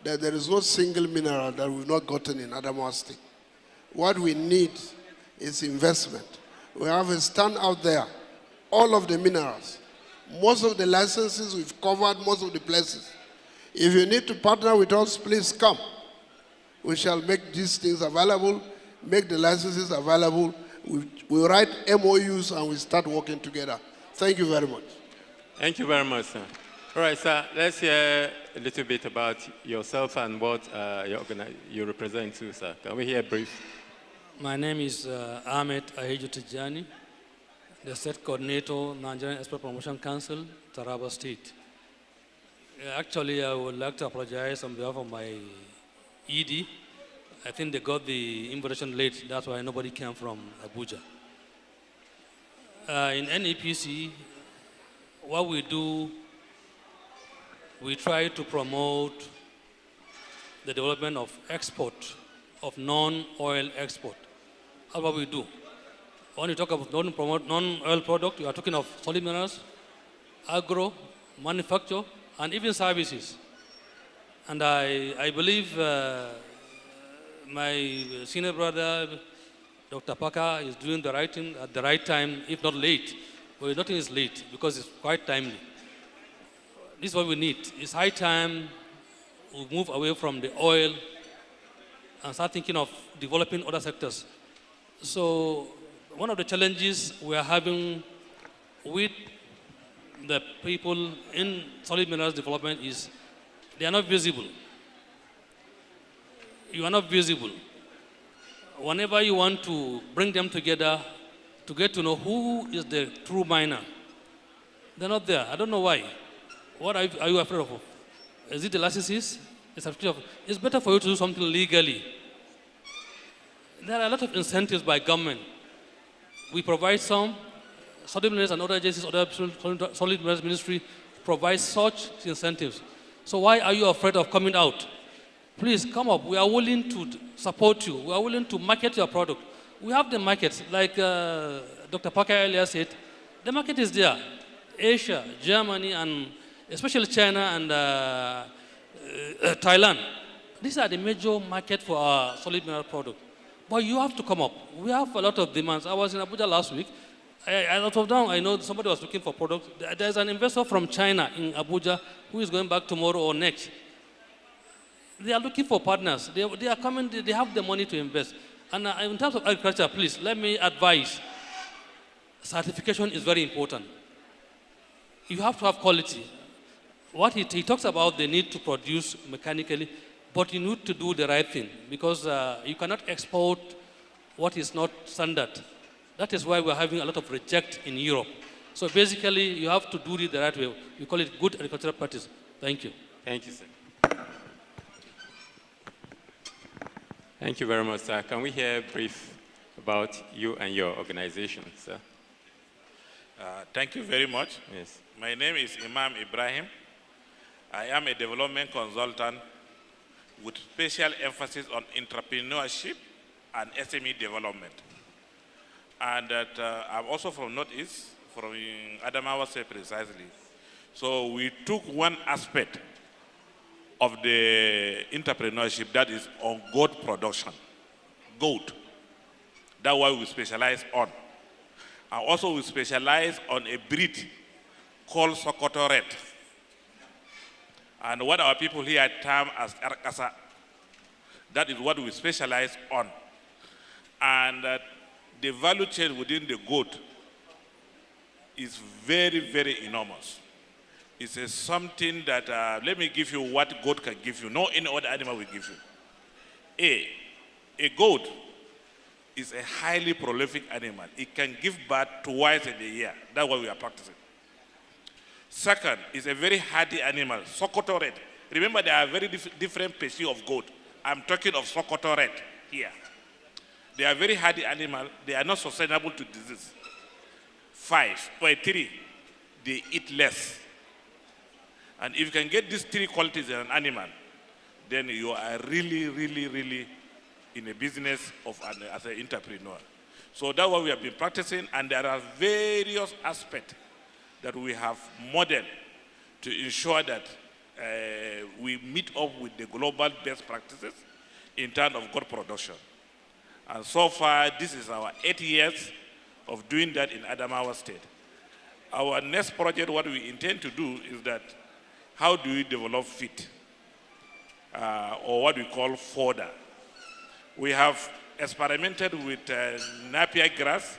that there is no single mineral that we've not gotten in Adamawa State. What we need is investment. We have a stand out there, all of the minerals. Most of the licenses we've covered, most of the places. If you need to partner with us, please come. We shall make these things available. make the licenses available. We write MOUs and we start working together. Thank you very much. Thank you very much, sir. All right, sir, let's hear a little bit about yourself and what you represent too, sir. Can we hear a brief? My name is Ahmed Ahijo Tijani, the State Coordinator, Nigerian Export Promotion Council, Taraba State. Actually, I would like to apologize on behalf of my ED. I think they got the invitation late, that's why nobody came from Abuja. In NEPC, what we do, we try to promote the development of export, of non-oil export. That's what we do. When you talk about non-oil product, you are talking of solid minerals, agro, manufacture, and even services. And I believe my senior brother, Dr. Parker, is doing the right thing at the right time, if not late. Well, nothing is late because it's quite timely. This is what we need. It's high time we move away from the oil and start thinking of developing other sectors. So one of the challenges we are having with the people in solid minerals development is they are not visible. You are not visible. Whenever you want to bring them together to get to know who is the true miner, they're not there. I don't know why. What are you afraid of? Is it the licenses? It's better for you to do something legally. There are a lot of incentives by government. We provide some, solid minerals and other agencies, other solid minerals ministry provide such incentives. So why are you afraid of coming out? Please come up. We are willing to support you. We are willing to market your product. We have the markets, like Dr. Parker earlier said, the market is there. Asia, Germany, and especially China and Thailand. These are the major market for our solid mineral product. But you have to come up. We have a lot of demands. I was in Abuja last week. Out of town, I know somebody was looking for products. There's an investor from China in Abuja who is going back tomorrow or next. They are looking for partners. They are coming, they have the money to invest. And in terms of agriculture, please, let me advise, certification is very important. You have to have quality. What he talks about, the need to produce mechanically, but you need to do the right thing because you cannot export what is not standard. That is why we're having a lot of reject in Europe. So basically, you have to do it the right way. We call it good agricultural practice. Thank you. Thank you, sir. Thank you very much, sir. Can we hear a brief about you and your organization, sir? Thank you very much. Yes. My name is Imam Ibrahim. I am a development consultant with special emphasis on entrepreneurship and SME development. And that I'm also from Northeast, from Adamawa State precisely. So we took one aspect of the entrepreneurship that is on goat production. Goat. That's what we specialize on. And also we specialize on a breed called Sokoto Red. And what our people here term as Arkasa. That is what we specialize on. And the value chain within the goat is very, very enormous. It's something that, let me give you what goat can give you. No any other animal will give you. A goat is a highly prolific animal. It can give birth twice in a year. That's what we are practicing. Second, is a very hardy animal, Sokoto Red. Remember, there are very different species of goat. I'm talking of Sokoto Red here. They are very hardy animal. They are not susceptible to disease. 3, they eat less. And if you can get these 3 qualities in an animal, then you are really, really, really in a business of as an entrepreneur. So that's what we have been practicing, and there are various aspects that we have modeled to ensure that we meet up with the global best practices in terms of goat production. And so far, this is our 8 years of doing that in Adamawa State. Our next project, what we intend to do is that how do we develop feed, or what we call fodder. We have experimented with Napier grass.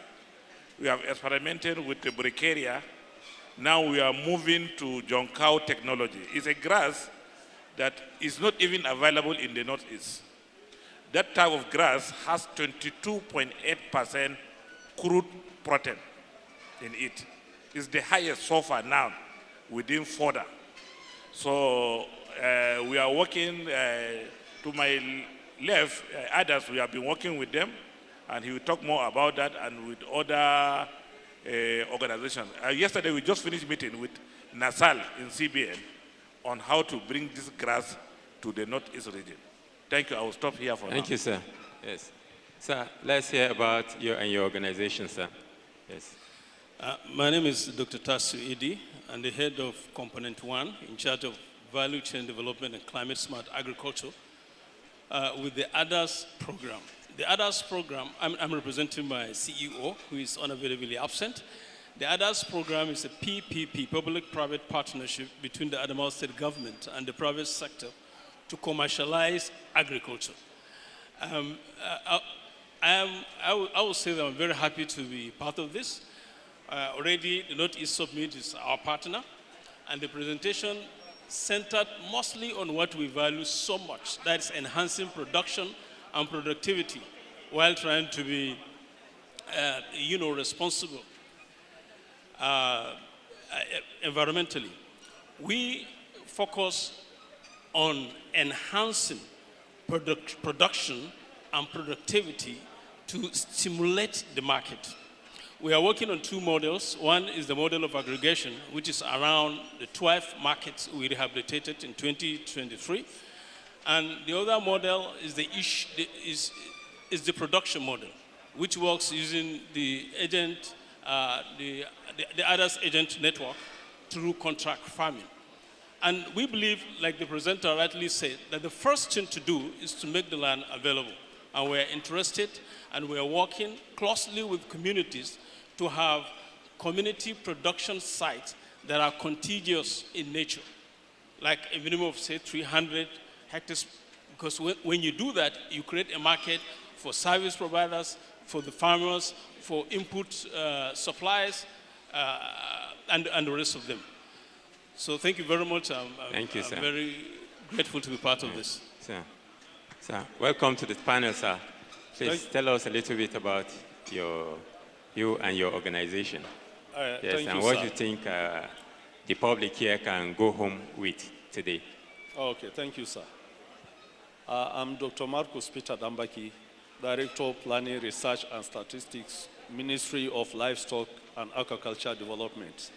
We have experimented with the Brachiaria. Now we are moving to Jonkau technology. It's a grass that is not even available in the Northeast. That type of grass has 22.8% crude protein in it. It's the highest so far now within fodder. So we are working, to my left, others, we have been working with them, and he will talk more about that and with other organizations. Yesterday, we just finished meeting with Nasal in CBN on how to bring this grass to the Northeast region. Thank you. I will stop here for now. Thank you, sir. Yes. Sir, let's hear about you and your organization, sir. Yes. My name is Dr. Tasu Idi. I'm the head of Component 1, in charge of Value Chain Development and Climate Smart Agriculture with the ADAS program. The ADAS program, I'm representing my CEO, who is unavailably absent. The ADAS program is a PPP, public-private partnership between the Adamawa State government and the private sector to commercialize agriculture. I will say that I'm very happy to be part of this. Already, the Northeast Summit is our partner, and the presentation centered mostly on what we value so much, that's enhancing production and productivity while trying to be, responsible environmentally. We focus on enhancing production and productivity to stimulate the market. We are working on two models. One is the model of aggregation, which is around the 12 markets we rehabilitated in 2023. And the other model is the production model, which works using the agent, the ADAS agent network through contract farming. And we believe, like the presenter rightly said, that the first thing to do is to make the land available. And we're interested, and we're working closely with communities to have community production sites that are contiguous in nature, like a minimum of, say, 300 hectares, because when you do that, you create a market for service providers, for the farmers, for input suppliers, and the rest of them. So thank you very much. Thank you, sir. I'm very grateful to be part of this. Sir, welcome to the panel, sir. Please tell us a little bit about you and your organization. Yes, and what you think the public here can go home with today. Okay, thank you, sir. I'm Dr. Marcus Peter Dambaki, Director of Planning, Research and Statistics, Ministry of Livestock and Aquaculture Development.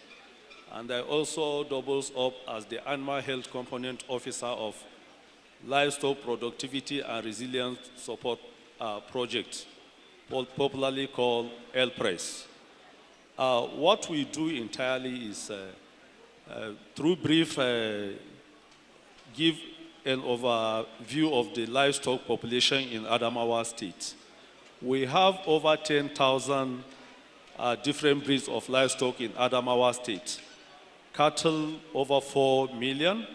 And I also doubles up as the Animal Health Component Officer of Livestock Productivity and Resilience Support Project, popularly called LPRESS. What we do entirely is, through brief, give an overview of the livestock population in Adamawa State. We have over 10,000 different breeds of livestock in Adamawa State. Cattle over 4 million,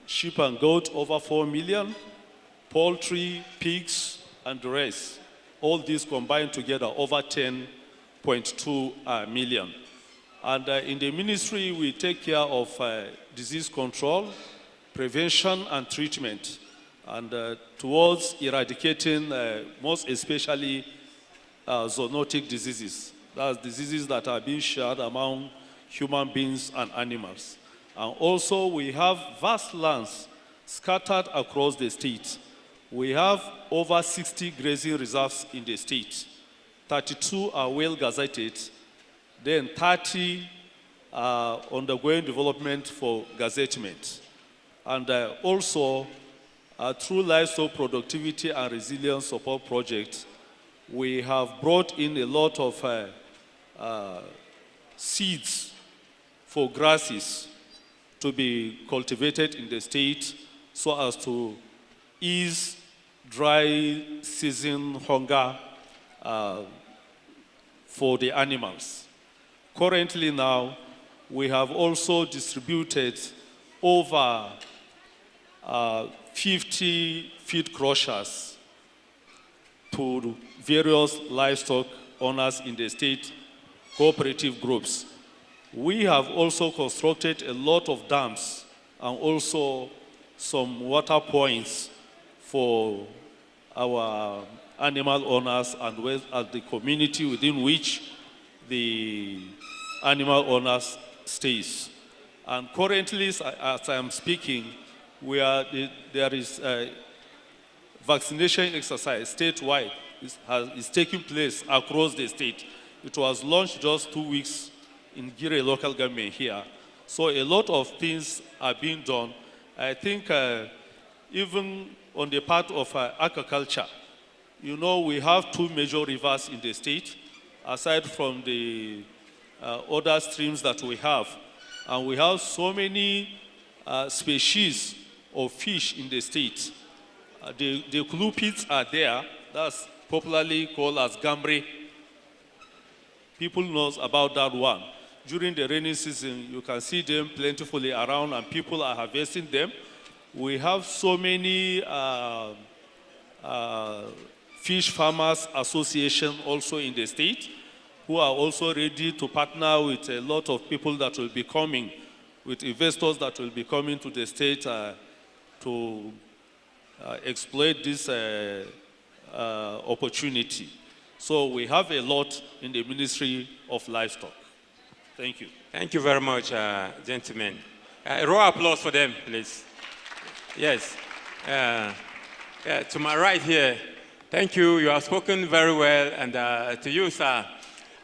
sheep and goat over 4 million, poultry, pigs, and the rest. All these combined together over 10.2 million. And in the ministry, we take care of disease control, prevention, and treatment, and towards eradicating, most especially, zoonotic diseases. That's diseases that are being shared among human beings and animals. And also, we have vast lands scattered across the state. We have over 60 grazing reserves in the state. 32 are well gazetted, then 30 are undergoing development for gazettement. And also, through livestock productivity and resilience support projects, we have brought in a lot of seeds for grasses to be cultivated in the state so as to ease dry season hunger for the animals. Currently now, we have also distributed over 50 feed crushers to various livestock owners in the state cooperative groups. We have also constructed a lot of dams and also some water points for our animal owners and the community within which the animal owners stays. And currently, as I am speaking, there is a vaccination exercise statewide is taking place across the state. It was launched just 2 weeks in Gire local government here. So a lot of things are being done. I think even on the part of agriculture, you know, we have 2 major rivers in the state, aside from the other streams that we have. And we have so many species of fish in the state. The clupits are there. That's popularly called as gambri. People knows about that one. During the rainy season, you can see them plentifully around and people are harvesting them. We have so many fish farmers association also in the state who are also ready to partner with a lot of people that will be coming, with investors that will be coming to the state to exploit this opportunity. So we have a lot in the Ministry of Livestock. Thank you. Thank you very much, gentlemen. A round of applause for them, please. Yes. To my right here, thank you. You have spoken very well. And to you, sir,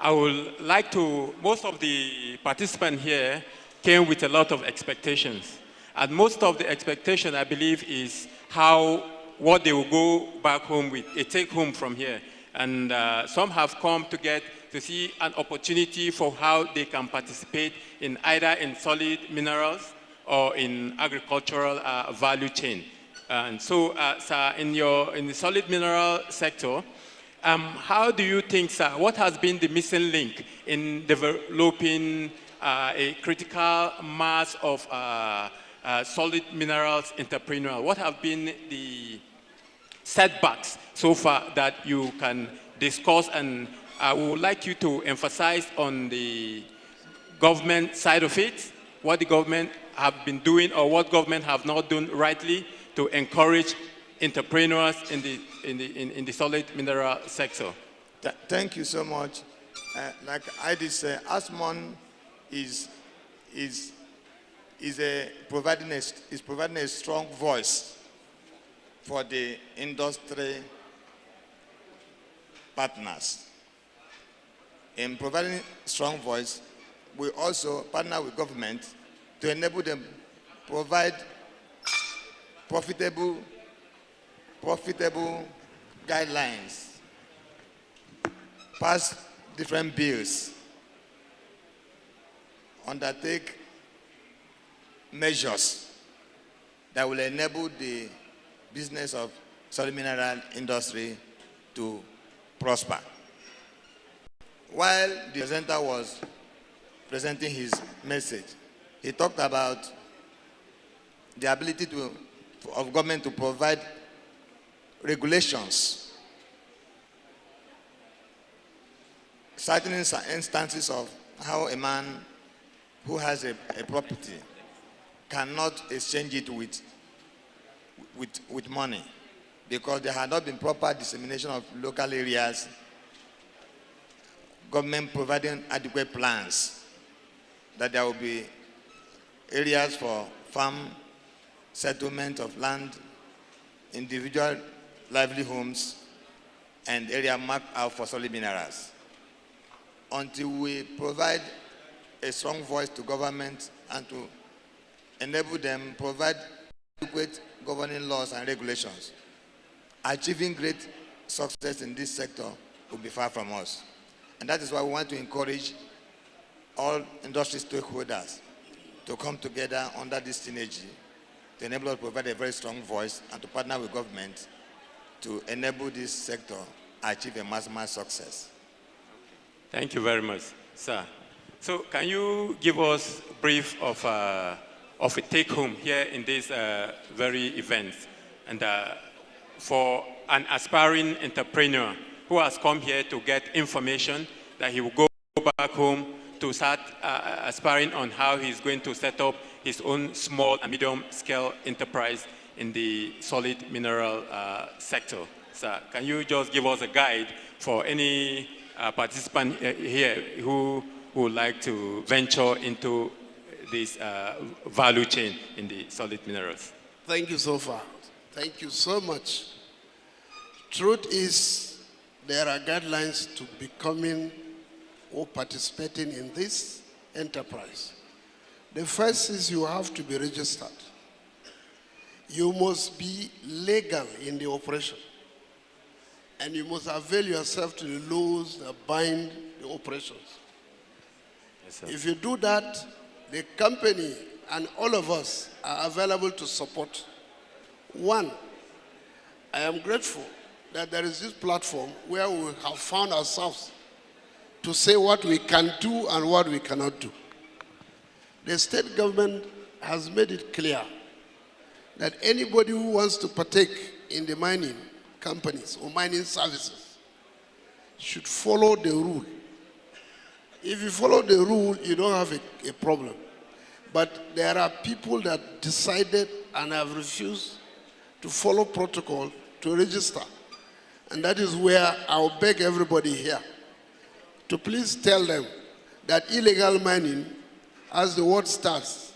I would like to, most of the participants here came with a lot of expectations. And most of the expectation, I believe, is what they will go back home with, a take home from here. And some have come to see an opportunity for how they can participate in either in solid minerals or in agricultural value chain. And so, sir, in the solid mineral sector, how do you think, sir, what has been the missing link in developing a critical mass of solid minerals entrepreneurs? What have been the setbacks so far that you can discuss? And I would like you to emphasize on the government side of it, what the government have been doing or what government have not done rightly to encourage entrepreneurs in the solid mineral sector. Thank you so much. Like I did say, ASMON is providing a strong voice for the industry partners. In providing strong voice, we also partner with government to enable them provide profitable guidelines, pass different bills, undertake measures that will enable the business of solid mineral industry to prosper. While the presenter was presenting his message, he talked about the ability of government to provide regulations, certain instances of how a man who has a property cannot exchange it with money because there had not been proper dissemination of local areas, government providing adequate plans that there will be areas for farm, settlement of land, individual lively homes, and area marked out for solid minerals. Until we provide a strong voice to government and to enable them provide adequate governing laws and regulations, achieving great success in this sector will be far from us. And that is why we want to encourage all industry stakeholders to come together under this synergy to enable us to provide a very strong voice and to partner with government to enable this sector achieve a mass success. Thank you very much, sir. So can you give us a brief of a take-home here in this very event? And for an aspiring entrepreneur who has come here to get information that he will go back home to start aspiring on how he's going to set up his own small and medium-scale enterprise in the solid mineral sector. So can you just give us a guide for any participant here who would like to venture into this value chain in the solid minerals? Thank you so far. Thank you so much. Truth is, there are guidelines to becoming or participating in this enterprise. The first is you have to be registered. You must be legal in the operation. And you must avail yourself to the laws that bind the operations. Yes, sir. If you do that, the company and all of us are available to support. One, I am grateful that there is this platform where we have found ourselves to say what we can do and what we cannot do. The state government has made it clear that anybody who wants to partake in the mining companies or mining services should follow the rule. If you follow the rule, you don't have a problem. But there are people that decided and have refused to follow protocol to register. And that is where I'll beg everybody here to please tell them that illegal mining, as the word starts,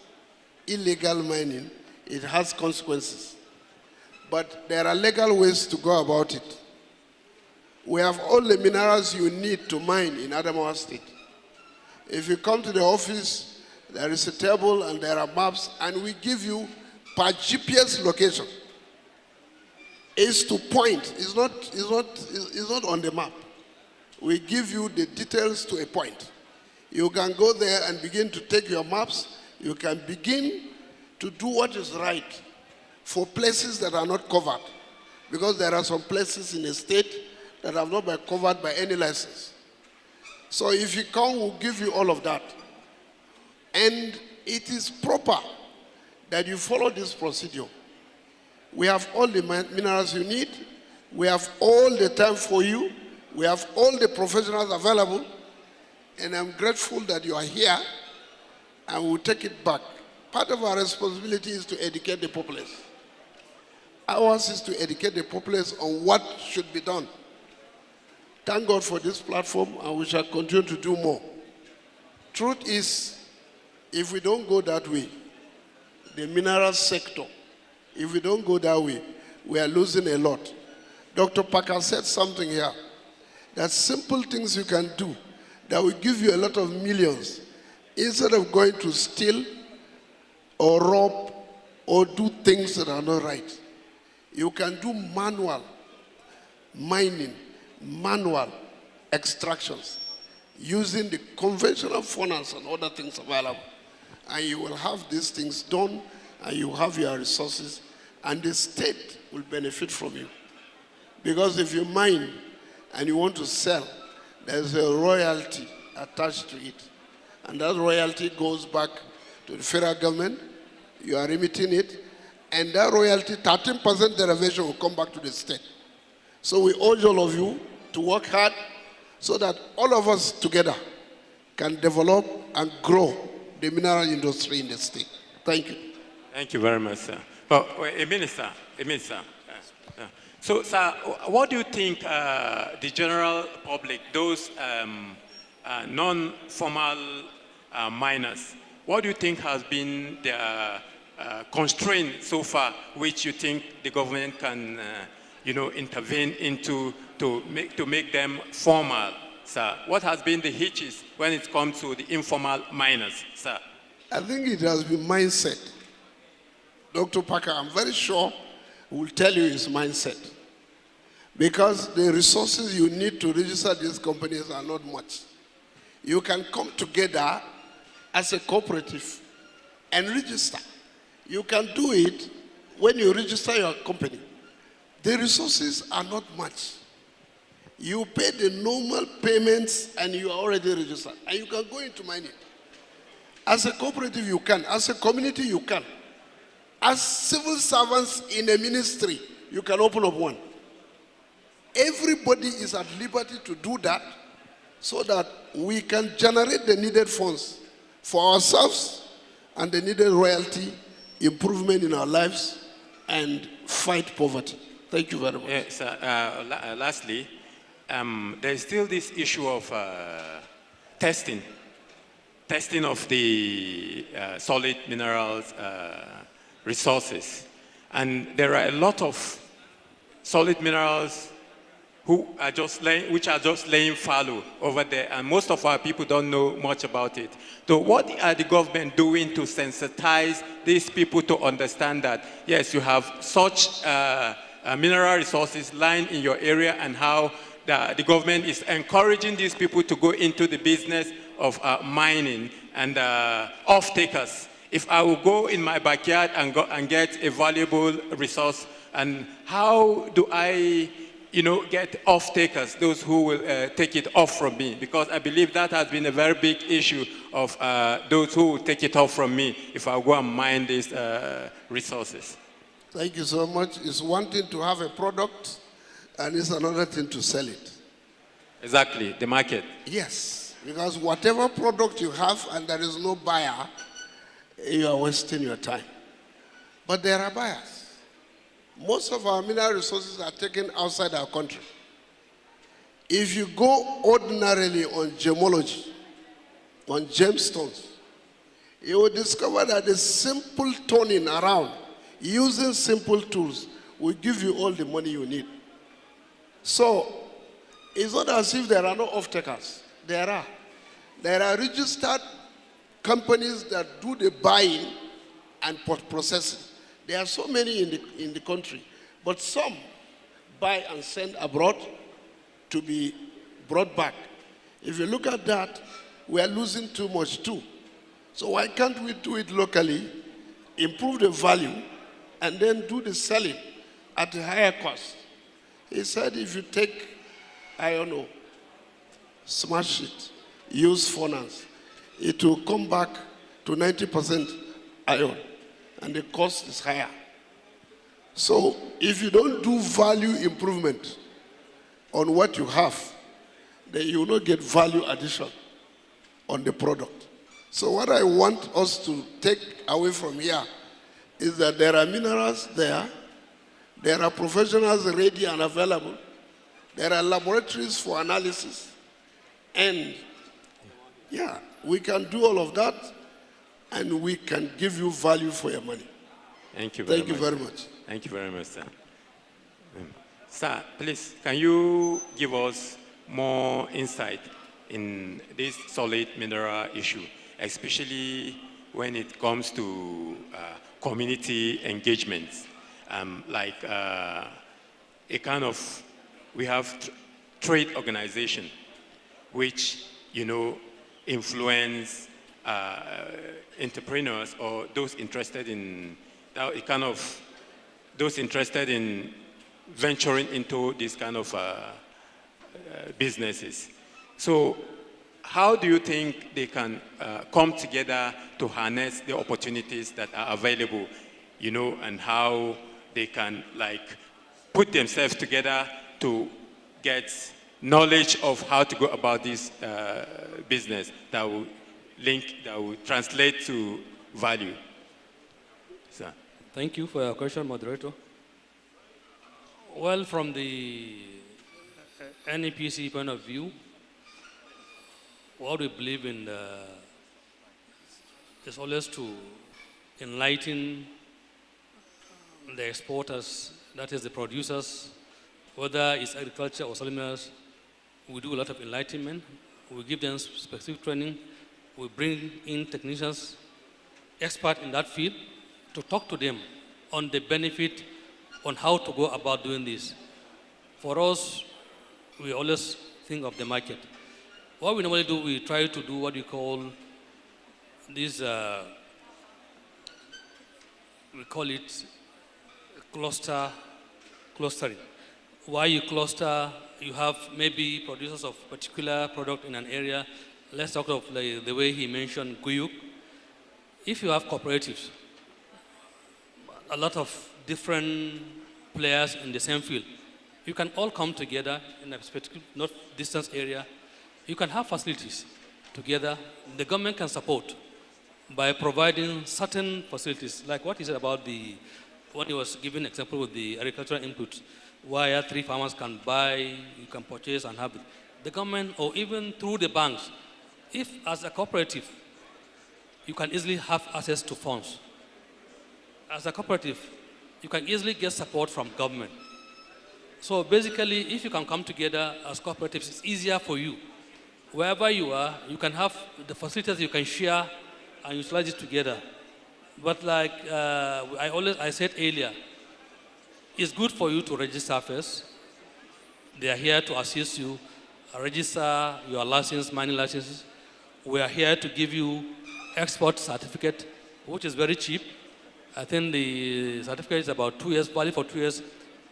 illegal mining, it has consequences. But there are legal ways to go about it. We have all the minerals you need to mine in Adamawa State. If you come to the office, there is a table and there are maps, and we give you per GPS location. It's to point, it's not on the map. We give you the details to a point. You can go there and begin to take your maps. You can begin to do what is right for places that are not covered. Because there are some places in the state that have not been covered by any license. So if you come, we'll give you all of that. And it is proper that you follow this procedure. We have all the minerals you need. We have all the time for you. We have all the professionals available. And I'm grateful that you are here, and we'll take it back. Part of our responsibility is to educate the populace. Ours is to educate the populace on what should be done. Thank God for this platform, and we shall continue to do more. Truth is, if we don't go that way, the mineral sector, if we don't go that way, we are losing a lot. Dr. Parker said something here, that simple things you can do that will give you a lot of millions, instead of going to steal or rob or do things that are not right. You can do manual mining, manual extractions, using the conventional funnels and other things available. And you will have these things done, and you have your resources, and the state will benefit from you. Because if you mine and you want to sell, there's a royalty attached to it. And that royalty goes back to the federal government. You are remitting it. And that royalty, 13% derivation will come back to the state. So we urge all of you to work hard so that all of us together can develop and grow the mineral industry in the state. Thank you. Thank you very much, sir. Oh, a minister. So, sir, what do you think the general public, those non-formal miners, what do you think has been their constraint so far, which you think the government can, intervene into to make them formal, sir? What has been the hitches when it comes to the informal miners, sir? I think it has been mindset. Dr. Parker, I'm very sure he will tell you his mindset. Because the resources you need to register these companies are not much. You can come together as a cooperative and register. You can do it when you register your company. The resources are not much. You pay the normal payments and you are already registered. And you can go into mining. As a cooperative, you can. As a community, you can. As civil servants in a ministry, you can open up one. everybody is at liberty to do that so that we can generate the needed funds for ourselves and the needed royalty, improvement in our lives, and fight poverty. Thank you very much. Yes, lastly, there is still this issue of testing of the solid minerals resources. And there are a lot of solid minerals which are just laying fallow over there, and most of our people don't know much about it. So what are the government doing to sensitize these people to understand that, yes, you have such mineral resources lying in your area, and how the government is encouraging these people to go into the business of mining and off-takers. If I will go in my backyard and get a valuable resource, and how do I get off-takers, those who will take it off from me? Because I believe that has been a very big issue of those who will take it off from me if I go and mine these resources. Thank you so much. It's one thing to have a product, and it's another thing to sell it. Exactly, the market. Yes, because whatever product you have and there is no buyer, you are wasting your time. But there are buyers. Most of our mineral resources are taken outside our country. If you go ordinarily on gemology, on gemstones, you will discover that the simple turning around, using simple tools, will give you all the money you need. So, it's not as if there are no off-takers. There are. There are registered companies that do the buying and processing. There are so many in the country, but some buy and send abroad to be brought back. If you look at that, we are losing too much too. So why can't we do it locally, improve the value, and then do the selling at a higher cost? He said if you take iron ore, smash it, use furnace, it will come back to 90% iron, and the cost is higher. So if you don't do value improvement on what you have, then you will not get value addition on the product. So what I want us to take away from here is that there are minerals there, there are professionals ready and available, there are laboratories for analysis, and yeah, we can do all of that, and we can give you value for your money. Thank you very much. Thank you very much. Thank you very much, sir. Sir, please, can you give us more insight in this solid mineral issue, especially when it comes to community engagements, like a kind of, we have trade organization, which, influence entrepreneurs or those interested in those interested in venturing into this kind of businesses. So how do you think they can come together to harness the opportunities that are available, and how they can put themselves together to get knowledge of how to go about this business that will translate to value? Sir. Thank you for your question, moderator. Well, from the NEPC point of view, what we believe in is always to enlighten the exporters, that is the producers, whether it's agriculture or solid minerals. We do a lot of enlightenment. We give them specific training. We bring in technicians, experts in that field, to talk to them on the benefit, on how to go about doing this. For us, we always think of the market. What we normally do, we try to do what we call this, we call it clustering. Why you cluster, you have maybe producers of particular product in an area. Let's talk of the way he mentioned Guyuk. If you have cooperatives, a lot of different players in the same field, You can all come together in a specific, not distance area. You can have facilities together. The government can support by providing certain facilities, like what is it about when he was giving an example with the agricultural input, where 3 farmers can buy, you can purchase and have it. The government, or even through the banks, if as a cooperative, you can easily have access to funds. As a cooperative, you can easily get support from government. So basically, if you can come together as cooperatives, it's easier for you. Wherever you are, you can have the facilities you can share and utilize it together. But like I said earlier, it's good for you to register first. They are here to assist you. Register your license, mining licenses. We are here to give you export certificate, which is very cheap. I think the certificate is about 2 years, valid for 2 years.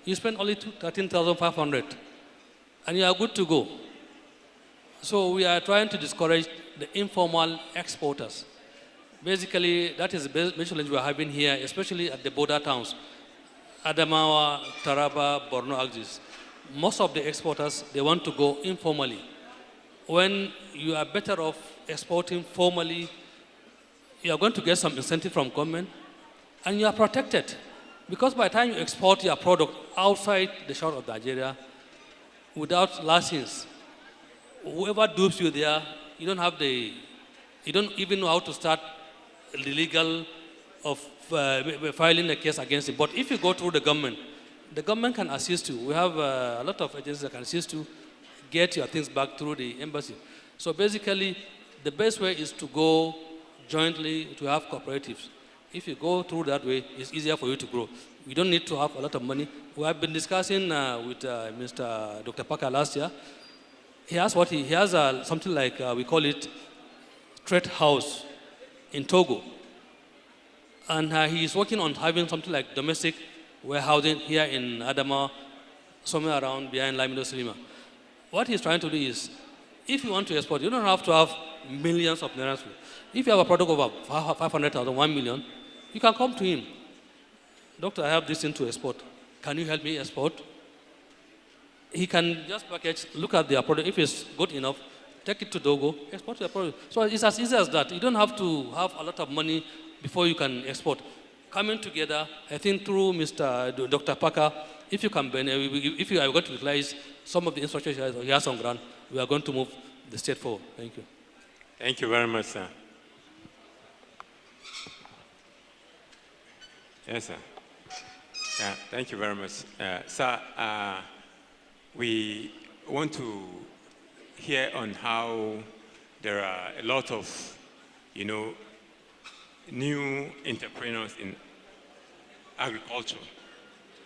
You spend only 13,500, and you are good to go. So we are trying to discourage the informal exporters. Basically, that is the main challenge we are having here, especially at the border towns, Adamawa, Taraba, Borno axis. Most of the exporters, they want to go informally. When you are better off exporting formally, you are going to get some incentive from government, and you are protected. Because by the time you export your product outside the shore of Nigeria, without license, whoever dupes you there, you don't even know how to start the legal of filing a case against it. But if you go through the government can assist you. We have a lot of agencies that can assist you get your things back through the embassy. So basically, the best way is to go jointly to have cooperatives. If you go through that way, it's easier for you to grow. You don't need to have a lot of money. We have been discussing with Mr. Dr. Parker last year. He has something like, we call it trade house in Togo. And he is working on having something like domestic warehousing here in Adama, somewhere around behind Lamido Silima. What he's trying to do is, if you want to export, you don't have to have millions of naira. If you have a product of 500,000, 1 million, you can come to him. Doctor, I have this thing to export. Can you help me export? He can just package, look at their product. If it's good enough, take it to Togo, export your product. So it's as easy as that. You don't have to have a lot of money before you can export. Coming together, I think through Dr. Parker, if you are going to utilize some of the infrastructure he has on ground, we are going to move the state forward. Thank you. Thank you very much, sir. Yes, sir. Yeah, thank you very much. Sir, we want to hear on how there are a lot of, new entrepreneurs in agriculture,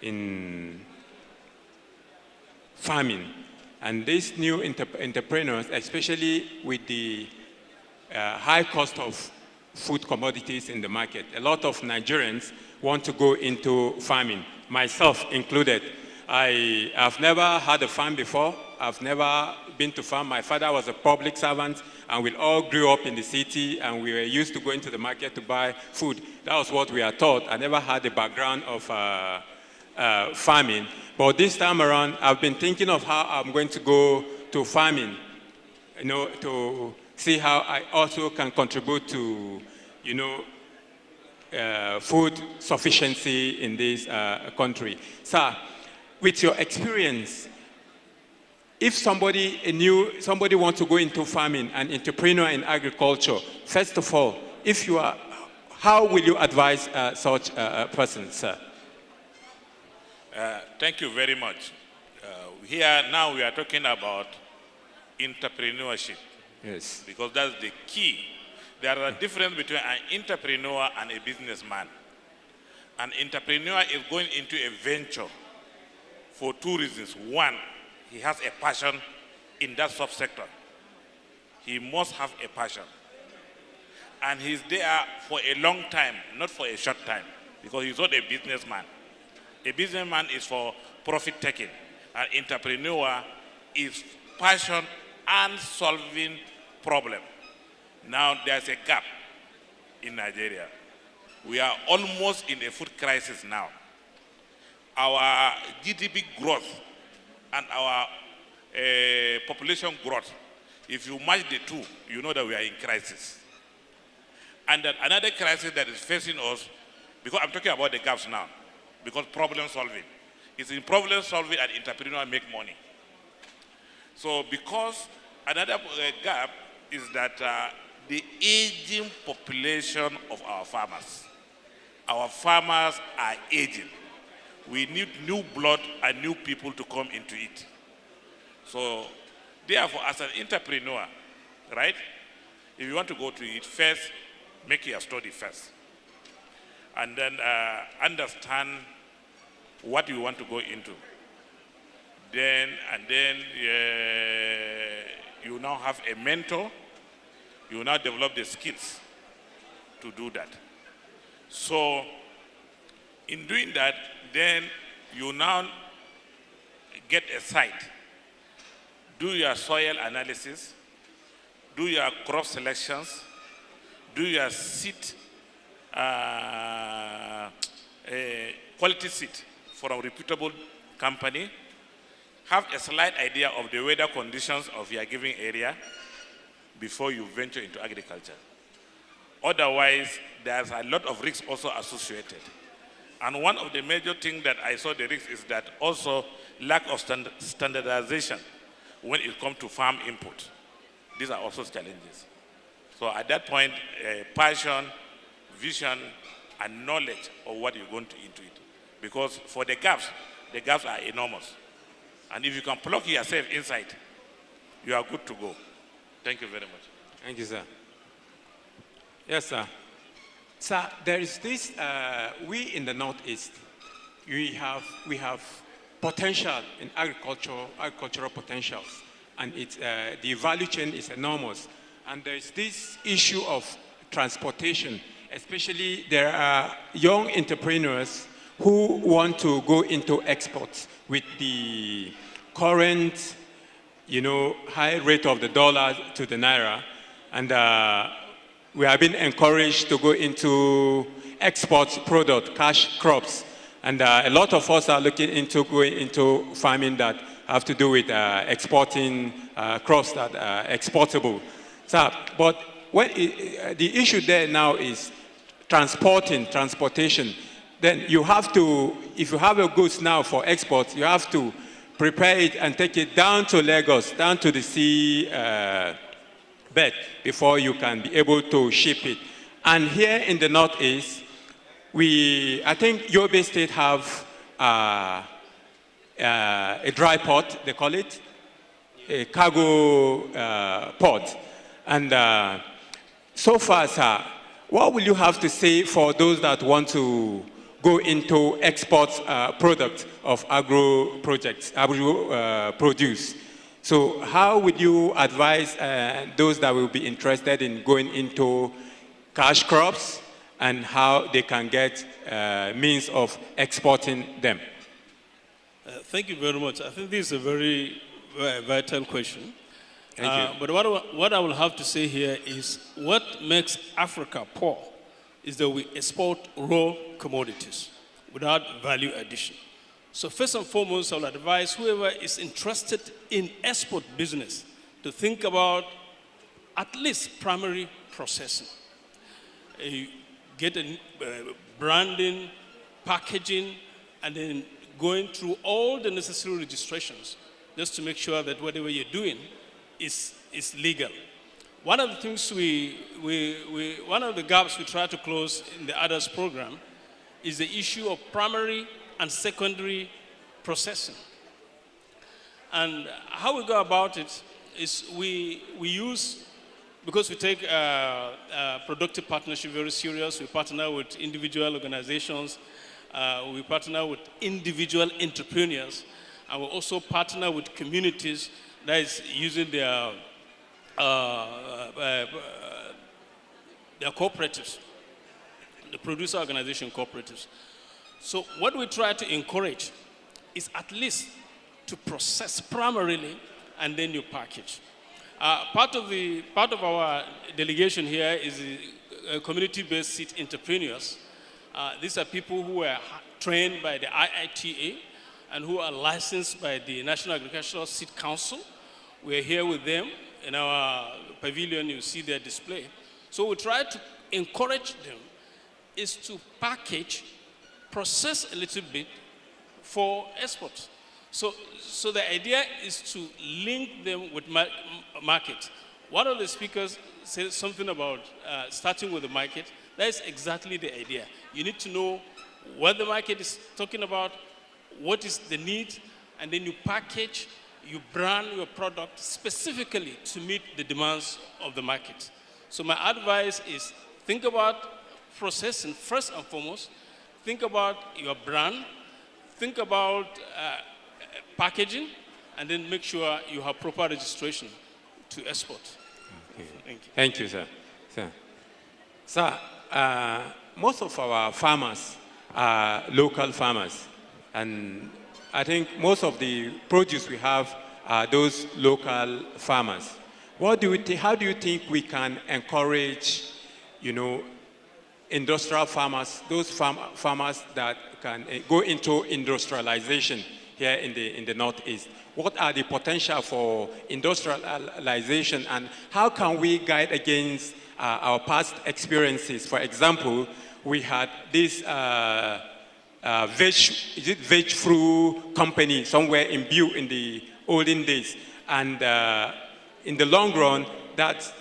in farming. And these new entrepreneurs, especially with the high cost of food commodities in the market, a lot of Nigerians want to go into farming, myself included. I have never had a farm before. I've never been to farm. My father was a public servant, and we all grew up in the city, and we were used to going to the market to buy food. That was what we are taught. I never had a background of farming. But this time around, I've been thinking of how I'm going to go to farming, to see how I also can contribute to, food sufficiency in this country. Sir, with your experience, if somebody wants to go into farming, an entrepreneur in agriculture, first of all, how will you advise such a person, sir? Thank you very much. Here now we are talking about entrepreneurship. Yes. Because that's the key. There are a difference between an entrepreneur and a businessman. An entrepreneur is going into a venture for two reasons. One, he has a passion in that subsector. He must have a passion. And he's there for a long time, not for a short time, because he's not a businessman. A businessman is for profit taking. An entrepreneur is passion and solving problem. Now there's a gap in Nigeria. We are almost in a food crisis now. Our GDP growth and our population growth, if you match the two, you know that we are in crisis. And that another crisis that is facing us, because I'm talking about the gaps now, because problem solving. It's in problem solving and entrepreneur make money. So because another gap is that the aging population of our farmers. Our farmers are aging. We need new blood and new people to come into it. So therefore, as an entrepreneur, right, if you want to go to it first, make your study first. And then understand what you want to go into. Then you now have a mentor. You now develop the skills to do that. So in doing that, then you now get a site. Do your soil analysis. Do your crop selections. Do your seed, quality seed from a reputable company. Have a slight idea of the weather conditions of your given area before you venture into agriculture. Otherwise, there's a lot of risks also associated. And one of the major things that I saw the risk is that also lack of standardization when it comes to farm input. These are also challenges. So at that point, passion, vision, and knowledge of what you're going to into it. Because for the gaps are enormous. And if you can plug yourself inside, you are good to go. Thank you very much. Thank you, sir. Yes, sir. Sir, there is this, we in the Northeast, we have potential in agricultural potentials, and the value chain is enormous. And there is this issue of transportation, especially there are young entrepreneurs who want to go into exports with the current, high rate of the dollar to the naira. And we have been encouraged to go into export product, cash crops. And a lot of us are looking into going into farming that have to do with exporting crops that are exportable. So, but the issue there now is transportation. Then you have to, if you have a goods now for export, you have to prepare it and take it down to Lagos, down to the sea bed before you can be able to ship it. And here in the Northeast, I think Yobe State have a dry port, they call it, a cargo port. And so far, sir, what will you have to say for those that want to go into export products of agro produce? So how would you advise those that will be interested in going into cash crops and how they can get means of exporting them? Thank you very much. I think this is a very vital question. Thank you. But what I will have to say here is what makes Africa poor is that we export raw commodities without value addition. So first and foremost, I will advise whoever is interested in export business to think about at least primary processing. Get a branding, packaging, and then going through all the necessary registrations just to make sure that whatever you're doing is legal. One of the things one of the gaps we try to close in the ADAS program is the issue of primary and secondary processing. And how we go about it is we use, because we take productive partnership very serious, we partner with individual organizations, we partner with individual entrepreneurs, and we also partner with communities that is using their cooperatives, the producer organization cooperatives. So what we try to encourage is at least to process primarily and then you package. Part of our delegation here is community-based seed entrepreneurs. These are people who are trained by the IITA and who are licensed by the National Agricultural Seed Council. We're here with them in our pavilion. You see their display. So we try to encourage them is to package, process a little bit for export. So the idea is to link them with market. One of the speakers said something about starting with the market. That is exactly the idea. You need to know what the market is talking about, what is the need, and then you package, you brand your product specifically to meet the demands of the market. So my advice is think about processing first and foremost, think about your brand, think about packaging, and then make sure you have proper registration to export. Okay. Thank you. Thank you, sir. Sir, most of our farmers are local farmers, and I think most of the produce we have are those local farmers. How do you think we can encourage, industrial farmers, those farmers that can go into industrialization here in the Northeast? What are the potential for industrialization, and how can we guide against our past experiences? For example, we had this veg fruit company somewhere in Biu in the olden days, and in the long run, that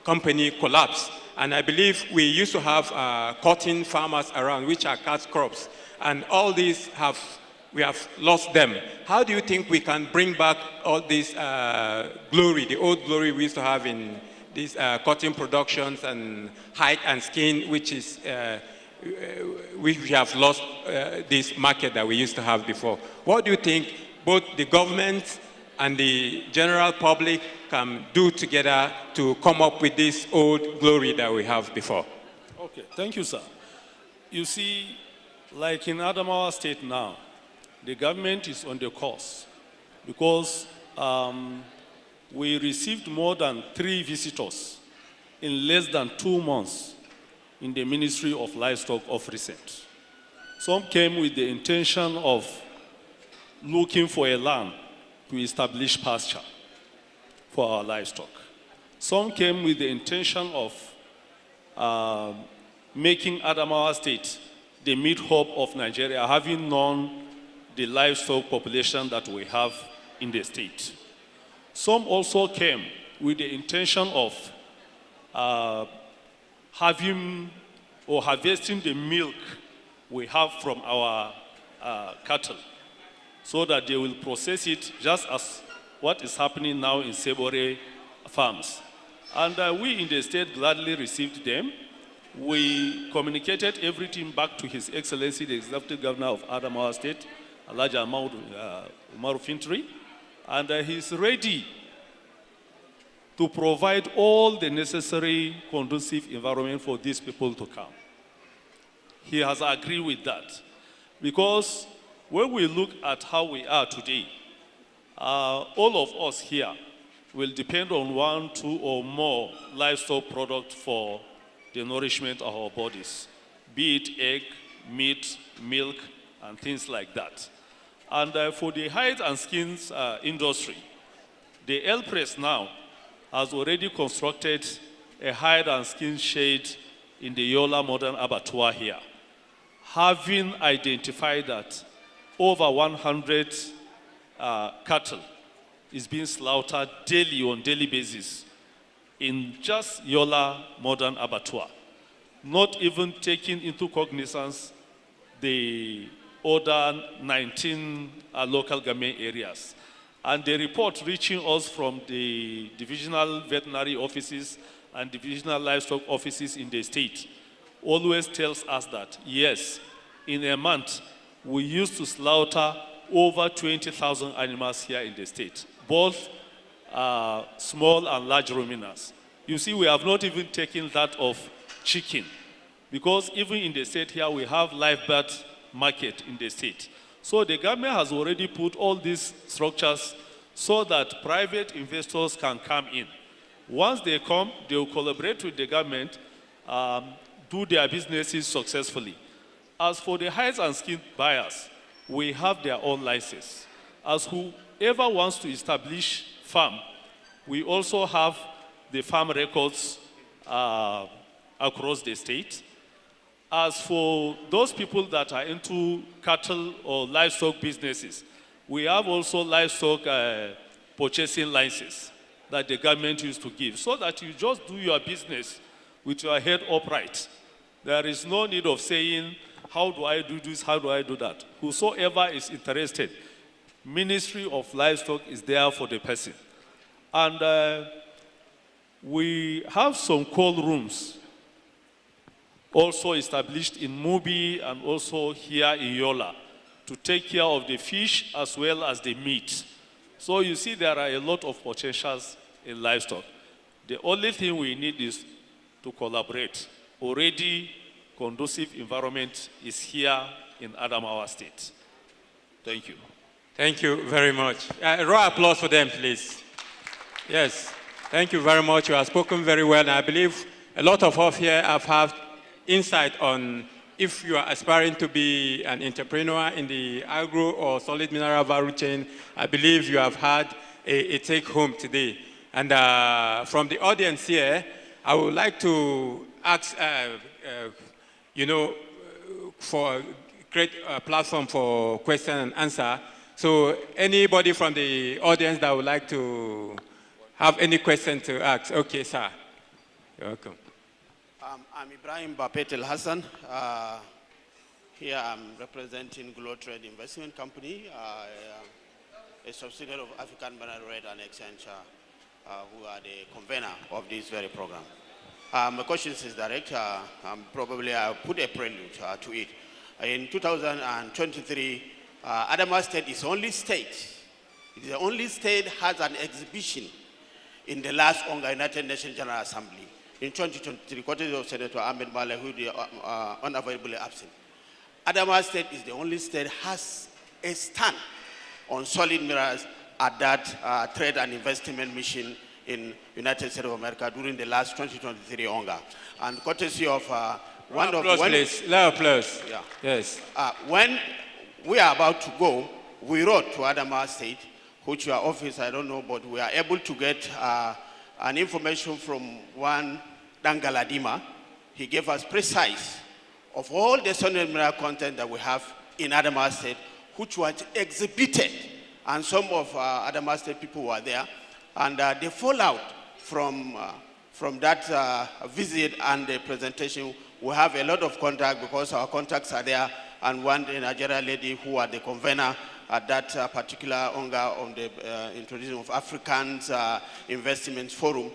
company collapsed. And I believe we used to have cotton farmers around, which are cash crops, and all these we have lost them. How do you think we can bring back all this glory, the old glory we used to have in these cotton productions and hide and skin, which is we have lost this market that we used to have before? What do you think both the government and the general public can do together to come up with this old glory that we have before? Okay, thank you, sir. You see, like in Adamawa State now, the government is on the course because we received more than 3 visitors in less than 2 months in the Ministry of Livestock of recent. Some came with the intention of looking for a land to establish pasture for our livestock. Some came with the intention of making Adamawa State the meat hub of Nigeria, having known the livestock population that we have in the state. Some also came with the intention of having or harvesting the milk we have from our cattle, so that they will process it just as what is happening now in Sebore farms. And we in the state gladly received them. We communicated everything back to His Excellency, the Executive Governor of Adamawa State, Alhaji Umaru Fintri, and he's ready to provide all the necessary conducive environment for these people to come. He has agreed with that, because when we look at how we are today, all of us here will depend on 1, 2, or more livestock products for the nourishment of our bodies, be it egg, meat, milk, and things like that. And for the hide and skins industry, the El Press now has already constructed a hide and skin shade in the Yola Modern Abattoir here, having identified that over 100 cattle is being slaughtered daily on daily basis in just Yola Modern Abattoir, not even taking into cognizance the other 19 local government areas. And the report reaching us from the divisional veterinary offices and divisional livestock offices in the state always tells us that, yes, in a month, we used to slaughter over 20,000 animals here in the state, both small and large ruminants. You see, we have not even taken that of chicken, because even in the state here, we have live bird market in the state. So the government has already put all these structures so that private investors can come in. Once they come, they will collaborate with the government, do their businesses successfully. As for the hides and skin buyers, we have their own license. As whoever wants to establish farm, we also have the farm records across the state. As for those people that are into cattle or livestock businesses, we have also livestock purchasing licenses that the government used to give, so that you just do your business with your head upright. There is no need of saying, how do I do this, how do I do that? Whosoever is interested, Ministry of Livestock is there for the person. And we have some cold rooms also established in Mubi and also here in Yola to take care of the fish as well as the meat. So you see there are a lot of potentials in livestock. The only thing we need is to collaborate. Already conducive environment is here in Adamawa State. Thank you. Thank you very much. A round of applause for them, please. Yes, thank you very much. You have spoken very well. And I believe a lot of us here have had insight on if you are aspiring to be an entrepreneur in the agro or solid mineral value chain. I believe you have had a take home today. And from the audience here, I would like to ask, for a great platform for question and answer. So anybody from the audience that would like to have any question to ask? Okay, sir. You're welcome. I'm Ibrahim Bapetel Hassan. Here I'm representing Glow Trade Investment Company, a subsidiary of African Mineral Rate and Exchange, who are the convener of this very program. My question is direct. Probably I'll put a prelude to it. In 2023, Adamawa State is the only state. It is the only state has an exhibition in the last ONGA United Nations General Assembly. In 2023, courtesy of Senator Ahmed Maleh, who is unavoidably absent. Adamawa State is the only state has a stand on solid minerals at that trade and investment mission in United States of America during the last 2023 ONGA. And courtesy of one of... Please. Loud applause. Yeah. Yes. When we are about to go, we wrote to Adamawa State, which your office, I don't know, but we are able to get an information from one Dangaladima. He gave us precise of all the solid mineral content that we have in Adamawa State, which was exhibited, and some of Adamawa State people were there, and the fallout from that visit and the presentation, we have a lot of contact because our contacts are there, and one Nigerian lady who are the convener at that particular ONGA on the introduction of Africans Investments Forum.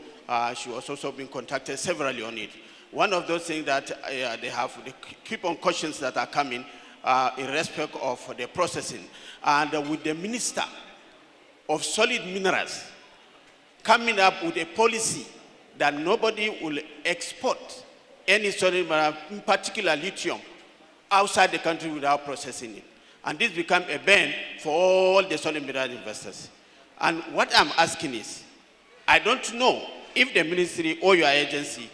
She was also being contacted severally on it. One of those things that they keep on questions that are coming in respect of the processing. And with the Minister of Solid Minerals coming up with a policy that nobody will export any solid mineral, in particular lithium, outside the country without processing it. And this becomes a ban for all the solid mineral investors. And what I'm asking is, I don't know if the ministry or your agency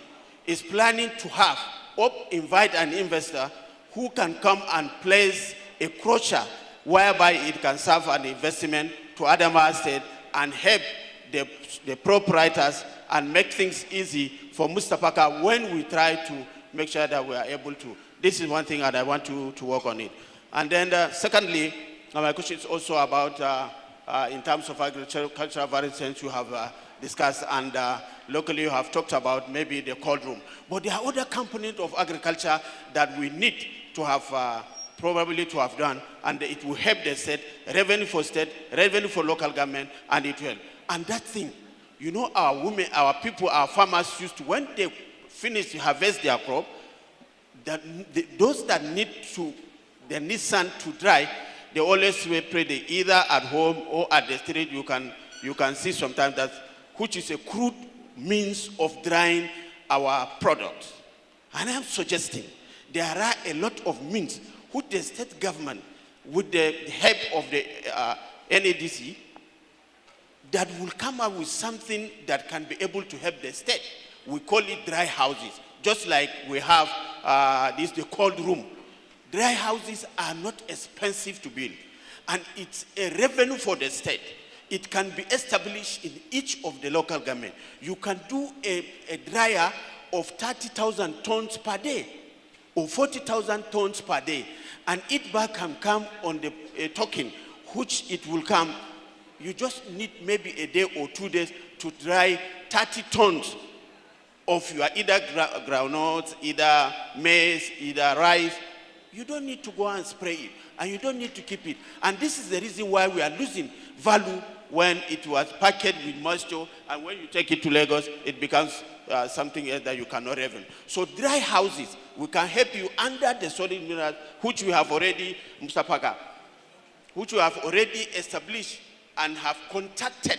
is planning to have or invite an investor who can come and place a crusher whereby it can serve an investment to Adamawa State and help the proprietors and make things easy for Mr. Parker when we try to make sure that we are able to. This is one thing that I want to work on it. And then secondly, my question is also about in terms of agricultural variants you have discussed, and locally you have talked about maybe the cold room. But there are other components of agriculture that we need to have probably to have done, and it will help the state, revenue for local government, and it will. And that thing, you know, our women, our people, our farmers used to, when they finish to harvest their crop, those that need sun to dry, they always pray they either at home or at the street. You can see sometimes that, which is a crude means of drying our products. And I'm suggesting there are a lot of means which the state government, with the help of the NADC, that will come up with something that can be able to help the state. We call it dry houses, just like we have the cold room dry houses are not expensive to build, and it's a revenue for the state. It can be established in each of the local government. You can do a dryer of 30,000 tons per day or 40,000 tons per day, and it back can come on the token, which it will come. You just need maybe a day or 2 days to dry 30 tons of your either groundnuts, either maize, either rice. You don't need to go and spray it, and you don't need to keep it. And this is the reason why we are losing value when it was packaged with moisture, and when you take it to Lagos, it becomes something else that you cannot revenue. So dry houses, we can help you under the solid minerals, which we have already, Mr. Parker, which we have already established and have contacted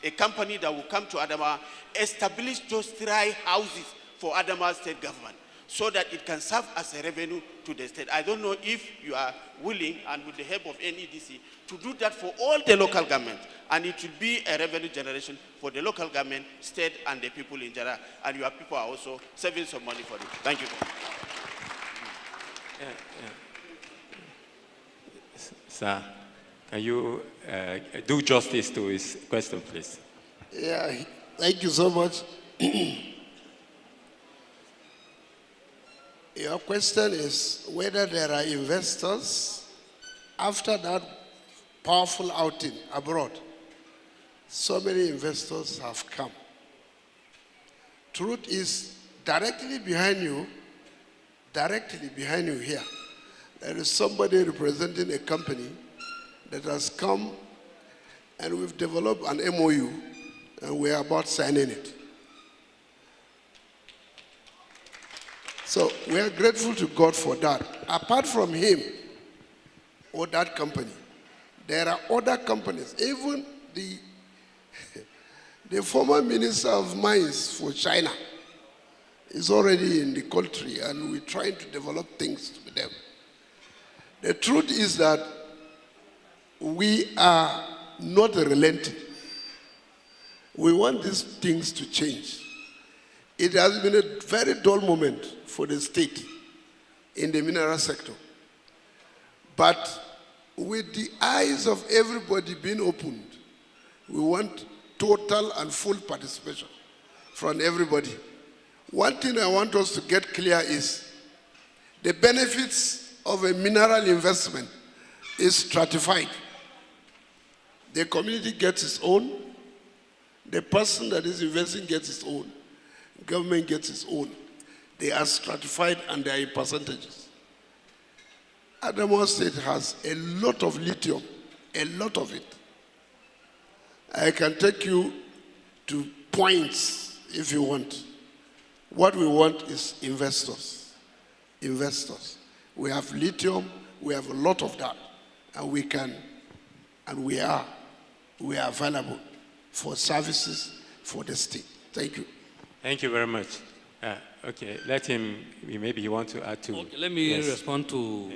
a company that will come to Adamawa, establish those dry houses for Adamawa state government, so that it can serve as a revenue to the state. I don't know if you are willing, and with the help of NEDC, to do that for all the local governments, and it will be a revenue generation for the local government, state, and the people in general. And your people are also saving some money for it. Thank you. Sir, can you do justice to his question, please? Yeah, thank you so much. Your question is whether there are investors after that powerful outing abroad. So many investors have come. Truth is, directly behind you here, there is somebody representing a company that has come, and we've developed an MOU, and we are about signing it. So we are grateful to God for that. Apart from him or that company, there are other companies. Even the former Minister of Mines for China is already in the country, and we're trying to develop things with them. The truth is that we are not relenting. We want these things to change. It has been a very dull moment for the state in the mineral sector. But with the eyes of everybody being opened, we want total and full participation from everybody. One thing I want us to get clear is the benefits of a mineral investment is stratified. The community gets its own, the person that is investing gets its own, government gets its own. They are stratified and they are in percentages. Adamawa State has a lot of lithium, a lot of it. I can take you to points if you want. What we want is investors. Investors. We have lithium, we have a lot of that, and we can, and we are available for services for the state. Thank you. Thank you very much. Okay, let him, maybe you want to add to. Okay, let me respond to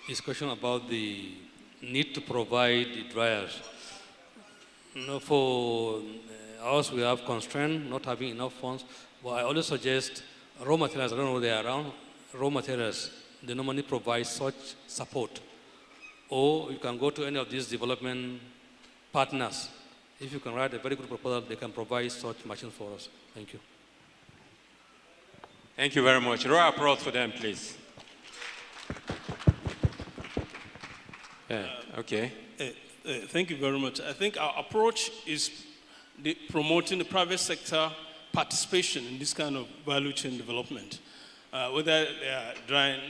his question about the need to provide the dryers. You know, for us, we have constraint, not having enough funds, but I always suggest raw materials. I don't know where they are around. Raw materials, they normally provide such support. Or you can go to any of these development partners. If you can write a very good proposal, they can provide such machines for us. Thank you. Thank you very much. Roll applause for them, please. Okay. Thank you very much. I think our approach is promoting the private sector participation in this kind of value chain development, whether they are drying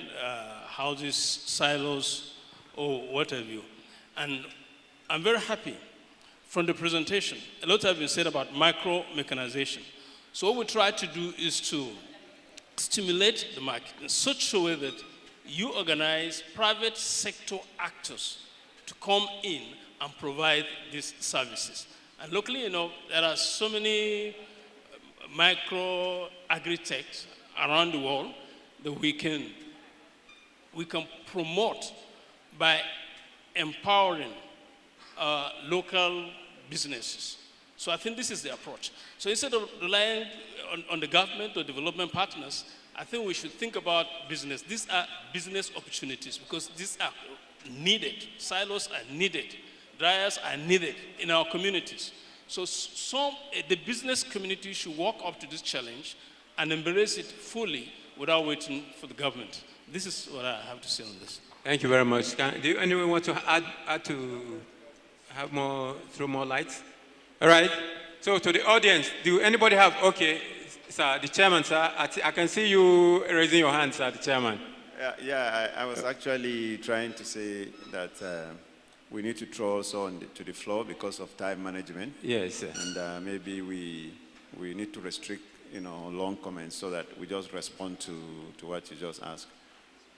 houses, silos, or what have you. And I'm very happy from the presentation. A lot has been said about micro-mechanization. So what we try to do is to stimulate the market in such a way that you organize private sector actors to come in and provide these services. And locally, you know, there are so many micro agri-techs around the world that we can promote by empowering local businesses. So I think this is the approach. So instead of relying on the government or development partners, I think we should think about business. These are business opportunities because these are needed. Silos are needed. Dryers are needed in our communities. So the business community should walk up to this challenge and embrace it fully without waiting for the government. This is what I have to say on this. Thank you very much. Do anyone want to add to have more, throw more lights? All right. So to the audience, do anybody have, okay, sir, the chairman, sir, I can see you raising your hand, sir, the chairman. I was actually trying to say that we need to throw also to the floor because of time management. Yes, sir. And maybe we need to restrict, long comments so that we just respond to what you just asked.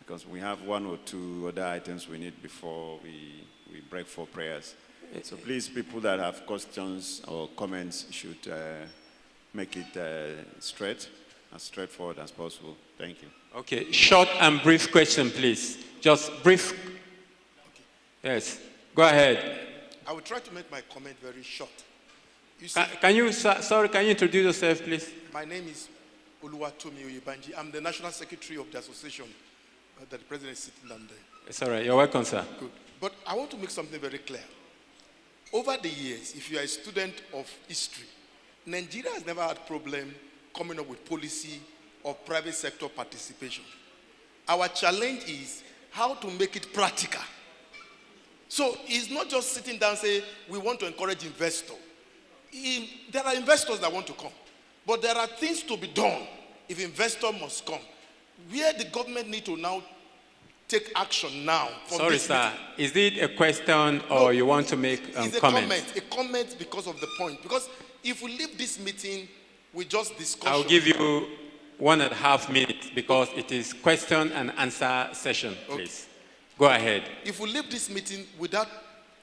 Because we have one or two other items we need before we break for prayers. So please, people that have questions or comments should make it straight, as straightforward as possible. Thank you. Okay, short and brief question, please. Just brief. Okay. Yes, go ahead. I will try to make my comment very short. You see, can you introduce yourself, please? My name is Oluwatomi Oyebanji. I'm the National Secretary of the association that the President is sitting down there. It's all right. You're welcome, sir. Good. But I want to make something very clear. Over the years, if you are a student of history, Nigeria has never had problem coming up with policy or private sector participation. Our challenge is how to make it practical. So it's not just sitting down and say, we want to encourage investors. There are investors that want to come, but there are things to be done if investors must come. Where the government need to now take action now. Sorry, sir. Is it a question or you want to make it's comment? A comment because of the point. Because if we leave this meeting with just discussion. I'll give you 1.5 minutes because it is question and answer session, please. Go ahead. If we leave this meeting without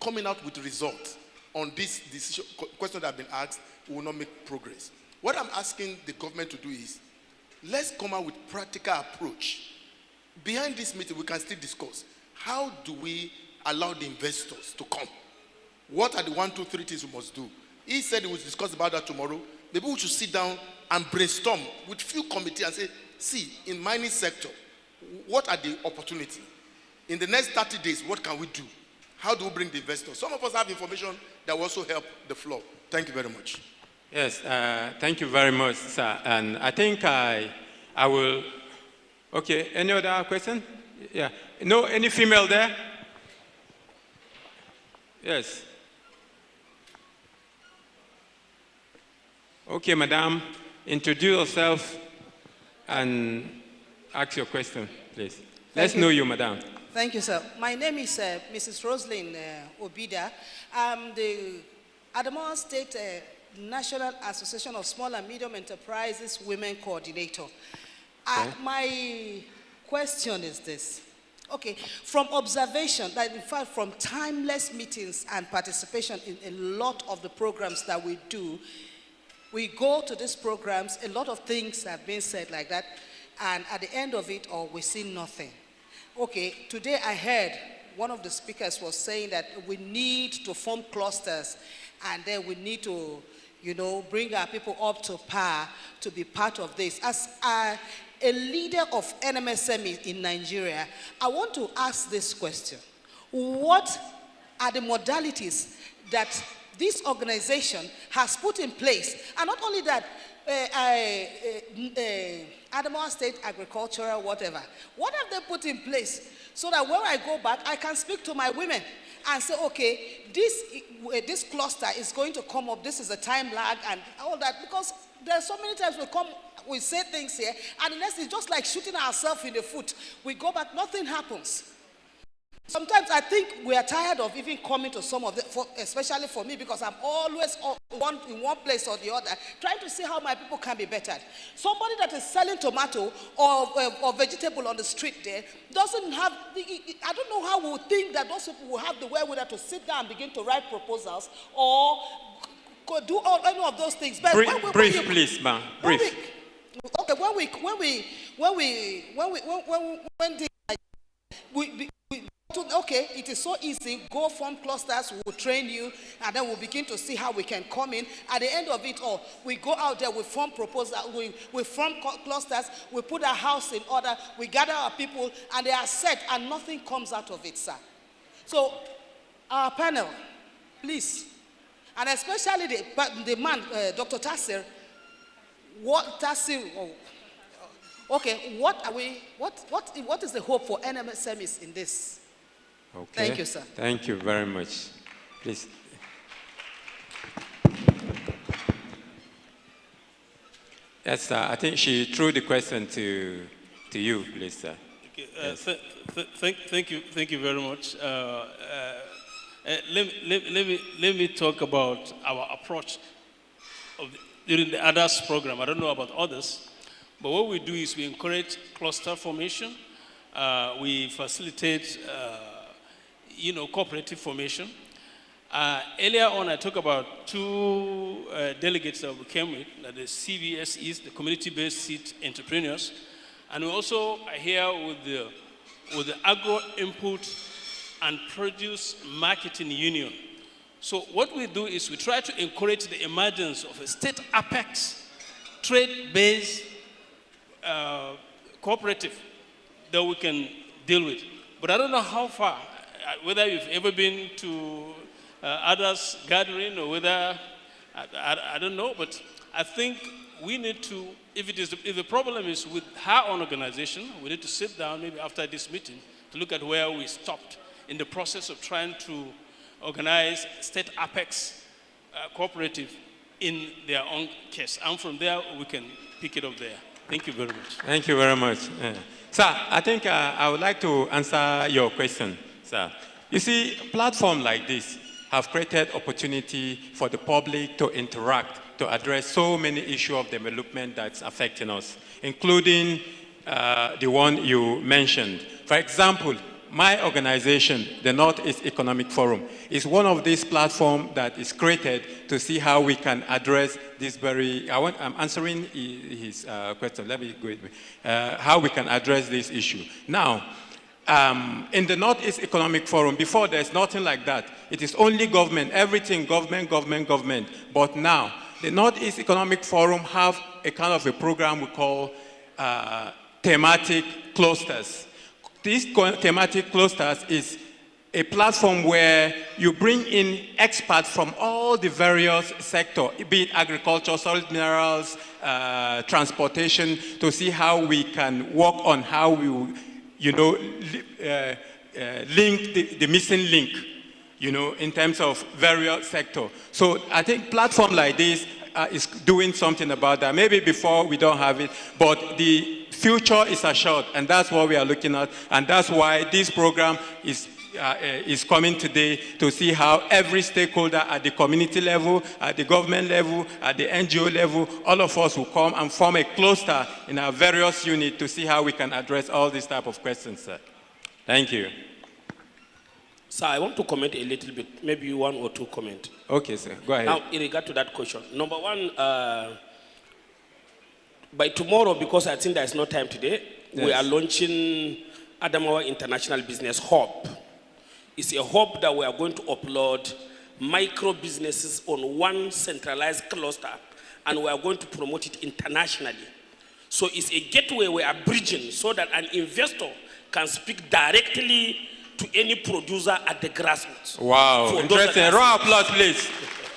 coming out with results on this decision, question that have been asked, we will not make progress. What I'm asking the government to do is, let's come out with practical approach. Behind this meeting, we can still discuss. How do we allow the investors to come? What are the 1, 2, 3 things we must do? He said he will discuss about that tomorrow. Maybe we should sit down and brainstorm with few committees and say, see, in mining sector, what are the opportunities? In the next 30 days, what can we do? How do we bring the investors? Some of us have information that will also help the floor. Thank you very much. Yes, thank you very much, sir. And I think I will. Okay, any other question? Yeah. No, any female there? Yes. Okay, madam, introduce yourself and ask your question, please. Let's know you, madam. Thank you, sir. My name is Mrs. Roslyn Obida. I'm the Adamawa State National Association of Small and Medium Enterprises Women Coordinator. My question is this. Okay, from observation, that in fact from timeless meetings and participation in a lot of the programs that we do, we go to these programs, a lot of things have been said like that, and at the end of it all, we see nothing. Okay, today I heard one of the speakers was saying that we need to form clusters, and then we need to, bring our people up to par to be part of this. As a leader of NMSME in Nigeria, I want to ask this question. What are the modalities that this organization has put in place? And not only that, Adamawa State Agricultural, whatever. What have they put in place so that when I go back, I can speak to my women and say, okay, this cluster is going to come up, this is a time lag and all that, because there are so many times we say things here, and the next is just like shooting ourselves in the foot. We go back, nothing happens. Sometimes I think we are tired of even coming to some of them, especially for me, because I'm always in one place or the other, trying to see how my people can be bettered. Somebody that is selling tomato or vegetable on the street there doesn't have, I don't know how we would think that those people will have the wherewithal to sit down and begin to write proposals or do any of those things. But brief, please, ma'am. Brief. Okay, okay, it is so easy, go form clusters, we'll train you, and then we'll begin to see how we can come in. At the end of it all, we go out there, we form proposals, we form clusters, we put our house in order, we gather our people, and they are set, and nothing comes out of it, sir. So, our panel, please, and especially the man, Dr. Tassir, okay, what is the hope for NMSMEs in this? Okay. Thank you, sir. Thank you very much. Please. Yes, sir. I think she threw the question to you, please, sir. Okay, yes. Thank you very much. Let me talk about our approach during the others program. I don't know about others, but what we do is we encourage cluster formation. We facilitate, cooperative formation. Earlier on, I talked about two delegates that we came with, the CBSEs, the community-based seed entrepreneurs, and we also are here with the Agro Input and Produce Marketing Union. So what we do is we try to encourage the emergence of a state apex, trade-based cooperative that we can deal with. But I don't know how far, whether you've ever been to others gathering or whether, I don't know, but I think we need to, if the problem is with her own organization, we need to sit down maybe after this meeting to look at where we stopped in the process of trying to organize state apex cooperative in their own case. And from there, we can pick it up there. Thank you very much. Thank you very much. Sir, I think I would like to answer your question, sir. You see, platforms like this have created opportunity for the public to interact, to address so many issues of development that's affecting us, including the one you mentioned. For example, my organization, the Northeast Economic Forum, is one of these platforms that is created to see how we can address this I'm answering his question. Let me go with me. How we can address this issue. Now, in the Northeast Economic Forum, before there's nothing like that. It is only government, everything government. But now, the Northeast Economic Forum have a kind of a program we call thematic clusters. These thematic clusters is a platform where you bring in experts from all the various sectors, be it agriculture, solid minerals, transportation, to see how we can work on how we, link the missing link, in terms of various sectors. So I think platform like this is doing something about that. Maybe before we don't have it, but the future is assured, and that's what we are looking at, and that's why this program is coming today to see how every stakeholder at the community level, at the government level, at the NGO level, all of us will come and form a cluster in our various units to see how we can address all these type of questions, sir. Thank you. Sir, I want to comment a little bit, maybe one or two comments. Okay, sir, go ahead. Now, in regard to that question, number one, by tomorrow, because I think there's no time today, yes, we are launching Adamawa International Business Hub. It's a hub that we are going to upload micro businesses on one centralized cluster, and we are going to promote it internationally. So it's a gateway we are bridging so that an investor can speak directly to any producer at the grassroots. Wow, interesting. A round of applause, please.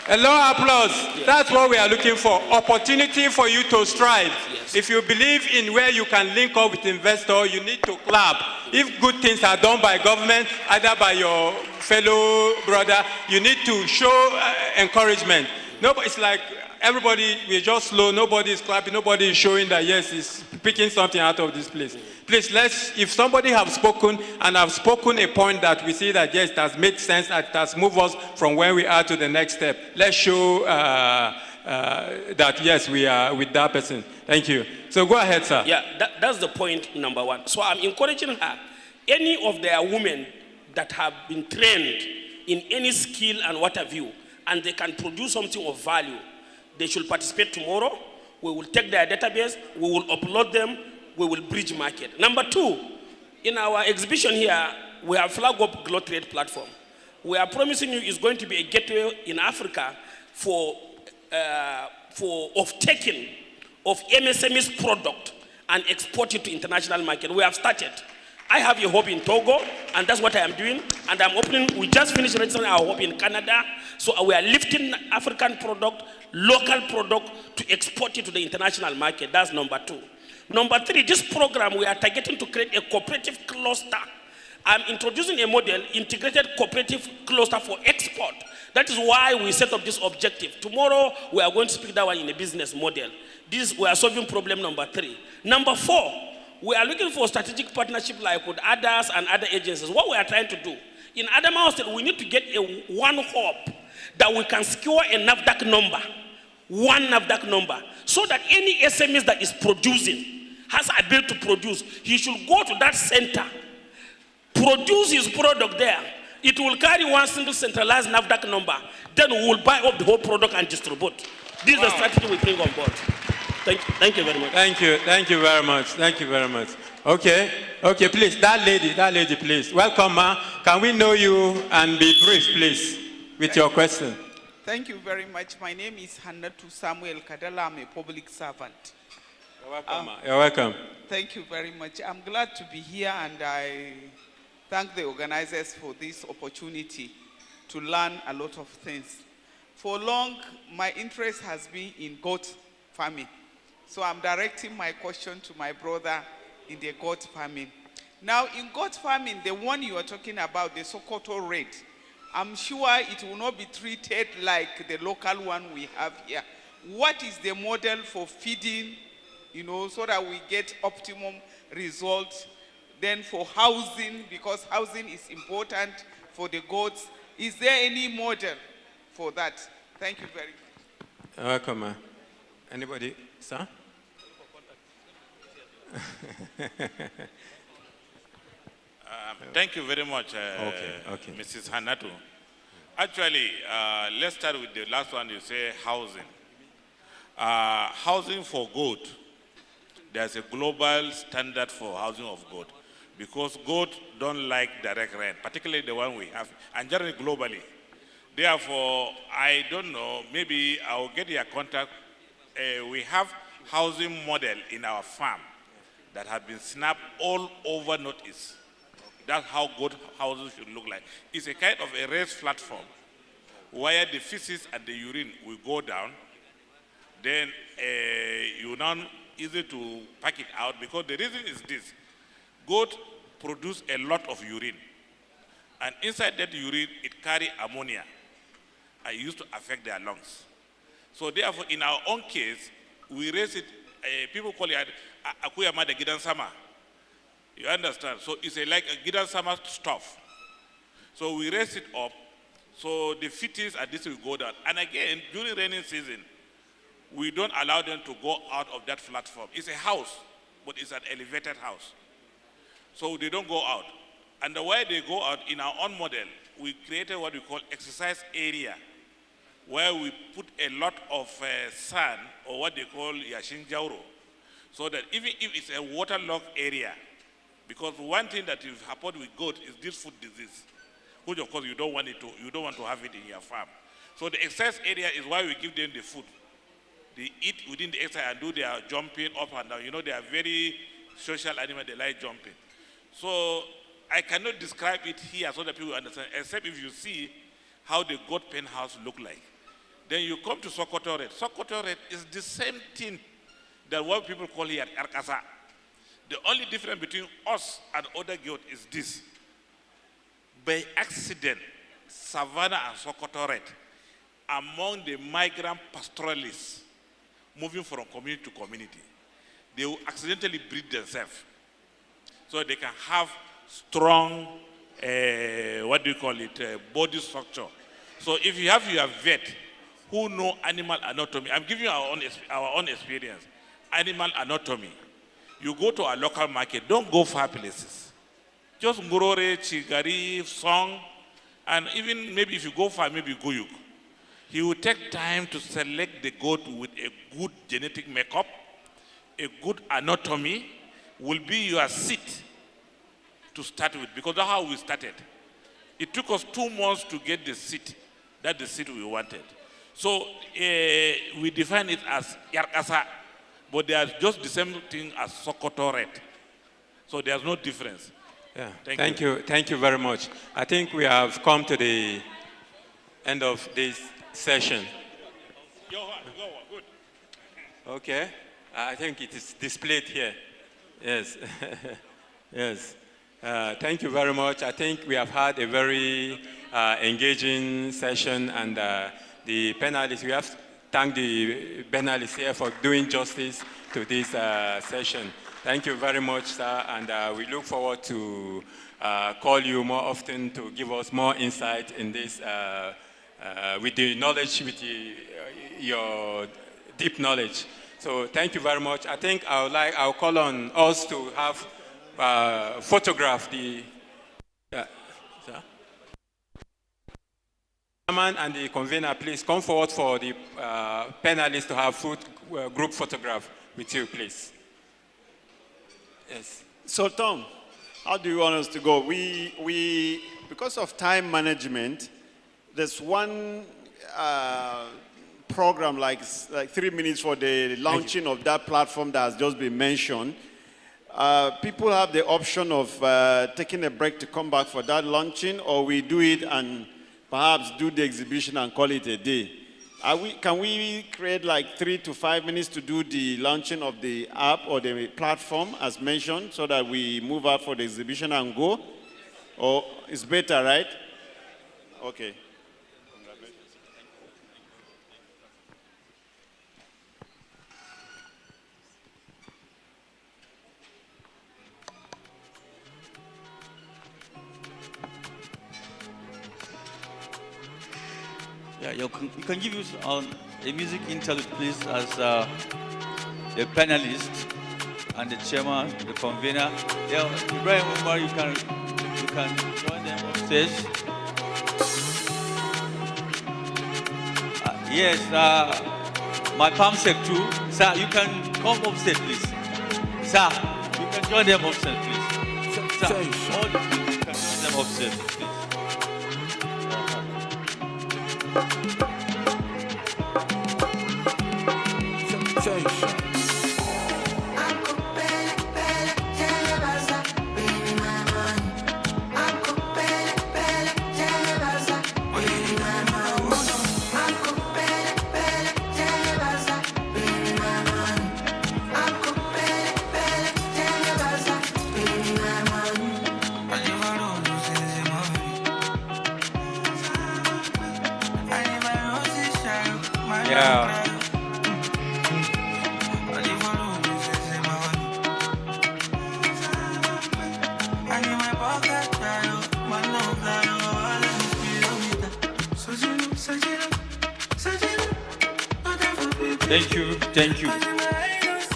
A long applause. Yes. That's what we are looking for. Opportunity for you to strive. Yes. If you believe in where you can link up with investors, you need to clap. If good things are done by government, either by your fellow brother, you need to show encouragement. No, it's like everybody, we're just slow, nobody is clapping, nobody is showing that yes, it's picking something out of this place. Please, if somebody have spoken and have spoken a point that we see that yes, it has made sense, that it has moved us from where we are to the next step, let's show that yes, we are with that person. Thank you. So go ahead, sir. Yeah, that's the point number one. So I'm encouraging her, any of their women that have been trained in any skill and what have you, and they can produce something of value, they should participate tomorrow. We will take their database, we will upload them, we will bridge market. Number two, in our exhibition here, we have flag up Glow Trade platform. We are promising you is going to be a gateway in Africa for taking of MSME's product and export it to international market. We have started. I have a hub in Togo, and that's what I am doing. And I'm opening, we just finished registering our hub in Canada. So we are lifting African product, local product, to export it to the international market. That's number 2. Number 3, this program, we are targeting to create a cooperative cluster. I'm introducing a model, integrated cooperative cluster for export. That is why we set up this objective. Tomorrow, we are going to speak that one in a business model. This, we are solving problem number 3. Number 4, we are looking for strategic partnership like with others and other agencies. What we are trying to do, in Adamawa State, we need to get one hub that we can secure a NAFDAC number, one NAFDAC number, so that any SMEs that is producing, has ability to produce, he should go to that center, produce his product there. It will carry one single centralized NAFDAC number. Then we will buy up the whole product and distribute. This is the strategy we bring on board. Thank you very much. Thank you very much. Thank you very much. Okay, please, that lady, please. Welcome, ma. Can we know you and be brief, please, with your question? Thank you very much. My name is Hannatu Samuel Kadala. I'm a public servant. You're welcome, ma. You're welcome. Thank you very much. I'm glad to be here, and I thank the organizers for this opportunity to learn a lot of things. For long, my interest has been in goat farming. So I'm directing my question to my brother in the goat farming. Now, in goat farming, the one you are talking about, the Sokoto rate, I'm sure it will not be treated like the local one we have here. What is the model for feeding, so that we get optimum results? Then for housing, because housing is important for the goats, is there any model for that? Thank you very much. You're welcome, ma. Anybody, sir? Thank you very much, okay. Mrs. Hannatu. Actually, let's start with the last one. You say housing. Housing for goat. There's a global standard for housing of goat, because goat don't like direct rent, particularly the one we have, and generally globally. Therefore, I don't know, maybe I'll get your contact. We have housing model in our farm that have been snapped all over Northeast. That's how goat houses should look like. It's a kind of a raised platform where the feces and the urine will go down. Then you now easy to pack it out, because the reason is this: goat produce a lot of urine, and inside that urine it carry ammonia, and it used to affect their lungs. So therefore, in our own case, we raise it. People call it akuyama de gidan sama. You understand? So it's like a gidan sama stuff. So we raise it up, so the feces and this will go down. And again, during rainy season, we don't allow them to go out of that platform. It's a house, but it's an elevated house. So they don't go out. And the way they go out, in our own model, we created what we call exercise area, where we put a lot of sand, or what they call yashin jauro, so that even if it's a waterlogged area, because one thing that is happened with goat is this food disease, which of course you don't want to have it in your farm. So the exercise area is why we give them the food. They eat within the exercise and do their jumping up and down. They are very social animals, they like jumping. So I cannot describe it here so that people understand, except if you see how the goat pen house look like. Then you come to Sokoto Red. Sokoto Red is the same thing that what people call here Arkasa. The only difference between us and other goat is this: by accident, Savannah and Sokoto Red, among the migrant pastoralists moving from community to community, they will accidentally breed themselves, so they can have strong, body structure. So if you have your vet who know animal anatomy, I'm giving you our own experience, animal anatomy. You go to a local market, don't go far places. Just Ngurore, Chigari, Song, and even maybe if you go far, maybe Guyuk. He will take time to select the goat with a good genetic makeup, a good anatomy, will be your seat to start with, because that's how we started. It took us 2 months to get the seat, that's the seat we wanted. So we define it as Yarkasa, but they are just the same thing as Sokoto Red. So there's no difference. Yeah. Thank you. Thank you very much. I think we have come to the end of this session. Good. Okay. I think it is displayed here. Yes. Yes. Thank you very much. I think we have had a very engaging session, and the panelists, we have to thank the panelists here for doing justice to this session. Thank you very much, sir, and we look forward to call you more often to give us more insight in this, with the knowledge, with your deep knowledge. So thank you very much. I think I'll call on us to have photograph the chairman and the convener. Please come forward for the panelists to have group photograph with you, please. Yes. So Tom, how do you want us to go? We because of time management, there's one program like 3 minutes for the launching of that platform that has just been mentioned. People have the option of taking a break to come back for that launching, or we do it and perhaps do the exhibition and call it a day. Can we create like 3 to 5 minutes to do the launching of the app or the platform as mentioned, so that we move out for the exhibition and go? Or it's better, right? Okay. Yeah, you can give us a music interlude, please, as the panelist and the chairman, the convener. Yeah, Ibrahim Umar, you can join them on stage. Yes, my palm sec too. Sir, you can come up stage, please. Sir, you can join them up stage, please. Sir, all the people, you can join them up stage, please.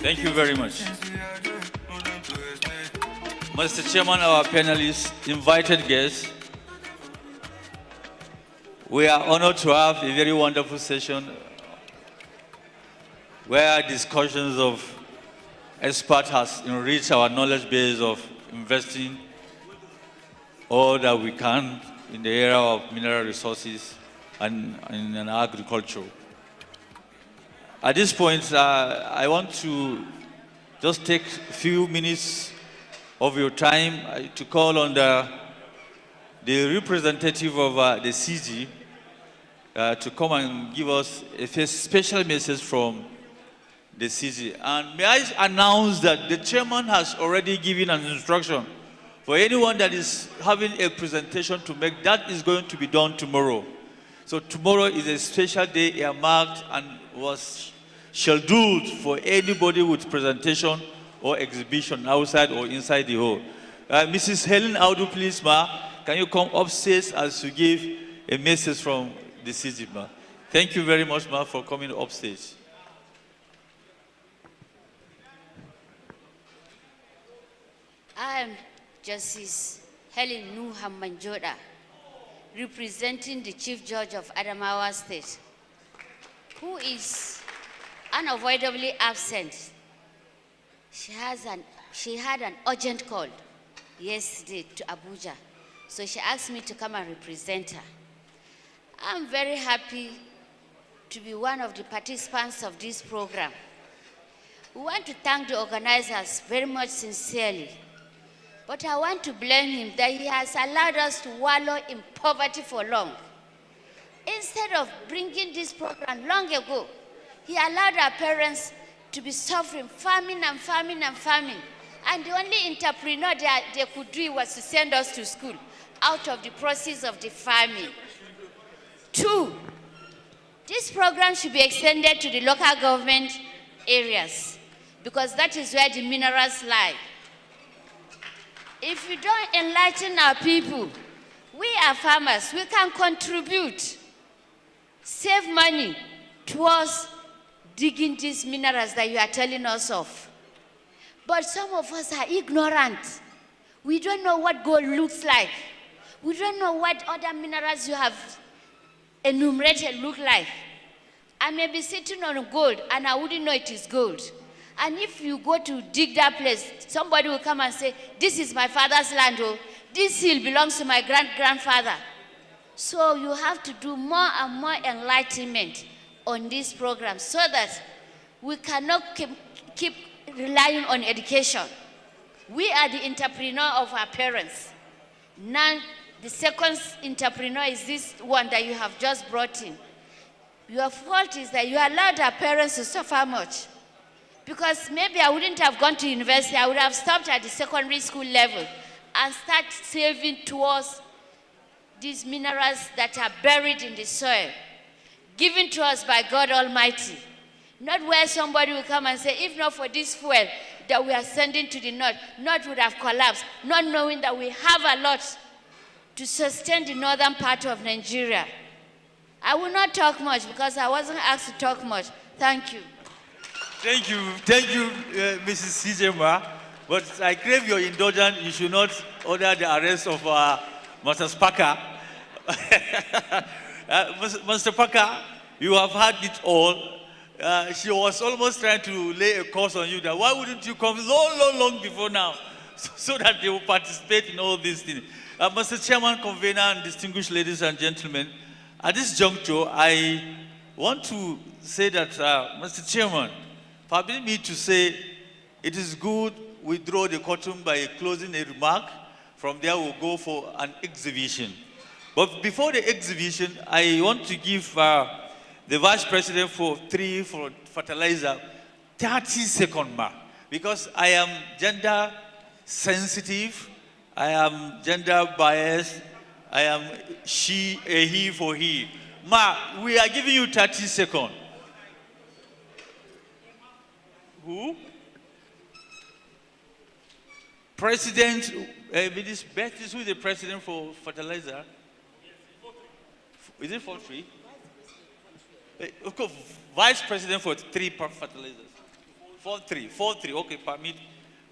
Thank you very much. Mr. Chairman, our panelists, invited guests, we are honored to have a very wonderful session where discussions of experts has enriched our knowledge base of investing all that we can in the area of mineral resources and in agriculture. At this point, I want to just take a few minutes of your time to call on the representative of the CG to come and give us a special message from the CG. And may I announce that the chairman has already given an instruction for anyone that is having a presentation to make. That is going to be done tomorrow. So tomorrow is a special day earmarked and was scheduled for anybody with presentation or exhibition outside or inside the hall. Mrs. Helen Audu, please, ma, can you come upstairs as you give a message from the CG, ma? Thank you very much, ma, for coming upstairs. I am Justice Helen Nuham Manjoda, representing the Chief Judge of Adamawa State, who is unavoidably absent. She had an urgent call yesterday to Abuja. So she asked me to come and represent her. I'm very happy to be one of the participants of this program. We want to thank the organizers very much sincerely. But I want to blame him that he has allowed us to wallow in poverty for long. Instead of bringing this program long ago, he allowed our parents to be suffering, famine and famine and famine. And the only entrepreneur that they could do was to send us to school out of the process of the famine. 2, this program should be extended to the local government areas because that is where the minerals lie. If you don't enlighten our people, we are farmers, we can contribute, save money towards digging these minerals that you are telling us of. But some of us are ignorant. We don't know what gold looks like. We don't know what other minerals you have enumerated look like. I may be sitting on gold and I wouldn't know it is gold. And if you go to dig that place, somebody will come and say, this is my father's land, oh, this hill belongs to my grandfather. So you have to do more and more enlightenment on this program so that we cannot keep relying on education. We are the entrepreneur of our parents. Now, the second entrepreneur is this one that you have just brought in. Your fault is that you allowed our parents to suffer much. Because maybe I wouldn't have gone to university, I would have stopped at the secondary school level and start saving towards these minerals that are buried in the soil, given to us by God Almighty. Not where somebody will come and say, if not for this fuel that we are sending to the north would have collapsed, not knowing that we have a lot to sustain the northern part of Nigeria. I will not talk much because I wasn't asked to talk much. Thank you. Thank you, Mrs. Sijema. But I crave your indulgence. You should not order the arrest of Mr. Parker. Mr. Parker, you have had it all. She was almost trying to lay a curse on you that why wouldn't you come long before now so that they will participate in all these things. Mr. Chairman, Convener, and distinguished ladies and gentlemen, at this juncture, I want to say that, Mr. Chairman, permit me to say it is good we draw the curtain by closing a remark. From there, we'll go for an exhibition. But before the exhibition, I want to give the Vice President for fertilizer 30-second mark because I am gender sensitive, I am gender biased, I am she, a he for he. Ma, we are giving you 30 seconds. Who? President, Ms. Beth is who is the president for fertilizer? Is it 4-3? Of course, vice president for 3 fertilizers. 4-3, okay, permit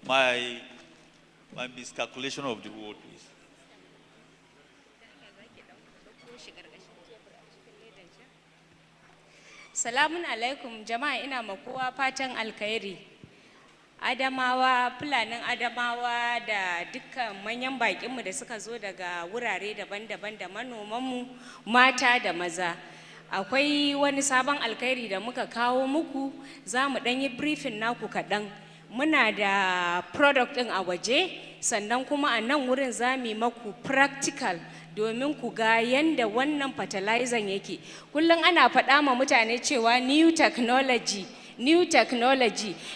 my miscalculation of the word, please. Salamun alaikum jama'a ina makowa fatan alkhairi. Adamawa, Fulanin Adamawa da dukkan manyan baƙinmu da suka zo daga wurare daban-daban da manomanmu mata da maza. Akwai wani sabon alkhairi da muka kawo muku, za mu ɗan yi briefing naku kaɗan. Muna da product ɗin a waje, sannan kuma a nan wurin za mu yi maku practical domin ku ga yanda wannan fertilizer yake. Kullum ana faɗa ma mutane cewa new technology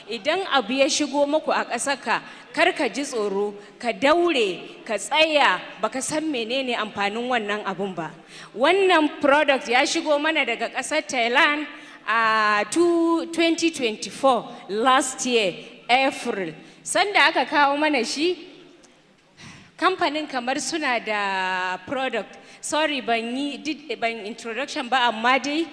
idan abu ya shigo muku a ƙasarka kar ka ji tsoro, ka daure, ka tsaya, baka san menene amfanin wannan abun ba. Wannan product ya shigo mana daga ƙasar Thailand a 2024 last year April. Sanda aka kawo mana shi kamfanin kamar suna da product, sorry ban introduction ba, amma dai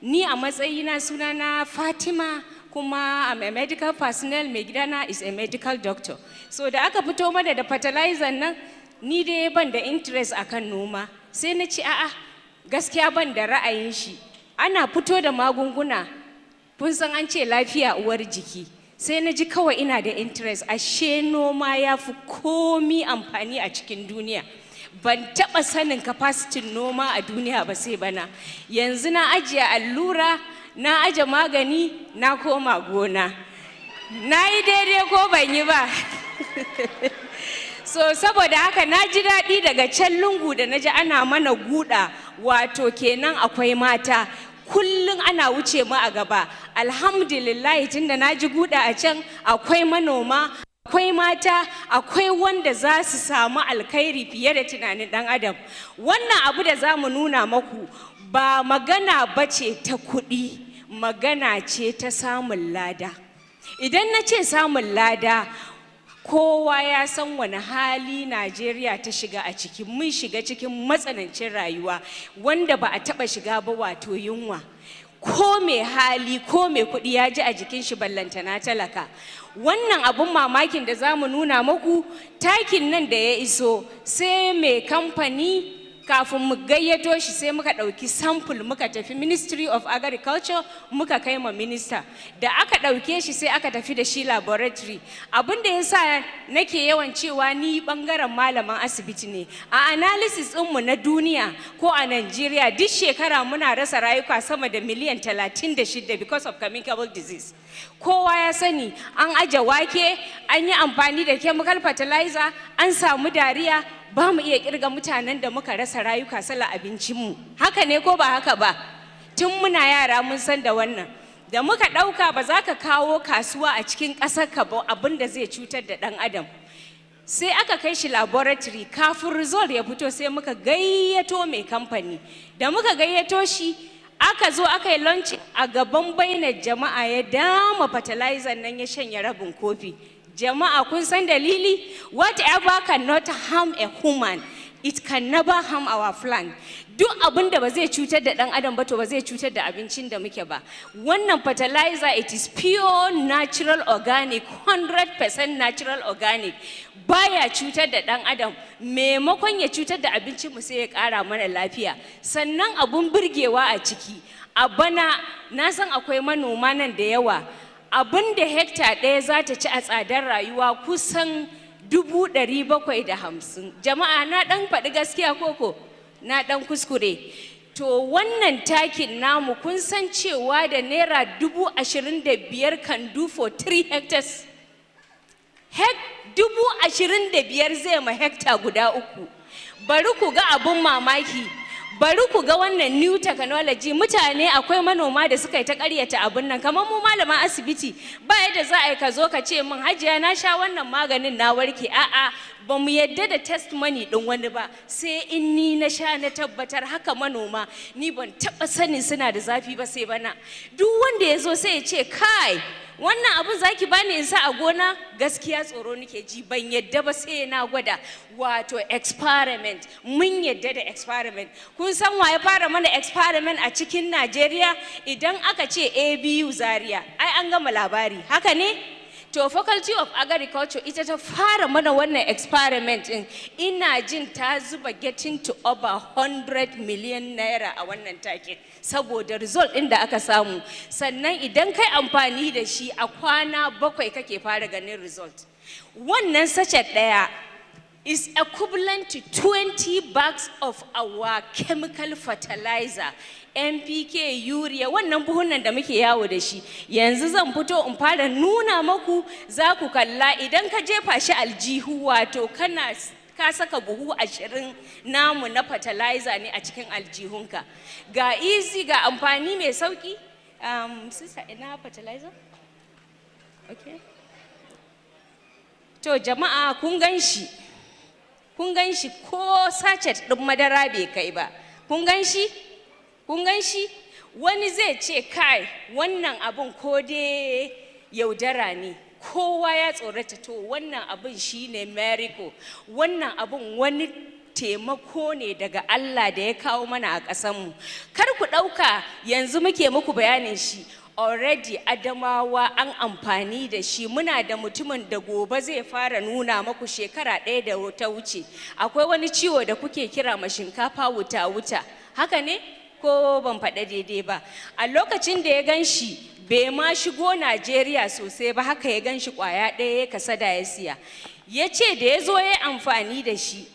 ni a matsayina sunana Fatima, kuma I'm a medical personnel, mai gidana is a medical doctor. So da aka fito mana da fertilizer nan, ni dai ban da interest akan noma. Sai na ce a'a gaskiya ban da ra'ayin shi. Ana fito da magunguna, kun san an ce lafiya uwar jiki. sai na ji kawai ina da interest, ashe noma ya fi komi amfani a cikin duniya. Ban taɓa sanin capacity noma a duniya ba sai bana. Yanzu na ajiye allura, na aje magani, na koma gona. Na yi daidai ko ban yi ba? So saboda haka na ji daɗi daga can lungu da na ji ana mana guda, wato kenan akwai mata. Kullum ana wuce mu a gaba. Alhamdulillah tunda na ji guda a can, akwai manoma, akwai mata, akwai wanda za su samu alkhairi fiye da tunanin ɗan adam. Wannan abu da za mu nuna maku ba magana bace ta kuɗi, magana ce ta samun lada. Idan na ce samun lada, kowa ya san wani hali Najeriya ta shiga a ciki. Mun shiga cikin matsanancin rayuwa wanda ba a taɓa shiga ba, wato yunwa. Ko mai hali ko mai kuɗi ya ji a jikin shi, ballantana talaka. Wannan abun mamakin da za mu nuna muku, takin nan da ya iso, sai mai kamfani kafin mu gayyato shi sai muka ɗauki sample muka tafi Ministry of Agriculture muka kai ma minista. Da aka ɗauke shi sai aka tafi da shi laboratory. Abin da ya sa nake yawan cewa ni ɓangaren malaman asibiti ne. A analysis ɗinmu na duniya ko a Nigeria duk shekara muna rasa rayuka sama da miliyan 36 because of communicable disease. Kowa ya sani an aje wake, an yi amfani da chemical fertilizer, an samu dariya. Ba mu iya kirga mutanen da muka rasa rayuka sala abincinmu. Haka ne ko ba haka ba? Tun muna yara mun san da wannan. Da muka ɗauka ba za ka kawo kasuwa a cikin ƙasarka ba abin da zai cutar da ɗan adam. Sai aka kai shi laboratory, kafin result ya fito sai muka gayyato mai kamfani. Da muka gayyato shi, aka zo aka yi launching a gaban bainar jama'a, ya dama fertilizer nan ya shanye rabin kofi. Jama'a kun san dalili? Whatever cannot harm a human, it can never harm our plant. Duk abin da ba zai cutar da ɗan adam ba to ba zai cutar da abincin da muke ba. Wannan fertilizer, it is pure natural organic, 100% natural organic. Baya cutar da ɗan adam, maimakon ya cutar da abincinmu sai ya ƙara mana lafiya. Sannan abun burgewa a ciki, a bana na san akwai manoma nan da yawa. Abin da hekta ɗaya za ta ci a tsadar rayuwa kusan 750. Jama'a na ɗan faɗi gaskiya koko na ɗan kuskure. To wannan takin namu kun san cewa da naira 25,000 can do for 3 hectares. 25,000 zai ma hekta guda 3. Bari ku ga abun mamaki. Bari ku ga wannan new technology. Mutane akwai manoma da suka yi ta ƙaryata abin nan, kamar mu malaman asibiti ba yadda za a yi ka zo ka ce min Hajiya na sha wannan maganin na warke. A'a, ba mu yadda da testimony ɗin wani ba, sai in ni na sha na tabbatar. Haka manoma, ni ban taɓa sanin suna da zafi ba sai bana. Duk wanda ya zo sai ya ce kai wannan abun zaki bani in sa a gona, gaskiya tsoro nake ji, ban yadda ba sai na gwada. Wato experiment, mun yadda da experiment. Kun san wa ya fara mana experiment a cikin Najeriya? Idan aka ce ABU Zaria, ai an gama labari, haka ne? To Faculty of Agriculture ita ta fara mana wannan experiment din. Ina jin ta zuba getting to over 100 million naira a wannan take saboda result din da aka samu. Sannan idan kai amfani da shi a kwana 7 kake fara ganin result. Wannan sachet daya is equivalent to 20 bags of our chemical fertilizer. NPK, urea, wannan buhunan da muke yawo da shi. Yanzu zan fito in fara nuna maku, za ku kalla idan ka jefa shi aljihu, wato ka saka buhu 20 namu na fertilizer ne a cikin aljihunka. Ga easy, ga amfani mai sauki. Sisa ina fertilizer? Okay. To jama'a kun gan shi. Kun gan shi ko sachet ɗin madara bai kai ba. Kun gan shi? Kun gan shi? Wani zai ce kai wannan abun ko dai yaudara ne. Kowa ya tsorata, to wannan abun shine miracle. Wannan abun wani taimako ne daga Allah da ya kawo mana a ƙasanmu. Kar ku ɗauka yanzu muke muku bayanin shi. Already Adamawa an amfani da shi. Muna da mutumin da gobe zai fara nuna maku shekara 1 da ta wuce. Akwai wani ciwo da kuke kira ma shinkafa wuta. Haka ne? Ko ban faɗa daidai ba. A lokacin da ya gan shi bai ma shigo Najeriya sosai ba, haka ya gan shi kwaya ɗaya ya kasada ya siya. Ya ce da ya zo ya amfani da shi,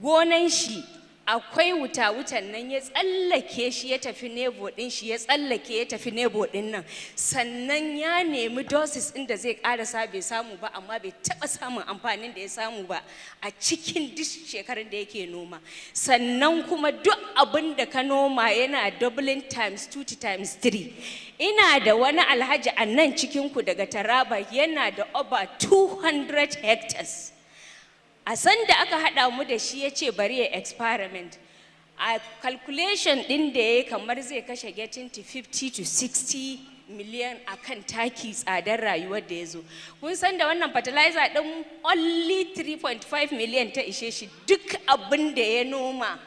gonan shi akwai wutan nan ya tsallake shi ya tafi nebo ɗin shi, ya tsallake ya tafi nebo ɗin nan, sannan ya nemi doses ɗin da zai ƙarasa bai samu ba, amma bai taɓa samun amfanin da ya samu ba a cikin duk shekarun da yake noma. Sannan kuma duk abin da ka noma yana doubling times 2 to times 3. Ina da wani alhaji a nan cikinku daga Taraba yana da over 200 hectares. A san da aka haɗa mu da shi ya ce bari ya experiment. A calculation ɗin da ya kamar zai kashe getting to 50 to 60 million a kan taki tsadar rayuwar da ya zo. Kun san da wannan fertilizer ɗin only 3.5 million ta ishe shi duk abin da ya noma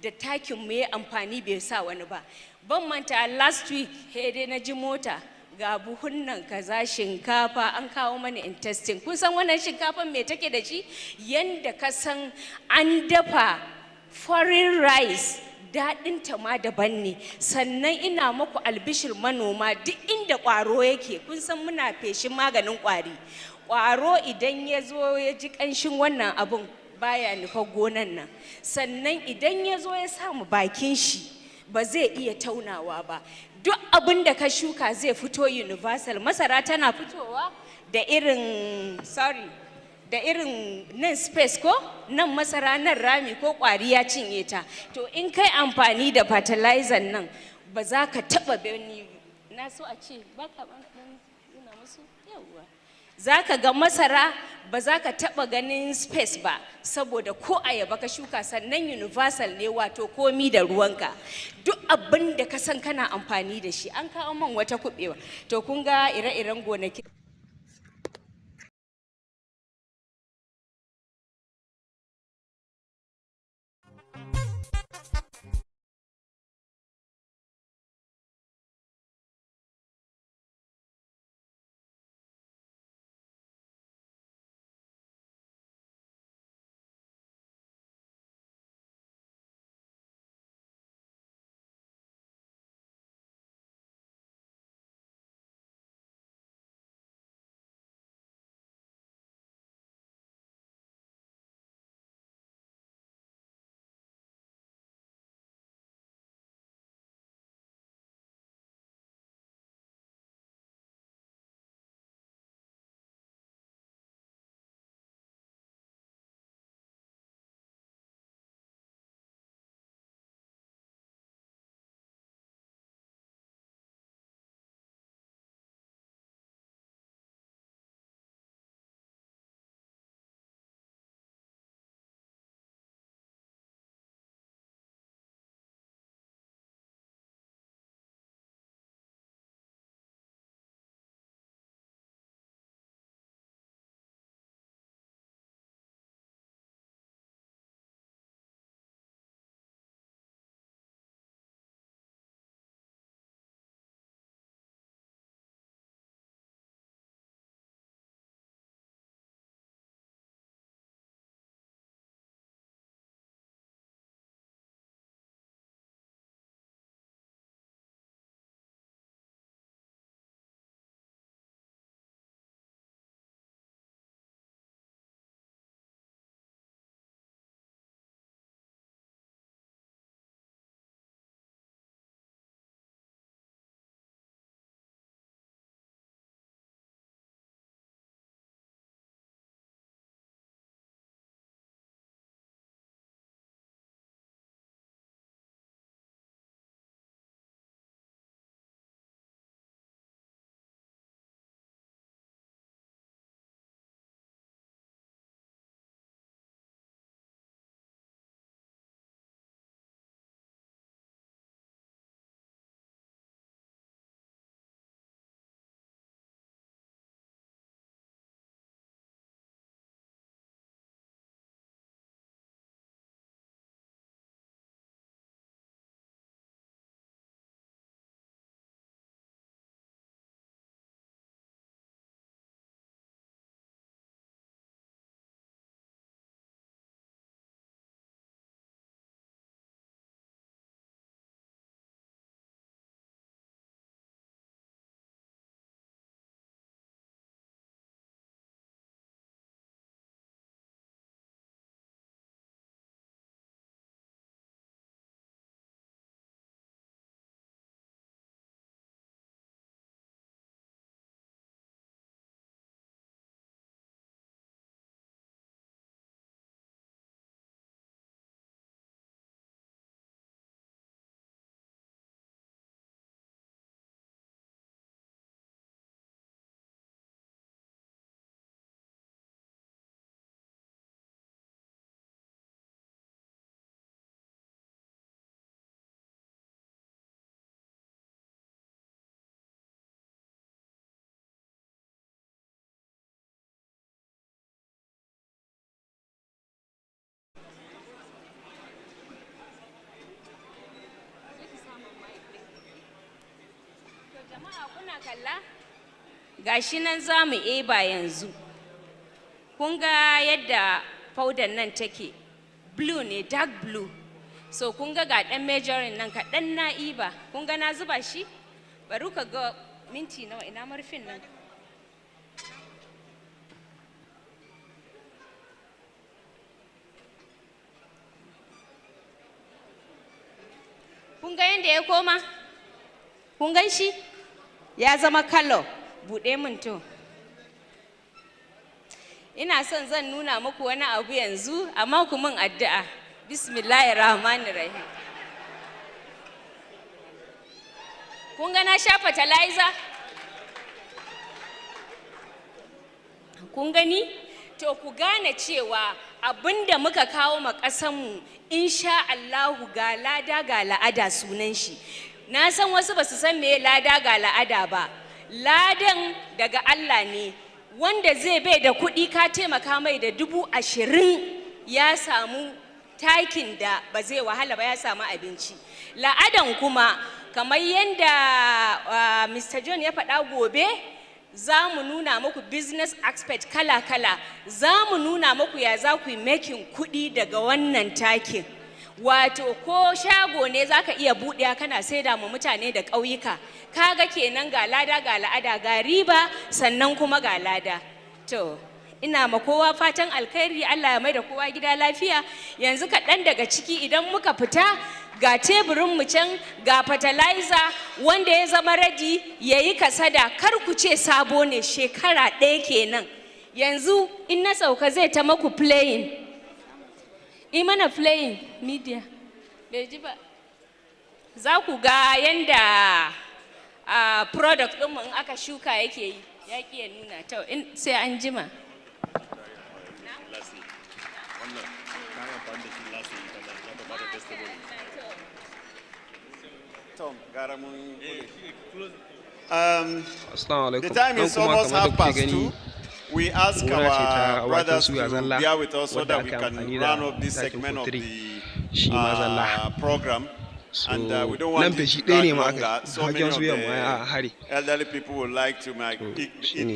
da takin mu ya amfani bai sa wani ba. Ban manta last week dai na ji mota ga buhunnan kaza shinkafa an kawo mana in testing. Kun san wannan shinkafan me take da shi? Yanda ka san an dafa foreign rice, daɗinta ma daban ne. Sannan ina muku albishir manoma duk inda ƙwaro yake, kun san muna feshin maganin ƙwari. Ƙwaro idan ya zo ya ji ƙanshin wannan abun baya nufa gonan nan. Sannan idan ya zo ya samu bakin shi ba zai iya taunawa ba. Duk abin da ka shuka zai fito universal. Masara tana fitowa da irin da irin nan space ko nan masara nan rami ko ƙwari ya cinye ta. To in kai amfani da fertilizer nan ba za ka taɓa gani, na so a ce ba ka nuna musu yawwa. Za ka ga masara ba za ka taɓa ganin space ba, saboda ko ayaba ka shuka sannan universal ne, wato komi da ruwanka. Duk abin da ka san kana amfani da shi. An kawo man wata kuɓewa. To kun ga ire-iren gonaki. Jama'a kuna kalla? Gashi nan za mu eba yanzu. Kun ga yadda powder nan take blue ne, dark blue. So kun ga ɗan majorin nan kaɗan na iba. Kun ga na zuba shi? Bari ka ga minti nawa ina marfin nan. Kun ga yadda ya koma? Kun gan shi? Ya zama kalo. Buɗe min to. Ina son zan nuna muku wani abu yanzu, amma ku min addu'a. Bismillahirrahmanirrahim. Kun ga na sha fertilizer? Kun gani? To ku gane cewa abinda muka kawo ma ƙasanmu, insha Allahu ga lada ga la'ada sunan shi. Na san wasu ba su san me lada ga la'ada ba. Ladan daga Allah ne. Wanda zai bai da kuɗi ka taimaka mai da 20,000 ya samu takin da ba zai wahala ba, ya samu abinci. La'adan kuma kamar yadda Mr. John ya faɗa, gobe za mu nuna muku business aspect kala-kala, za mu nuna muku ya za ku yi making kuɗi daga wannan takin. Wato ko shago ne za ka iya buɗewa kana saida mu mutane da ƙauyuka, kaga kenan ga lada ga la'ada, ga riba sannan kuma ga lada. To ina ma kowa fatan alkhairi, Allah ya mai da kowa gida lafiya. Yanzu kaɗan daga ciki idan muka fita, ga teburin mu can, ga fertilizer wanda ya zama ready yayi kasada, kar ku ce sabo ne, shekara ɗaya kenan. Yanzu in na sauka zai ta maku playing. Imana playing media. Bai ji ba. Za ku ga yanda product ɗinmu in aka shuka yake yi, ya ƙi ya nuna. To sai an jima. The time is almost 2:30. We ask our brothers to bear with us so that we can run up this segment of the program. And we don't want it to drag longer. So many of the elderly people would like to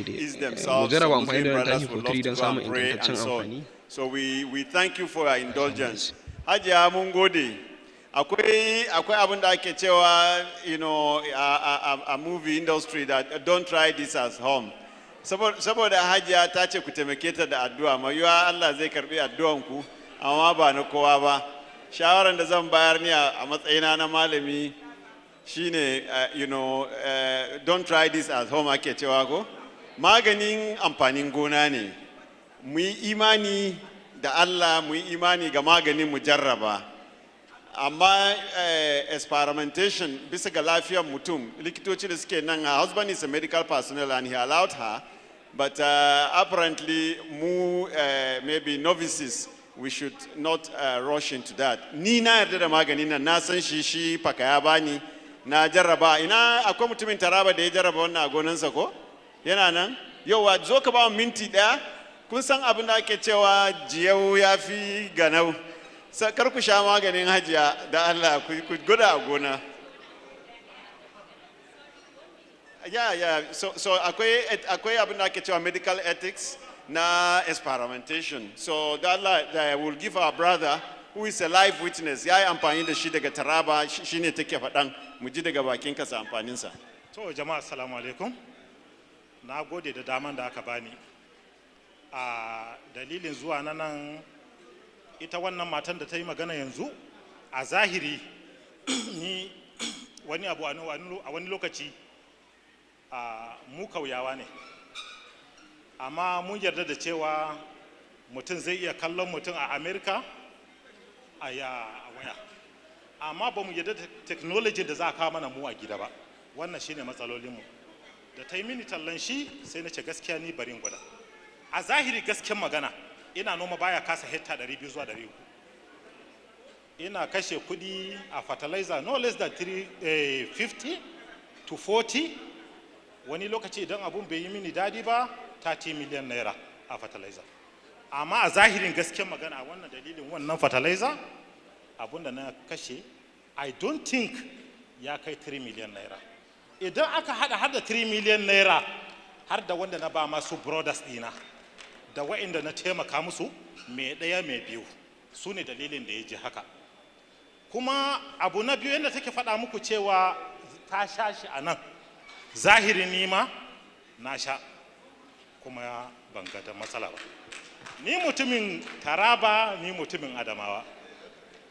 ease themselves. So Muslim brothers would love to go and pray and so on. So we thank you for your indulgence. Hajiya mun gode. Akwai abin da ake cewa, you know, a movie industry that don't try this at home. Saboda Hajiya ta ce ku taimake ta da addu'a, mai yiwa Allah zai karbi addu'anku, amma ba na kowa ba. Shawaran da zan bayar ni a matsayina na malami shine, you know, don't try this at home ake cewa ko. Maganin amfanin gona ne. Mu yi imani da Allah, mu yi imani ga maganin mu jarraba. Amma experimentation bisa ga lafiyar mutum, likitoci da suke nan, her husband is a medical personnel and he allowed her, but apparently maybe novices, we should not rush into that. Ni na yarda da maganin nan, na san shi Paka ya bani, na jarraba. Ina akwai mutumin Taraba da ya jarraba wannan a gonansa ko? Yana nan? Yauwa zo ka ba minti ɗaya, kun san abin da ake cewa jiyau ya fi ganau. Kar ku sha maganin Hajiya da Allah ku gwada a gona. So akwai abin da ake cewa medical ethics na experimentation. So that will give our brother who is a live witness, ya yi amfani da shi daga Taraba, shi ne take faɗan, mu ji daga bakin kasa amfaninsa. To jama'a assalamu alaikum. Na gode da daman da aka bani. A dalilin zuwa nan ita wannan matan da ta yi magana yanzu, a zahiri ni wani abu a wani lokaci mu kauyawa ne, amma mun yarda da cewa mutum zai iya kallon mutum a Amerika a waya, amma ba mu yarda da technology da za a kawo mana mu a gida ba. Wannan shine matsalolinmu. Da ta yi mini tallan shi sai na ce gaskiya ni bari in gwada. A zahiri gaskiyar magana, ina noma baya kasa hekta 200 zuwa 300. Ina kashe kudi a fertilizer no less than 50 to 40. Wani lokaci idan abun bai yi mini dadi ba, 30 million naira a fertilizer. Amma a zahirin gaskiyar magana, wannan dalilin wannan fertilizer abun da na kashe, I don't think ya kai 3 million naira. idan aka hada har da 3 million naira har da wanda na ba masu brothers dina da wa'inda na taimaka musu mai ɗaya mai biyu su ne dalilin da ya ji haka. Kuma abu na biyu yadda take faɗa muku cewa ta sha shi a nan zahiri nima na sha kuma ban ga da matsala ba. Ni mutumin Taraba, ni mutumin Adamawa,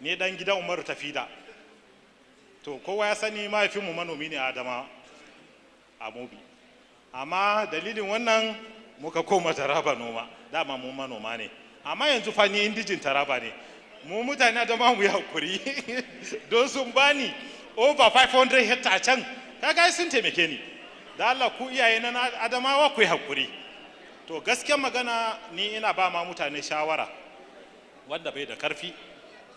ni dan gidan Umaru Tafida. To kowa ya sani mahaifinmu manomi ne a Adamawa a Mobi. Amma dalilin wannan muka koma Taraba noma, dama mu manoma ne. Amma yanzu fa ni indijin Taraba ne. Mu mutane Adamawa mu yi hakuri don sun bani over 500 hectares can, kaga sun taimake ni. Da Allah ku iyaye na Adamawa ku yi hakuri. To gaskiyar magana ni ina ba ma mutane shawara wanda bai da karfi,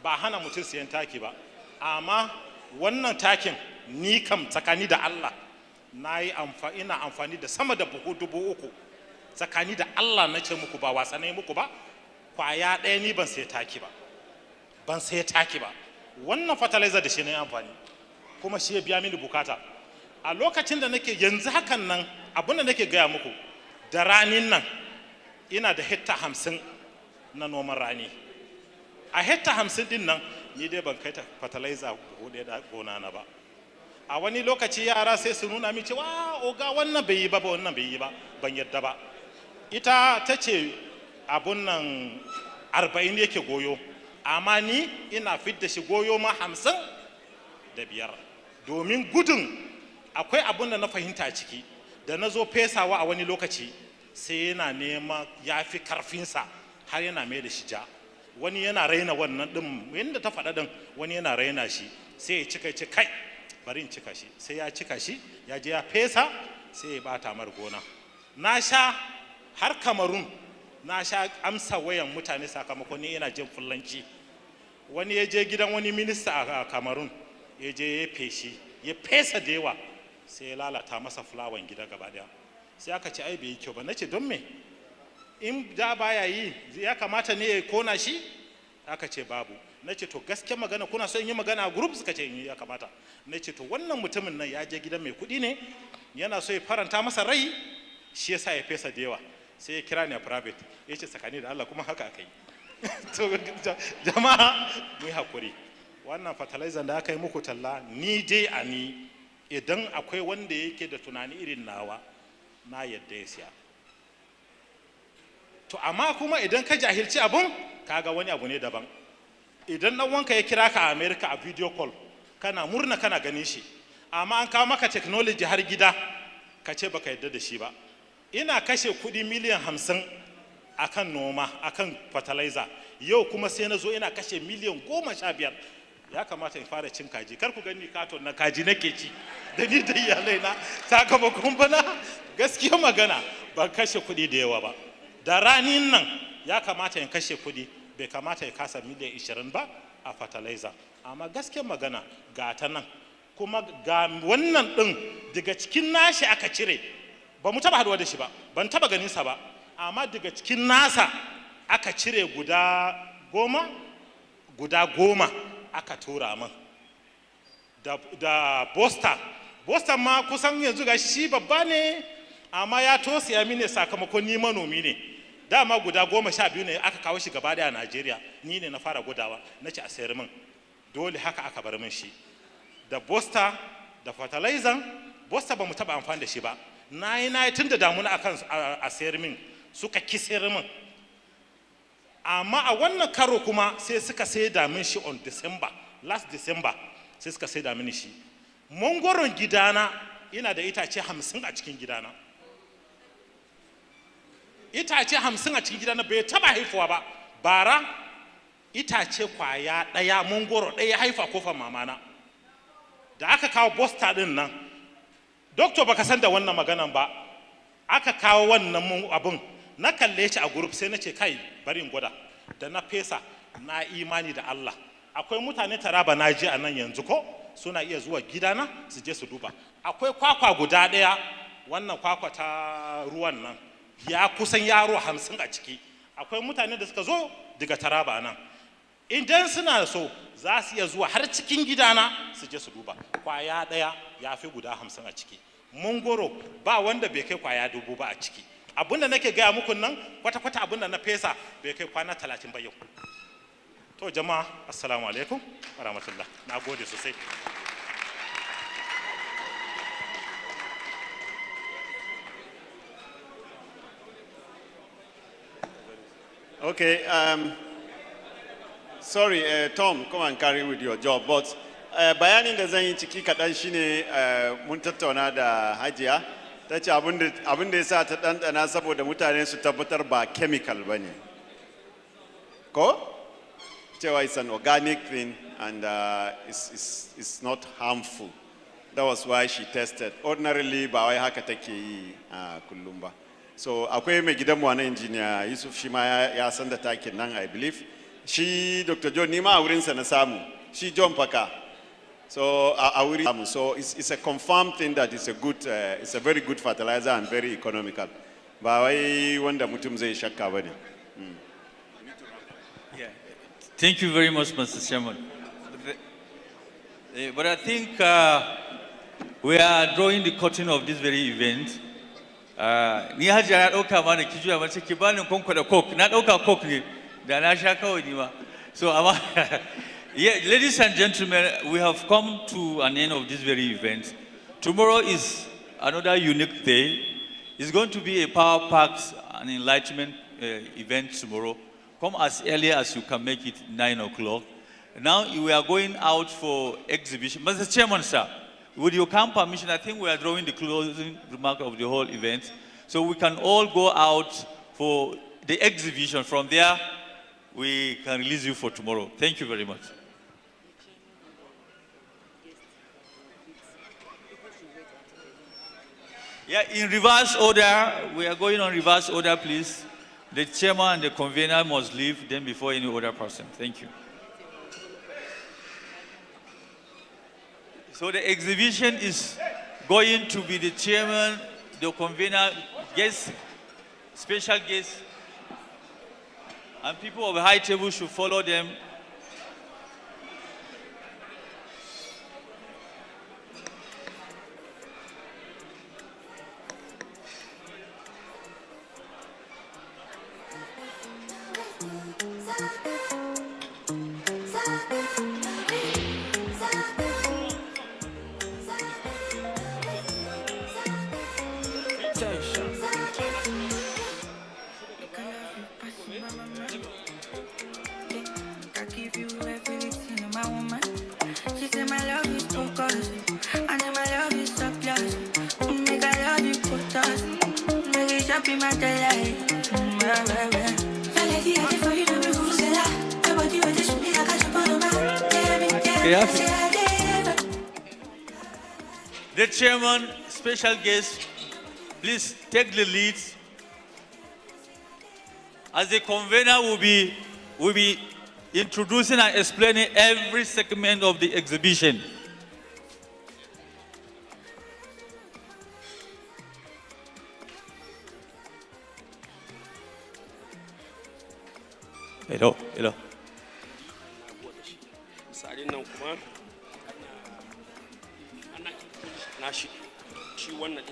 ba hana mutum siyan taki ba, amma wannan takin ni kam tsakani da Allah ina amfani da sama da buhu 3,000 tsakani da Allah na ce muku ba wasa ne muku ba, kwaya ɗaya ni ban sai taki ba, wannan fertilizer da shi ne amfani kuma shi ya biya mini bukata a lokacin da nake yanzu hakan nan. Abin da nake gaya muku da ranin nan ina da hekta 50 na noman rani. A hekta 50 din nan ni dai ban kai ta fertilizer buɗe da gona na ba. A wani lokaci yara sai su nuna min cewa oga wannan bai yi ba wannan bai yi ba, ban yadda ba. Ita ta ce abun nan 40 yake goyo, amma ni ina fidda shi goyo ma 55 domin gudun akwai abun da na fahimta ciki da na zo fesawa a wani lokaci sai yana nema ya fi karfinsa har yana mai da shi ja. Wani yana raina wannan ɗin yadda ta faɗa ɗin, wani yana raina shi sai ya cika ce kai bari in cika shi, sai ya cika shi ya je ya fesa sai ya bata mar gona. Na sha har Kamarun na sha amsa wayan mutane sakamakon ni ina jin Fulanci. Wani ya je gidan wani minista a Kamarun ya je ya feshi ya fesa da yawa sai ya lalata masa fulawan gida gaba daya. Sai aka ce ai bai yi kyau ba. Nace don me? In da baya yi ya kamata ne ya kona shi? Aka ce babu. Nace to gaskiya magana kuna so in yi magana a group? Suka ce ya kamata. Nace to wannan mutumin nan ya je gidan mai kuɗi ne yana so ya faranta masa rai shi yasa ya fesa da yawa. Sai ya kira ni a private ya ce tsakani da Allah kuma haka aka yi. To jama'a mu yi hakuri. Wannan fertilizer da aka yi muku talla ni dai a ni idan akwai wanda yake da tunani irin nawa na yadda ya siya. To amma kuma idan ka jahilci abun kaga wani abu ne daban. Idan dan wanka ya kira ka a America a video call kana murna kana ganin shi, amma an kawo maka technology har gida ka ce baka yadda da shi ba. Ina kashe kuɗi miliyan 50 akan noma akan fertilizer, yau kuma sai na zo ina kashe miliyan 15. Ya kamata in fara cin kaji, kar ku gani katon na kaji nake ci da ni da iyalai na sakamakon bana gaskiya magana ban kashe kuɗi da yawa ba. Da ranin nan ya kamata in kashe kuɗi bai kamata ya kasa miliyan 20 ba a fertilizer, amma gaskiya magana ga ta nan kuma ga wannan ɗin daga cikin nashi aka cire, ba mu taba haduwa da shi ba, ban taba ganin sa ba, amma daga cikin nasa aka cire guda goma aka tura min da Bosta ma kusan yanzu ga shi babba ne amma ya tosiya mini sakamakon ni manomi ne. Dama guda 12 ne aka kawo shi gaba daya a Najeriya, ni ne na fara gudawa na ci a sayar min, dole haka aka bar min shi. Da Bosta da fertilizer, Bosta ba mu taba amfani da shi ba, na yi tun da damuna akan a sayar min suka ki sayar min. Amma a wannan karo kuma sai suka sai da min shi on last December sai suka sai da min shi. Mongoron gidana ina da itace 50 a cikin gidana. Itace 50 a cikin gidana bai taba haifuwa ba. Bara itace kwaya daya mongoro daya haifa kofar mamana. Da aka kawo Bosta din nan, doctor baka san da wannan maganan ba, aka kawo wannan abun na kalle shi a group sai na ce kai bari in gwada. Da na fesa na imani da Allah. Akwai mutane Taraba na ji a nan yanzu ko suna iya zuwa gidana su je su duba. Akwai kwakwa guda daya, wannan kwakwa ta ruwan nan ya kusan yaro 50 a ciki. Akwai mutane da suka zo daga Taraba nan. idan suna so za su iya zuwa har cikin gidana su je su duba. Kwaya ɗaya ya fi guda 50 a ciki. Mangoro ba wanda bai kai kwaya 1000 ba a ciki. Abinda nake gaya muku nan kwata-kwata abinda na fesa bai kai kwana 30 ba yau. To jama'a assalamu alaikum wa rahmatullah. Na gode sosai. Okay, sorry, Tom, come and carry with your job. But bayanin da zan yi ciki kaɗan shine mun tattauna da Hajiya. Ta ce abin da ya sa ta ɗanɗana saboda mutane su tabbatar ba chemical ba ne. Ko? Cewa it's an organic thing and it's not harmful. That was why she tested. Ordinarily, ba wai haka take yi kullum ba. So akwai mai gidanmu wani engineer Yusuf shi ma ya san da takin nan, I believe. Shi Dr. John ni ma a wurinsa na samu. Shi John Paka. So a wurin samu. So it's a confirmed thing that it's a very good fertilizer and very economical. Ba wai wanda mutum zai shakka ba ne. Yeah. Thank you very much, Mr. Chairman. But I think we are drawing the curtain of this very event. Ni Hajiya na ɗauka ma da kijuya mace ki bani kwanko da coke, na ɗauka coke ne da na sha kawai ni ma. So yeah, ladies and gentlemen, we have come to an end of this very event. Tomorrow is another unique day. It's going to be a power-packed and enlightenment event tomorrow. Come as early as you can make it 9 o'clock. Now we are going out for exhibition. Mr. Chairman, sir, with your kind permission, I think we are drawing the closing remark of the whole event. So we can all go out for the exhibition. From there, we can release you for tomorrow. Thank you very much. Yeah, in reverse order, we are going on reverse order, please. The chairman and the convener must leave, then before any other person. Thank you. So the exhibition is going to be the chairman, the convener, guests, special guests, and people of the high table should follow them. The chairman, special guest, please take the lead. As the convener will be introducing and explaining every segment of the exhibition. Hello, hello. Shi wannan